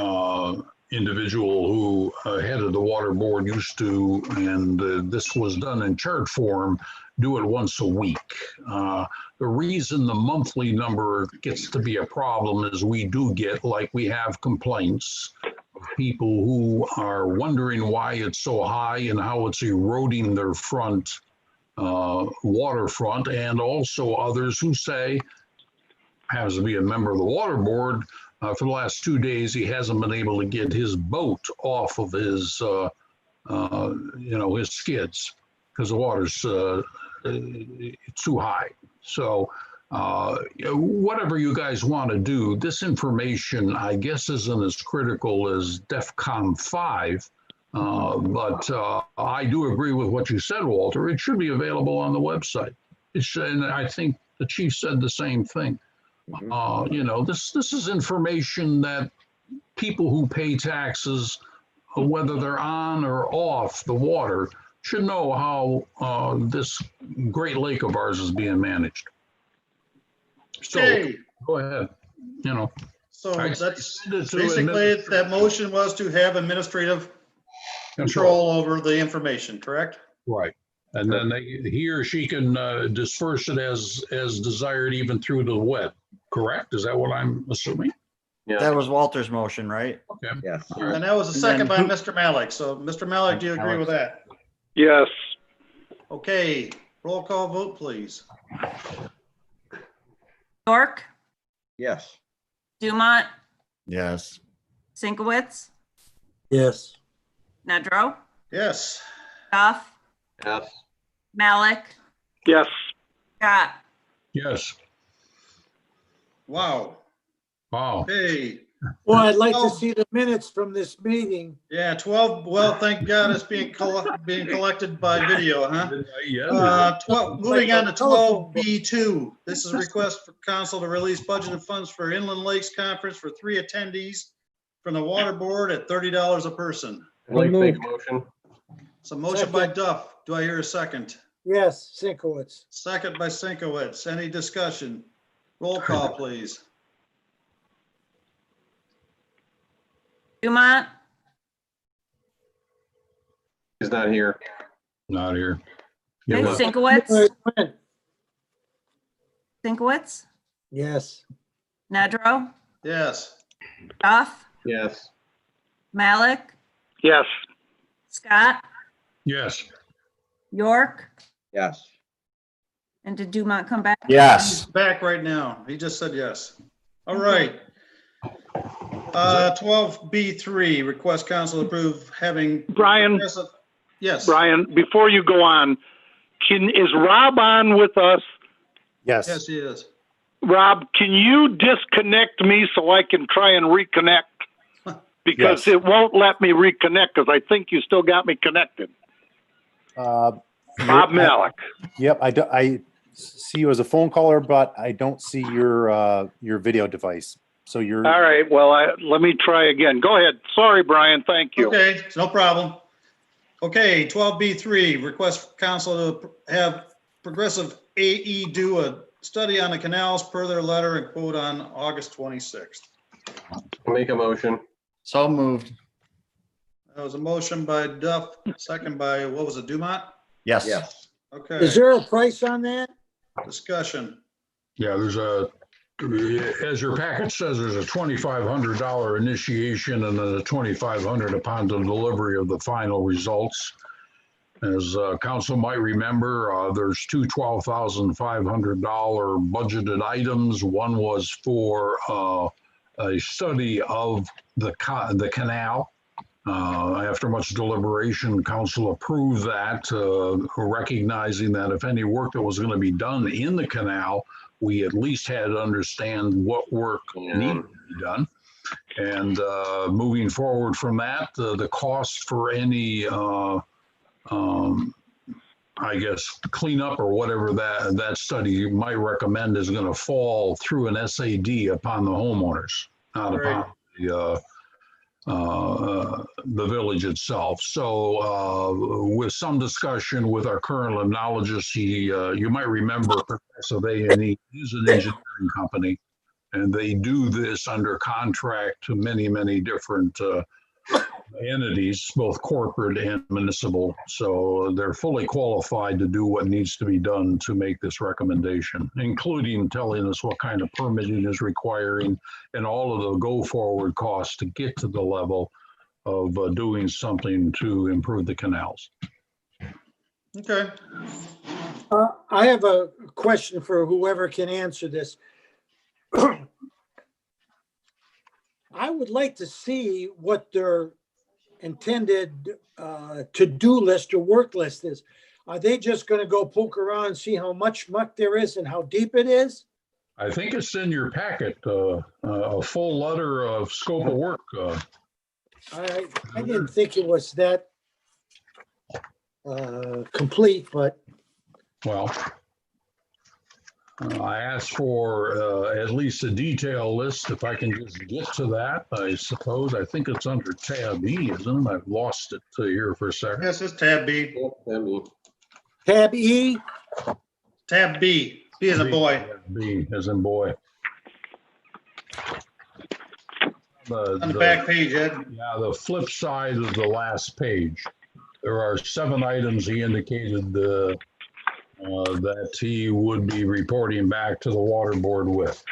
individual who headed the water board used to, and this was done in chart form, do it once a week. The reason the monthly number gets to be a problem is we do get, like we have complaints of people who are wondering why it's so high and how it's eroding their front waterfront, and also others who say, has to be a member of the water board, for the last 2 days, he hasn't been able to get his boat off of his, his skids because the water's too high. So whatever you guys want to do, this information, I guess, isn't as critical as DEFCON 5. But I do agree with what you said, Walter. It should be available on the website. And I think the chief said the same thing. This is information that people who pay taxes, whether they're on or off the water, should know how this great lake of ours is being managed. So Okay. go ahead. So that's basically, that motion was to have administrative control over the information, correct? Right. And then he or she can disperse it as desired, even through the web, correct? Is that what I'm assuming? Yeah. That was Walter's motion, right? Okay. Yes. And that was a second by Mr. Malik. So Mr. Malik, do you agree with that? Yes. Okay, roll call vote, please. York, Yes. Dumont, Yes. Sinkowitz, Yes. Nedrow, Yes. Duff, Yes. Malik, Yes. Scott. Yes. Wow. Wow. Okay. Well, I'd like to see the minutes from this meeting. Yeah, 12. Well, thank God it's being collected by video, huh? Yeah. 12, moving on to 12B2. This is a request for council to release budgeted funds for Inland Lakes Conference for 3 attendees from the water board at $30 a person. I'd like to make a motion. It's a motion by Duff. Do I hear a second? Yes, Sinkowitz. Second by Sinkowitz. Any discussion? Roll call, please. Dumont, He's not here. Not here. okay, Yeah, Sinkowitz, Sinkowitz, Yes. Nedrow, Yes. Duff, Yes. Malik, Yes. Scott, Yes. York, Yes. and did Dumont come back? He's back right now. He just said yes. All right. 12B3, request council approve having. Brian, Yes. Brian, before you go on, is Rob on with us? Yes. Yes, he is. Rob, can you disconnect me so I can try and reconnect? Because Yes. it won't let me reconnect because I think you still got me connected. Bob Malik. Yep, I see you as a phone caller, but I don't see your video device. So you're. All right, well, let me try again. Go ahead. Sorry, Brian, thank you. Okay, no problem. Okay, 12B3, request council to have Progressive AE do a study on the canals per their letter and quote on August 26th. Make a motion. So moved. That was a motion by Duff, second by, what was it, Dumont? Yes. Yes. Okay, Is there a price on that? discussion. Yeah, there's a as your packet says, there's a $2,500 initiation and then a $2,500 upon the delivery of the final results. As council might remember, there's two $12,500 budgeted items. One was for a study of the canal. After much deliberation, council approved that, recognizing that if any work that was going to be done in the canal, we at least had to understand what work needed to be done. And moving forward from that, the cost for any, I guess, cleanup or whatever that study you might recommend is going to fall through an SAD upon the homeowners, not upon the village itself. So with some discussion with our current limnologist, you might remember Progressive A&E is an engineering company, and they do this under contract to many, many different entities, both corporate and municipal. So they're fully qualified to do what needs to be done to make this recommendation, including telling us what kind of permitting is requiring and all of the go forward costs to get to the level of doing something to improve the canals. Okay. I have a question for whoever can answer this. I would like to see what their intended to-do list or work list is. Are they just going to go poke around and see how much muck there is and how deep it is? I think it's in your packet, a full letter of scope of work. I didn't think it was that complete, but. Well, I asked for at least a detail list. If I can just get to that, I suppose. I think it's under tab E, isn't it? I've lost it here for a second. Yes, it's tab B. Tab E? Tab B. B as a boy. B as in boy. On the back page, Ed. Yeah, the flip side of the last page. There are 7 items he indicated that he would be reporting back to the water board with.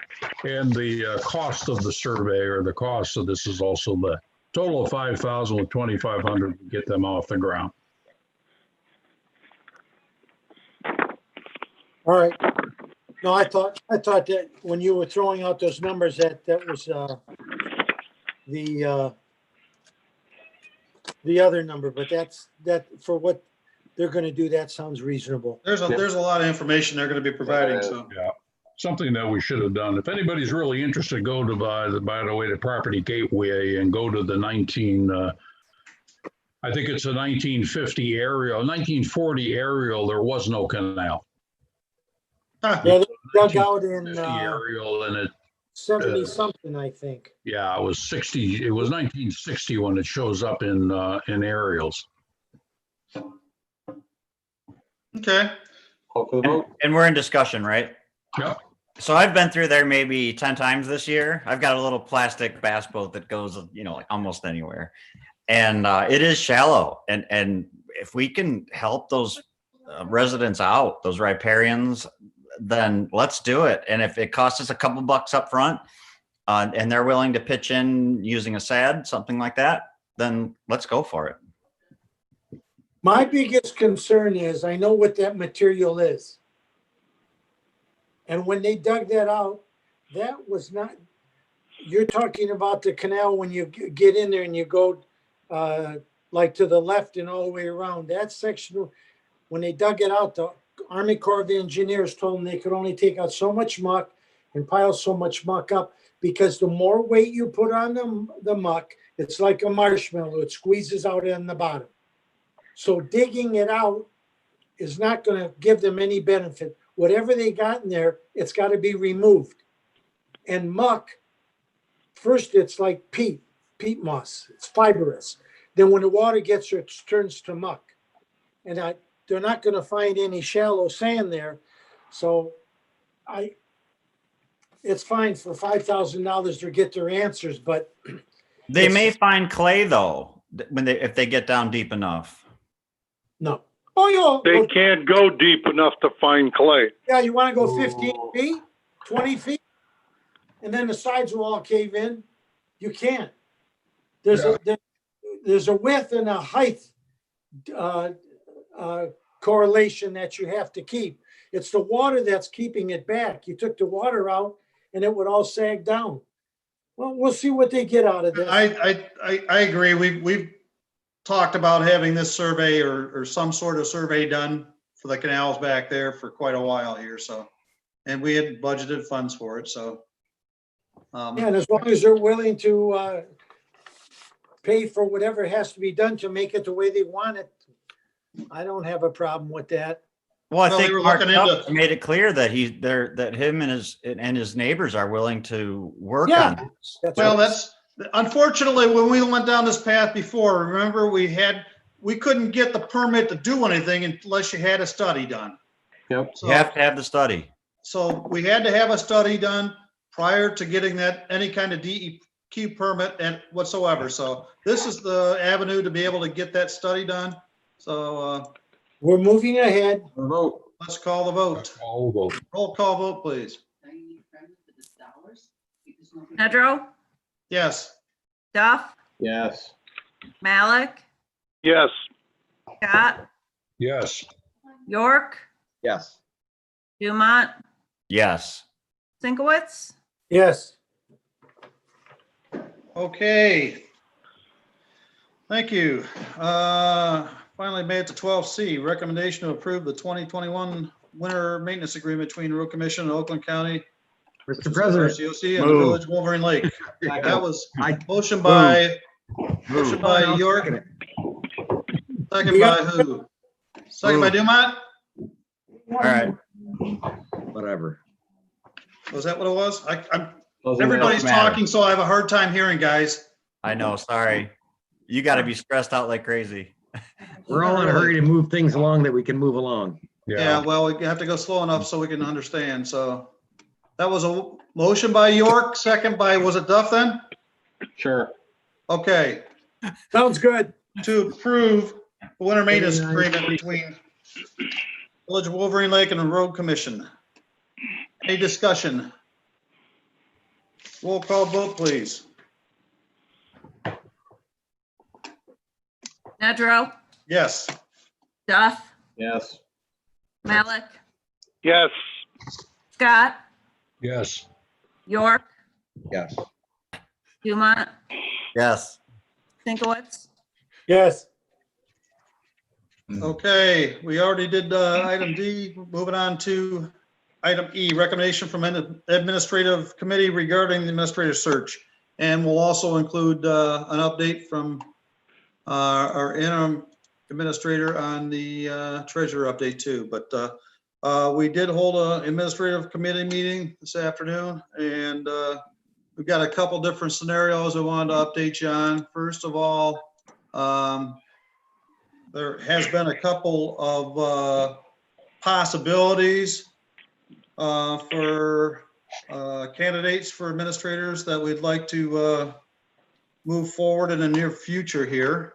And the cost of the survey, or the cost of this, is also the total of $5,000 with $2,500 to get them off the ground. All right. No, I thought that when you were throwing out those numbers that was the other number, but that for what they're going to do, that sounds reasonable. There's a lot of information they're going to be providing. So yeah, something that we should have done. If anybody's really interested, go to by the way, the Property Gateway and go to the I think it's a 1950 aerial, 1940 aerial. There was no canal. Yeah, they dug out in aerial and it 70 something, I think. Yeah, it was 60. It was 1960 when it shows up in aerials. Okay. And we're in discussion, right? Yep. So I've been through there maybe 10 times this year. I've got a little plastic bass boat that goes, like almost anywhere. And it is shallow. And if we can help those residents out, those riparians, then let's do it. And if it costs us a couple bucks up front and they're willing to pitch in using a SAD, something like that, then let's go for it. My biggest concern is I know what that material is. And when they dug that out, that was not, you're talking about the canal when you get in there and you go like to the left and all the way around. That section, when they dug it out, the Army Corps of Engineers told them they could only take out so much muck and pile so much muck up, because the more weight you put on the muck, it's like a marshmallow. It squeezes out in the bottom. So digging it out is not going to give them any benefit. Whatever they got in there, it's got to be removed. And muck, first it's like peat moss. It's fibrous. Then when the water gets there, it turns to muck. And they're not going to find any shallow sand there. So it's fine for $5,000 to get their answers, but they may find clay though if they get down deep enough. No. Oh, yeah. They can't go deep enough to find clay. Yeah, you want to go 15 feet, 20 feet? and then the sides will all cave in? You can't. There's a width and a height correlation that you have to keep. It's the water that's keeping it back. You took the water out and it would all sag down. Well, we'll see what they get out of this. I agree. We've talked about having this survey or some sort of survey done for the canals back there for quite a while here, so. And we had budgeted funds for it, so. Yeah, and as long as they're willing to pay for whatever has to be done to make it the way they want it, I don't have a problem with that. Well, I Well, think they were Mark looking Duff into- made it clear that that him and his neighbors are willing to work Yeah. on this. Well, that's, unfortunately, when we went down this path before, remember, we couldn't get the permit to do anything unless you had a study done. Yep. You have to have the study. So we had to have a study done prior to getting that, any kind of DEQ permit and whatsoever. So this is the avenue to be able to get that study done. So We're moving ahead. Vote. let's call the vote. All vote. Roll call vote, please. Nedrow, Yes. Duff, Yes. Malik, Yes. Scott, Yes. York, Yes. Dumont, Yes. Sinkowitz. Yes. Okay. Thank you. Finally made it to 12C, recommendation to approve the 2021 winter maintenance agreement between Road Commission and Oakland County. Mr. President. COC and the Move. Village of Wolverine Lake. That was I motion by I'll York, second it. second by who? Second by Dumont? All right. Whatever. Was that what it was? Doesn't Everybody's matter. talking, so I have a hard time hearing, guys. I know. Sorry. You got to be stressed out like crazy. We're all in a hurry to move things along that we can move along. Yeah, well, we have to go slow enough so we can understand, so. That was a motion by York, second by, was it Duff then? Sure. Okay, Sounds good. to approve the winter maintenance agreement between Village of Wolverine Lake and the Road Commission. Any discussion? Roll call vote, please. Nedrow, Yes. Duff, Yes. Malik, Yes. Scott, Yes. York, Yes. Dumont, Yes. Sinkowitz. Yes. Okay, we already did item D. Moving on to item E, recommendation from administrative committee regarding the administrative search. And we'll also include an update from our interim administrator on the treasurer update too. But we did hold an administrative committee meeting this afternoon, and we've got a couple different scenarios I wanted to update you on. First of all, there has been a couple of possibilities for candidates for administrators that we'd like to move forward in the near future here.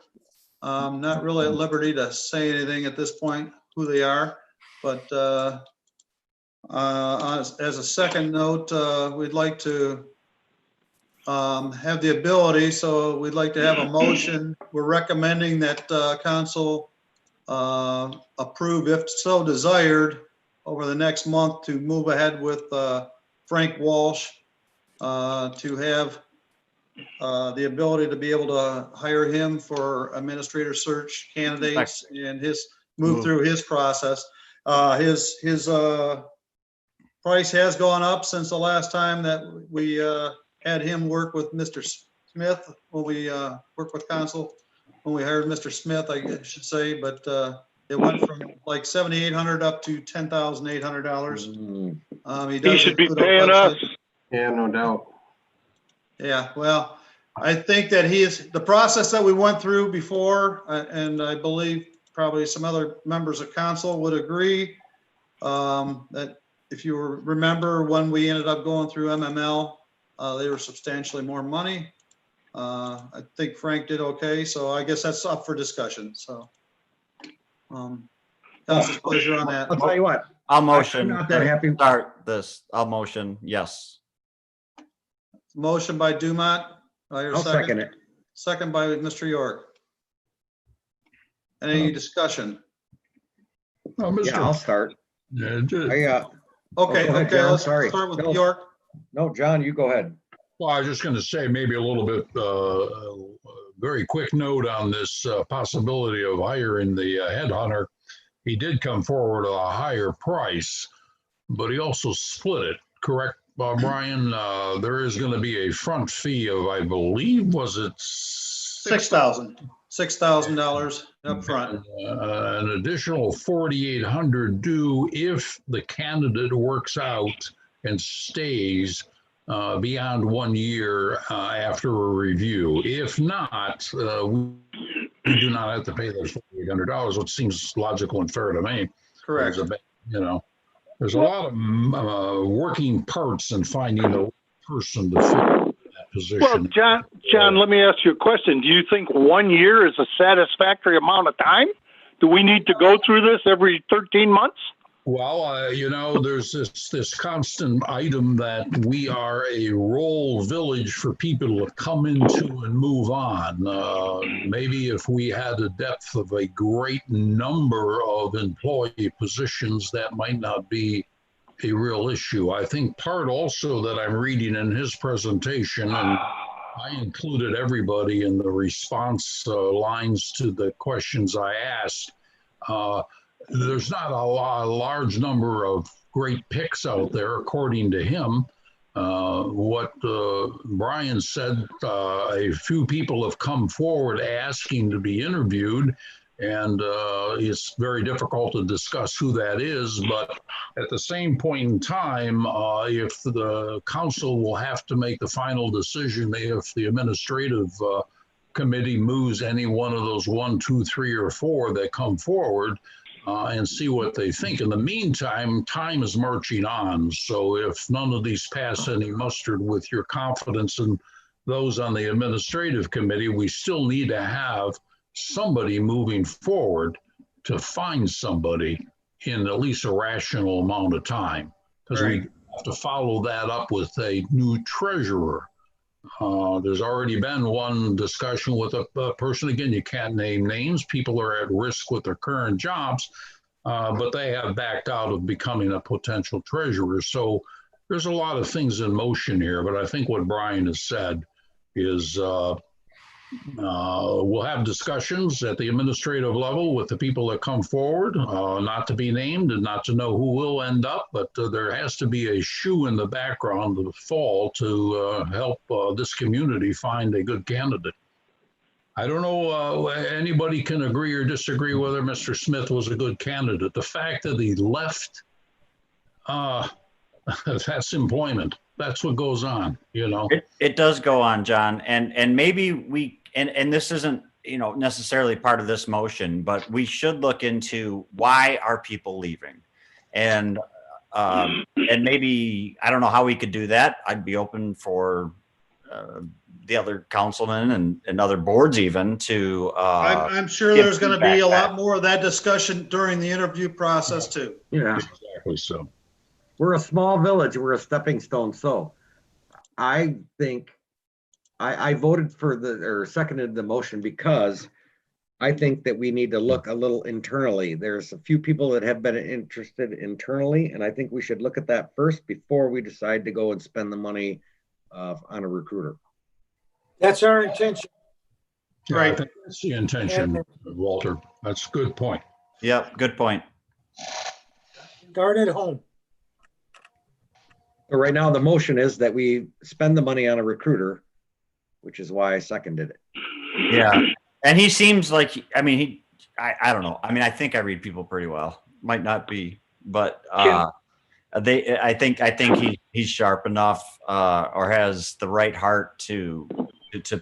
Not really at liberty to say anything at this point, who they are, but as a second note, we'd like to have the ability, so we'd like to have a motion. We're recommending that council approve, if so desired, over the next month to move ahead with Frank Walsh to have the ability to be able to hire him for administrator search candidates and move through his process. His price has gone up since the last time that we had him work with Mr. Smith, when we worked with council, when we hired Mr. Smith, I should say, but it went from like $7,800 up to $10,800. He should be paying us. Yeah, no doubt. Yeah, well, I think that the process that we went through before, and I believe probably some other members of council would agree, that if you remember when we ended up going through MML, they were substantially more money. I think Frank did okay, so I guess that's up for discussion, so. Council's pleasure on that. I'll tell you what. I'll motion. I'm not that happy. Start this. I'll motion. Yes. Motion by Dumont. I'll second it. Second by Mr. York. Any discussion? Oh, Mr. Yeah, I'll start. Yeah, Okay, go ahead, okay, John. let's Sorry. start with No. York. No, John, you go ahead. Well, I was just going to say maybe a little bit, very quick note on this possibility of hiring the headhunter. He did come forward at a higher price, but he also split it, correct, Brian? There is going to be a front fee of, I believe, was it $6,000 up front. an additional 4,800 due if the candidate works out and stays beyond 1 year after a review. If not, we do not have to pay those $4,800, which seems logical and fair to me. Correct. There's a lot of working parts in finding the person to fit that position. Well, John, let me ask you a question. Do you think 1 year is a satisfactory amount of time? Do we need to go through this every 13 months? Well, there's this constant item that we are a role village for people to come into and move on. Maybe if we had a depth of a great number of employee positions, that might not be a real issue. I think part also that I'm reading in his presentation, and I included everybody in the response lines to the questions I asked, there's not a large number of great picks out there, according to him. What Brian said, a few people have come forward asking to be interviewed, and it's very difficult to discuss who that is. But at the same point in time, if the council will have to make the final decision, if the administrative committee moves any one of those 1, 2, 3, or 4 that come forward, and see what they think. In the meantime, time is marching on. So if none of these pass any mustard with your confidence in those on the administrative committee, we still need to have somebody moving forward to find somebody in at least a rational amount of time, because we have to follow that up with a new treasurer. There's already been one discussion with a person. Again, you can't name names. People are at risk with their current jobs, but they have backed out of becoming a potential treasurer. So there's a lot of things in motion here. But I think what Brian has said is we'll have discussions at the administrative level with the people that come forward, not to be named and not to know who will end up, but there has to be a shoe in the background of the fall to help this community find a good candidate. I don't know, anybody can agree or disagree whether Mr. Smith was a good candidate. The fact that he left, that's employment. That's what goes on, It does go on, John, and maybe we and this isn't necessarily part of this motion, but we should look into why are people leaving, and maybe I don't know how we could do that. I'd be open for the other councilmen and other boards even to. I'm sure there's going to be a lot more of that discussion during the interview process too. Yeah, exactly. So. We're a small village. We're a stepping stone. So I think I voted for or seconded the motion because I think that we need to look a little internally. There's a few people that have been interested internally, and I think we should look at that first before we decide to go and spend the money on a recruiter. That's our intention. Yeah, I think that's the intention, Walter. That's a good point. Yep, good point. Start at home. So right now, the motion is that we spend the money on a recruiter, which is why I seconded it. Yeah, and he seems like, I don't know. I think I read people pretty well. Might not be, but I think he's sharp enough or has the right heart to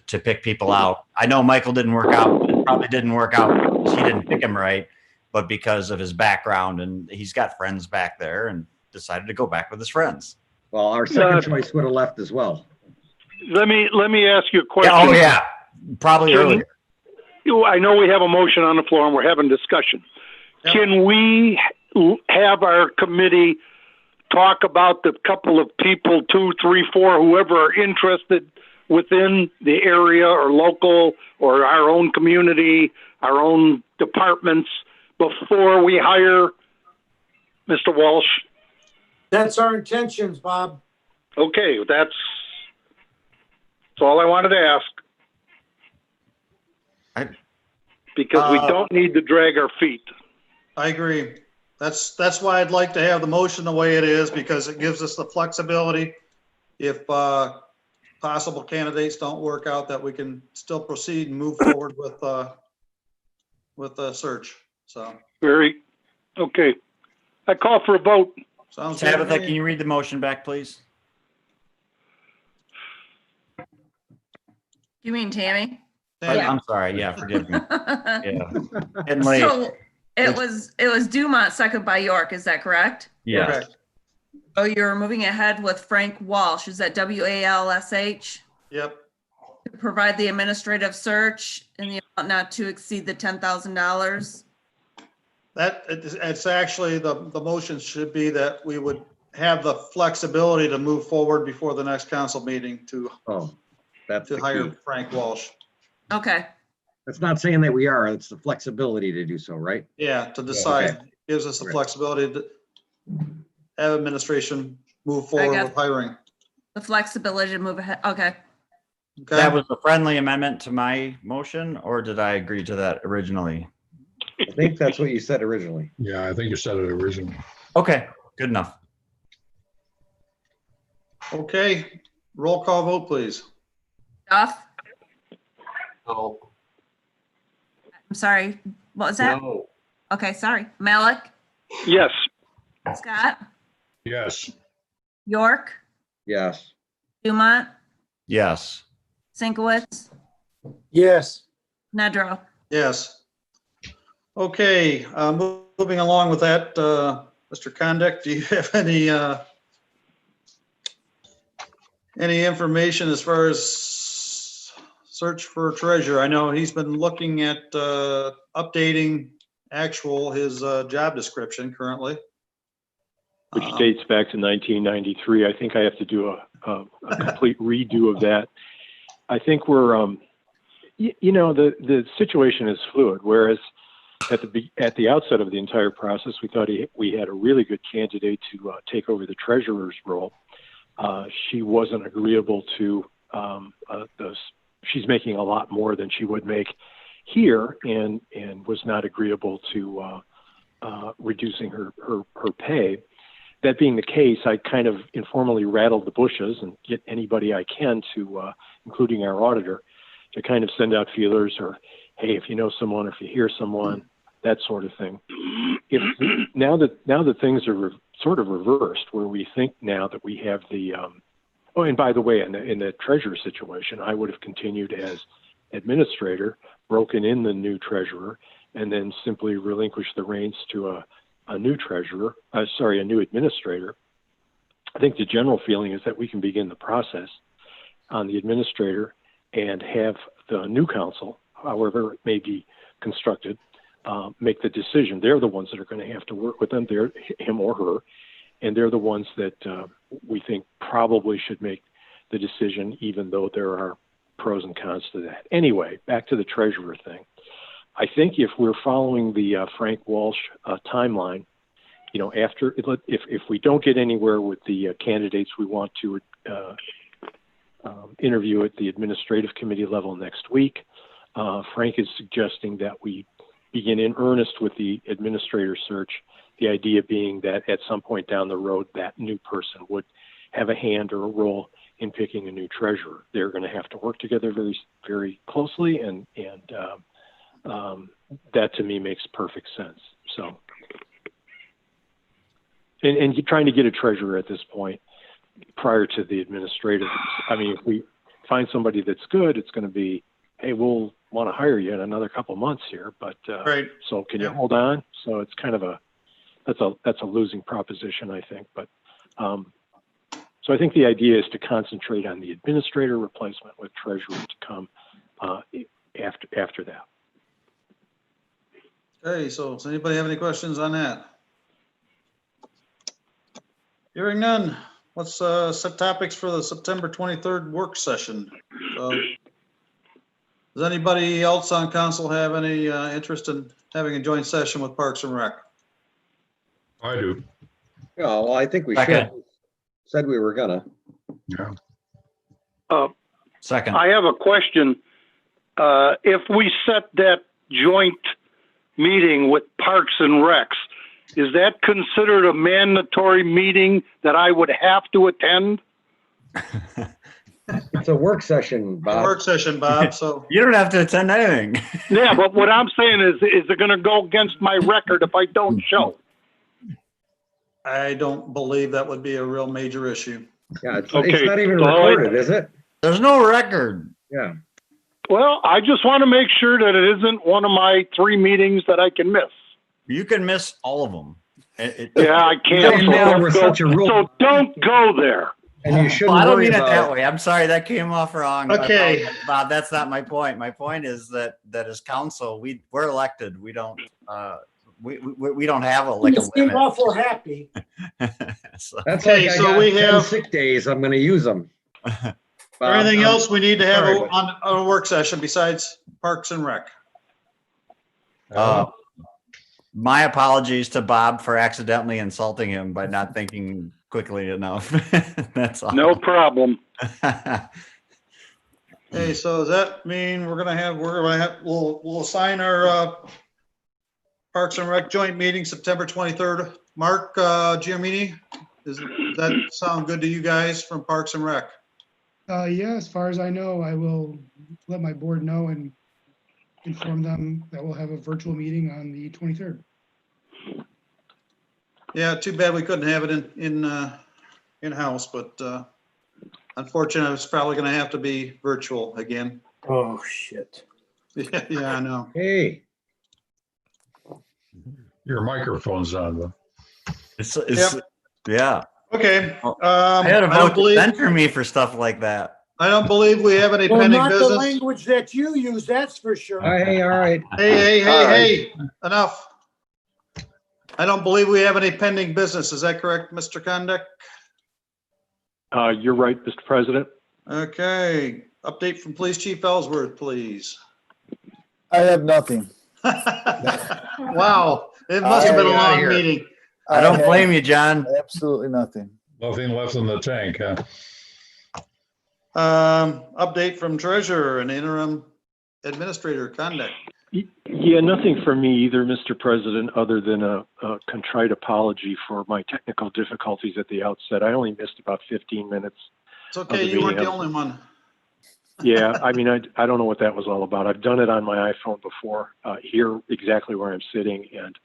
pick people out. I know Michael didn't work out. It probably didn't work out because he didn't pick him right, but because of his background, and he's got friends back there, and decided to go back with his friends. Well, our second choice would have left as well. Let me ask you a question. Oh yeah, probably earlier. I know we have a motion on the floor and we're having discussion. Yep. Can we have our committee talk about the couple of people, 2, 3, 4, whoever are interested within the area or local or our own community, our own departments before we hire Mr. Walsh? That's our intentions, Bob. Okay, that's all I wanted to ask. Because we don't need to drag our feet. I agree. That's why I'd like to have the motion the way it is, because it gives us the flexibility. If possible candidates don't work out, that we can still proceed and move forward with the search. So. Okay. I call for a vote. Sounds good to Tabitha, me. can you read the motion back, please? You mean Tammy? I'm sorry. Yeah, forgive me. Yeah. Getting late. So it was Dumont, second by York. Is that correct? Yeah. Correct. Oh, you're moving ahead with Frank Walsh. Is that WALSH? Yep. To provide the administrative search in the amount not to exceed the $10,000. It's actually, the motion should be that we would have the flexibility to move forward before the next council meeting to hire Frank Walsh. Okay. That's not saying that we are, it's the flexibility to do so, right? Yeah, to decide. Okay. Gives us the Right. flexibility to have administration move forward with hiring. The flexibility to move ahead. Okay. Okay. That was a friendly amendment to my motion, or did I agree to that originally? I think that's what you said originally. Yeah, I think you said it originally. Okay, good enough. Okay, roll call vote, please. Duff? No. I'm sorry. What was that? No. Okay, sorry. Malik? Yes. Scott? Yes. York? Yes. Dumont? Yes. Sinkowitz? Yes. Nedrow? Yes. Okay, moving along with that, Mr. Conduct, do you have any information as far as search for treasurer? I know he's been looking at updating his job description currently. Which dates back to 1993. I think I have to do a complete redo of that. I think we're, the situation is fluid, whereas at the outset of the entire process, we thought we had a really good candidate to take over the treasurer's role. She wasn't agreeable to she's making a lot more than she would make here, and was not agreeable to reducing her pay. That being the case, I kind of informally rattled the bushes and get anybody I can to, including our auditor, to kind of send out feelers, or, hey, if you know someone, or if you hear someone, that sort of thing. Now that things are sort of reversed, where we think now that we have the, oh, and by the way, in the treasurer situation, I would have continued as administrator, broken in the new treasurer, and then simply relinquished the reins to a new treasurer, a new administrator. I think the general feeling is that we can begin the process on the administrator and have the new council, however it may be constructed, make the decision. They're the ones that are going to have to work with them, him or her, and they're the ones that we think probably should make the decision, even though there are pros and cons to that. Anyway, back to the treasurer thing. I think if we're following the Frank Walsh timeline, after if we don't get anywhere with the candidates we want to interview at the administrative committee level next week, Frank is suggesting that we begin in earnest with the administrator search. The idea being that at some point down the road, that new person would have a hand or a role in picking a new treasurer. They're going to have to work together very, very closely, and that to me makes perfect sense. So, and you're trying to get a treasurer at this point prior to the administrative. I mean, if we find somebody that's good, it's going to be, hey, we'll want to hire you in another couple of months here, but right. So can you hold on? So it's kind of that's a losing proposition, I think. But so I think the idea is to concentrate on the administrator replacement, with treasurer to come after that. Okay, so does anybody have any questions on that? Hearing none. Let's set topics for the September 23rd work session. So, does anybody else on council have any interest in having a joint session with Parks and Rec? I do. Yeah, well, I think we should. Said we were gonna. Yeah. Second. I have a question. If we set that joint meeting with Parks and Recs, is that considered a mandatory meeting that I would have to attend? It's a work session, Bob. Work session, Bob, so. You don't have to attend anything. Yeah, but what I'm saying is it going to go against my record if I don't show? I don't believe that would be a real major issue. Yeah, it's Okay, not even so recorded, is it? There's no record. Yeah. Well, I just want to make sure that it isn't one of my 3 meetings that I can miss. You can miss all of them. Yeah, I can't. So don't go there. And you shouldn't Well, I don't worry mean it about that way. I'm sorry, that came off wrong. Okay. Bob, that's not my point. My point is that as council, we're elected. We don't we don't have a You seem limit. awful happy. So- That's Okay, like I so got we 10 have- sick days. I'm gonna use them. Anything else we need to have sorry, but- on a work session besides Parks and Rec? My apologies to Bob for accidentally insulting him by not thinking quickly enough. That's all. No problem. Hey, so does that mean we'll assign our Parks and Rec joint meeting September 23rd? Mark Giamini, does that sound good to you guys from Parks and Rec? Yeah, as far as I know, I will let my board know and inform them that we'll have a virtual meeting on the 23rd. Yeah, too bad we couldn't have it in-house, but unfortunately, it's probably gonna have to be virtual again. Oh, shit. Yeah, I know. Hey, Your microphone's on, though. Yeah. Okay. I had a I don't vote to believe- censor me for stuff like that. I don't believe we have any Well, pending not the business. language that you use, that's for sure. hey, all right. Hey, enough. I don't believe we have any pending business. Is that correct, Mr. Condit? You're right, Mr. President. Okay, update from Police Chief Ellsworth, please. I have nothing. Wow, it must have been a Get outta long here. meeting. I don't have blame you, John. Absolutely nothing. Nothing left in the tank, huh? Update from Treasurer and Interim Administrator Condit. Yeah, nothing for me either, Mr. President, other than a contrite apology for my technical difficulties at the outset. I only missed about 15 minutes. It's okay, you weren't the only one. Yeah, I mean, I don't know what that was all about. I've done it on my iPhone before, here exactly where I'm sitting, and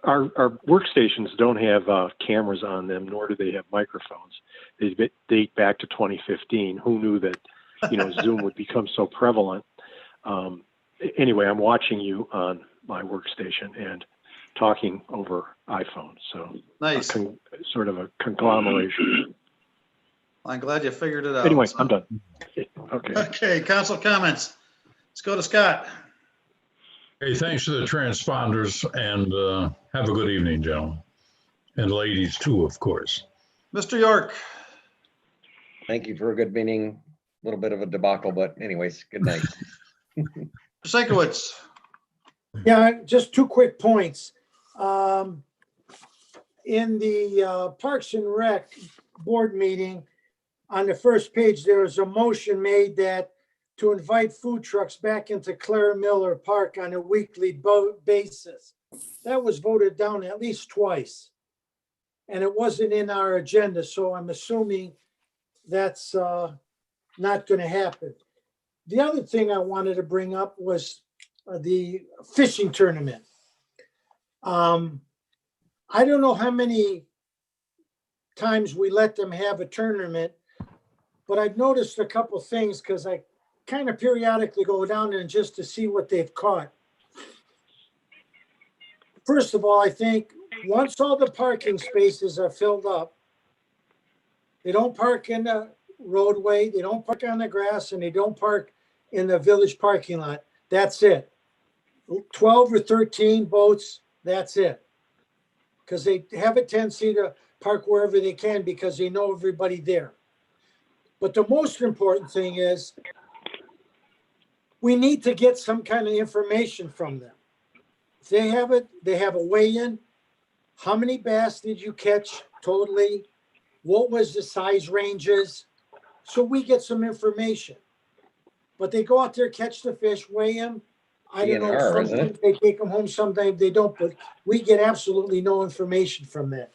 our workstations don't have cameras on them, nor do they have microphones. They date back to 2015. Who knew that, Zoom would become so prevalent? Anyway, I'm watching you on my workstation and talking over iPhone, so Nice. sort of a conglomeration. I'm glad you figured it out. Anyway, so. I'm done. Okay. Okay, council comments. Let's go to Scott. Hey, thanks to the transponders, and have a good evening, gentlemen. And ladies too, of course. Mr. York. Thank you for a good meeting. A little bit of a debacle, but anyways, good night. Sikowitz. Yeah, just 2 quick points. In the Parks and Rec board meeting, on the first page, there was a motion made that to invite food trucks back into Clara Miller Park on a weekly basis. That was voted down at least twice. And it wasn't in our agenda, so I'm assuming that's not going to happen. The other thing I wanted to bring up was the fishing tournament. I don't know how many times we let them have a tournament, but I've noticed a couple things because I kind of periodically go down there just to see what they've caught. First of all, I think once all the parking spaces are filled up, they don't park in the roadway, they don't park on the grass, and they don't park in the village parking lot. That's it. 12 or 13 boats, that's it. Because they have a tendency to park wherever they can because they know everybody there. But the most important thing is we need to get some kind of information from them. If they have it, they have a weigh-in. How many bass did you catch totally? What was the size ranges? So we get some information. But they go out there, catch the fish, weigh them. I don't know, DNR, isn't sometimes they take them home, sometimes they don't, but we get absolutely no information from that.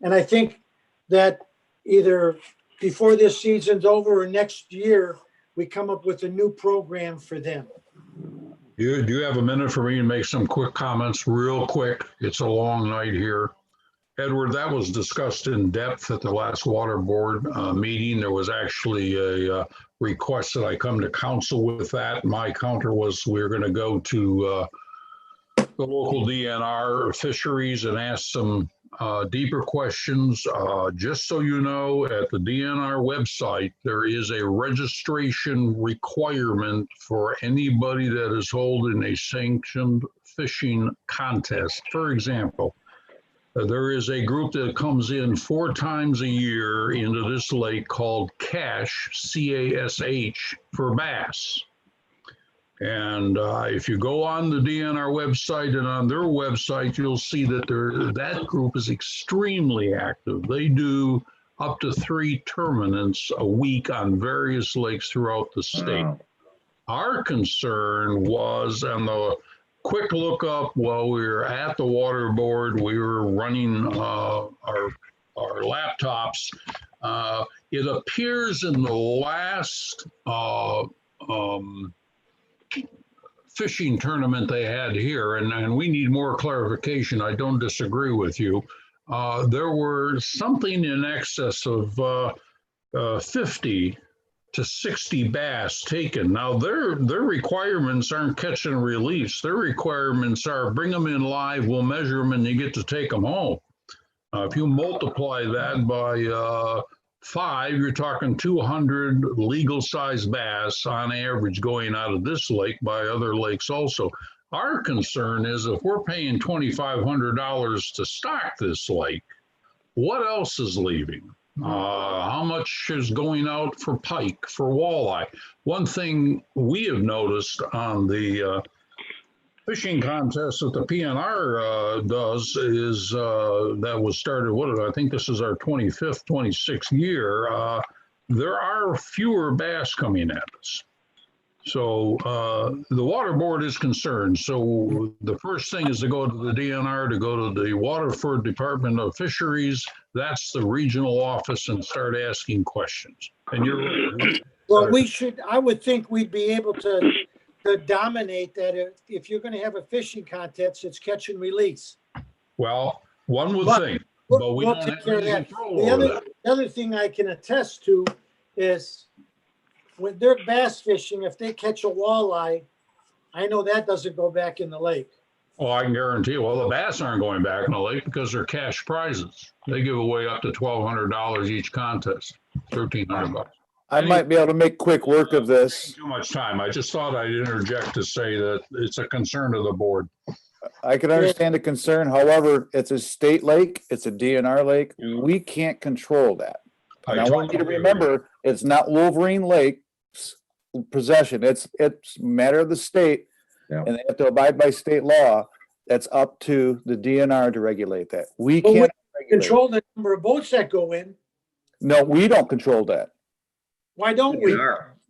And I think that either before this season's over or next year, we come up with a new program for them. Do you have a minute for me to make some quick comments real quick? It's a long night here. Edward, that was discussed in depth at the last water board meeting. There was actually a request that I come to council with that. My counter was we were going to go to the local DNR fisheries and ask some deeper questions. Just so you know, at the DNR website, there is a registration requirement for anybody that is holding a sanctioned fishing contest. For example, there is a group that comes in 4 times a year into this lake called CASH, C-A-S-H, for bass. And if you go on the DNR website and on their website, you'll see that that group is extremely active. They do up to 3 tournaments a week on various lakes throughout the state. Wow. Our concern was, on the quick look up while we were at the water board, we were running our laptops. It appears in the last fishing tournament they had here, and we need more clarification. I don't disagree with you. There were something in excess of 50 to 60 bass taken. Now their requirements aren't catch and release. Their requirements are bring them in live, we'll measure them, and you get to take them home. If you multiply that by 5, you're talking 200 legal sized bass on average going out of this lake by other lakes also. Our concern is if we're paying $2,500 to stock this lake, what else is leaving? How much is going out for pike, for walleye? One thing we have noticed on the fishing contest that the PNR does is that was started, I think this is our 25th, 26th year. There are fewer bass coming at us. So the water board is concerned. So the first thing is to go to the DNR, to go to the Waterford Department of Fisheries. That's the regional office, and start asking questions. And you're right. Well, I would think we'd be able to dominate that. If you're going to have a fishing contest, it's catch and release. Well, one would think, but we don't have any control over that. The other thing I can attest to is when they're bass fishing, if they catch a walleye, I know that doesn't go back in the lake. Well, I can guarantee you, the bass aren't going back in the lake because they're cash prizes. They give away up to $1,200 each contest, $1,300. I might be able to make quick work of this. Too much time. I just thought I'd interject to say that it's a concern of the board. I can understand the concern. However, it's a state lake. It's a DNR lake. We can't control that. And I want you to remember, it's not Wolverine Lake's possession. It's a matter of the state, and they have to abide by state law. That's up to the DNR to regulate that. We can't control the number of boats that go in. No, we don't control that. Why don't we?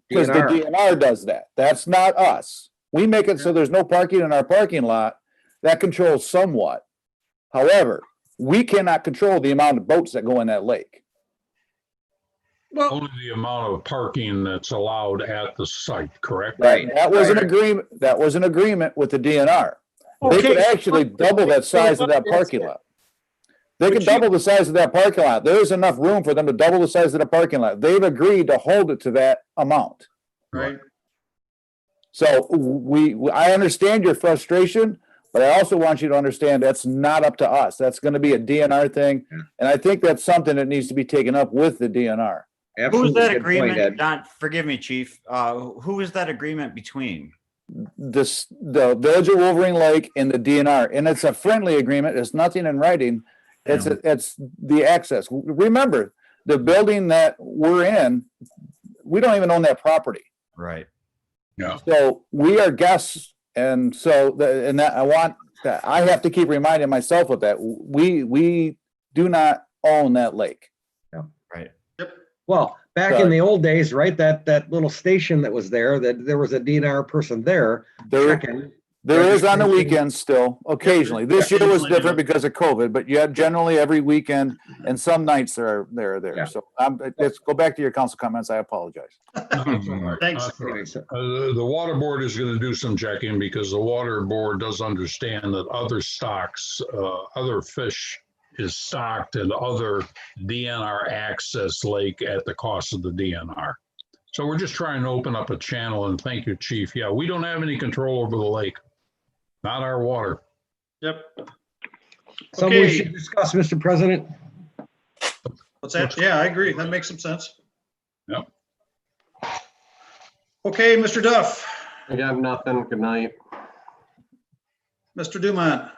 Because the DNR does that. That's not us. We make it so there's no parking in our parking lot. That controls somewhat. However, we cannot control the amount of boats that go in that lake. Well, only the amount of parking that's allowed at the site, correct? Right. That was an agreement. That was an agreement with the DNR. They could actually double that size of that parking lot. They could double the size of that parking lot. There is enough room for them to double the size of the parking lot. They've agreed to hold it to that amount. Right. So I understand your frustration, but I also want you to understand that's not up to us. That's going to be a DNR thing. And I think that's something that needs to be taken up with the DNR. Who is that agreement? Don, forgive me, Chief. Who is that agreement between? The Village of Wolverine Lake and the DNR. And it's a friendly agreement. There's nothing in writing. It's the access. Remember, the building that we're in, we don't even own that property. Right. Yeah. So we are guests. And so, I have to keep reminding myself of that. We do not own that lake. Right. Well, back in the old days, right, that little station that was there, that there was a DNR person there checking. There is on the weekends still, occasionally. This year was different because of COVID, but yeah, generally every weekend and some nights they're there. So let's go back to your council comments. I apologize. Thanks. The water board is going to do some checking because the water board does understand that other stocks, other fish is stocked in other DNR access lake at the cost of the DNR. So we're just trying to open up a channel, and thank you, Chief. Yeah, we don't have any control over the lake. Not our water. Yep. Something we should discuss, Mr. President. What's that? Yeah, I agree. That makes some sense. Yep. Okay, Mr. Duff. I got nothing. Good night. Mr. Dumont.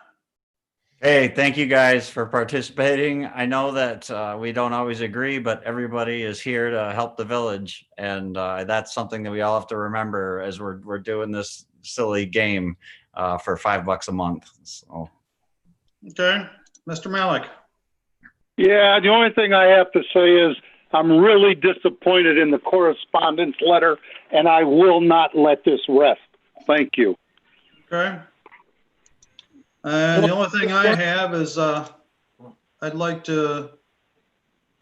Hey, thank you guys for participating. I know that we don't always agree, but everybody is here to help the village. And that's something that we all have to remember as we're doing this silly game for $5 a month. So. Okay, Mr. Malik. Yeah, the only thing I have to say is I'm really disappointed in the correspondence letter, and I will not let this rest. Thank you. Okay. And the only thing I have is I'd like to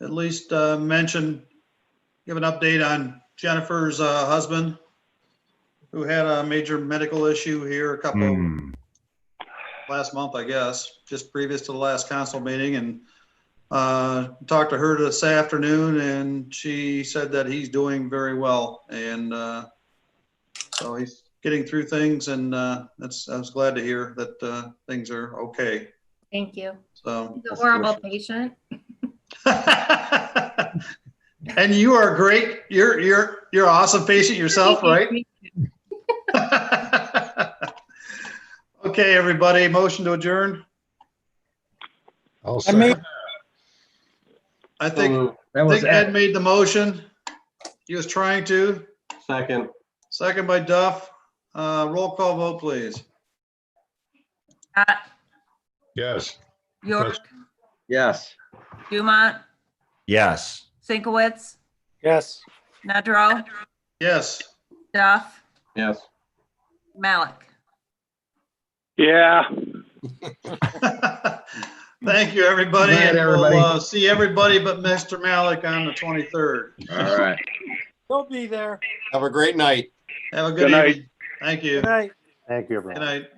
at least mention, give an update on Jennifer's husband, who had a major medical issue here last month, I guess, just previous to the last council meeting, and talked to her this afternoon, and she said that he's doing very well, and so he's getting through things, and I was glad to hear that things are okay. Thank you. So He's a horrible patient. and you are great. You're an awesome patient yourself, right? Okay, everybody, motion to adjourn. I'll I think Ed made the motion. He was trying to. Second by Duff. Roll call vote, please. Yes. York, Yes. Dumont, Yes. Sinkowitz, Yes. Nedrow, Yes. Duff, Yes. Malik. Yeah. Thank you, everybody. Good night, And everybody. we'll see everybody but Mr. Malik on the 23rd. All right. He'll be there. Have a great night. Have a good Good night. evening. Thank you. Good night. Thank you, everyone. Good night.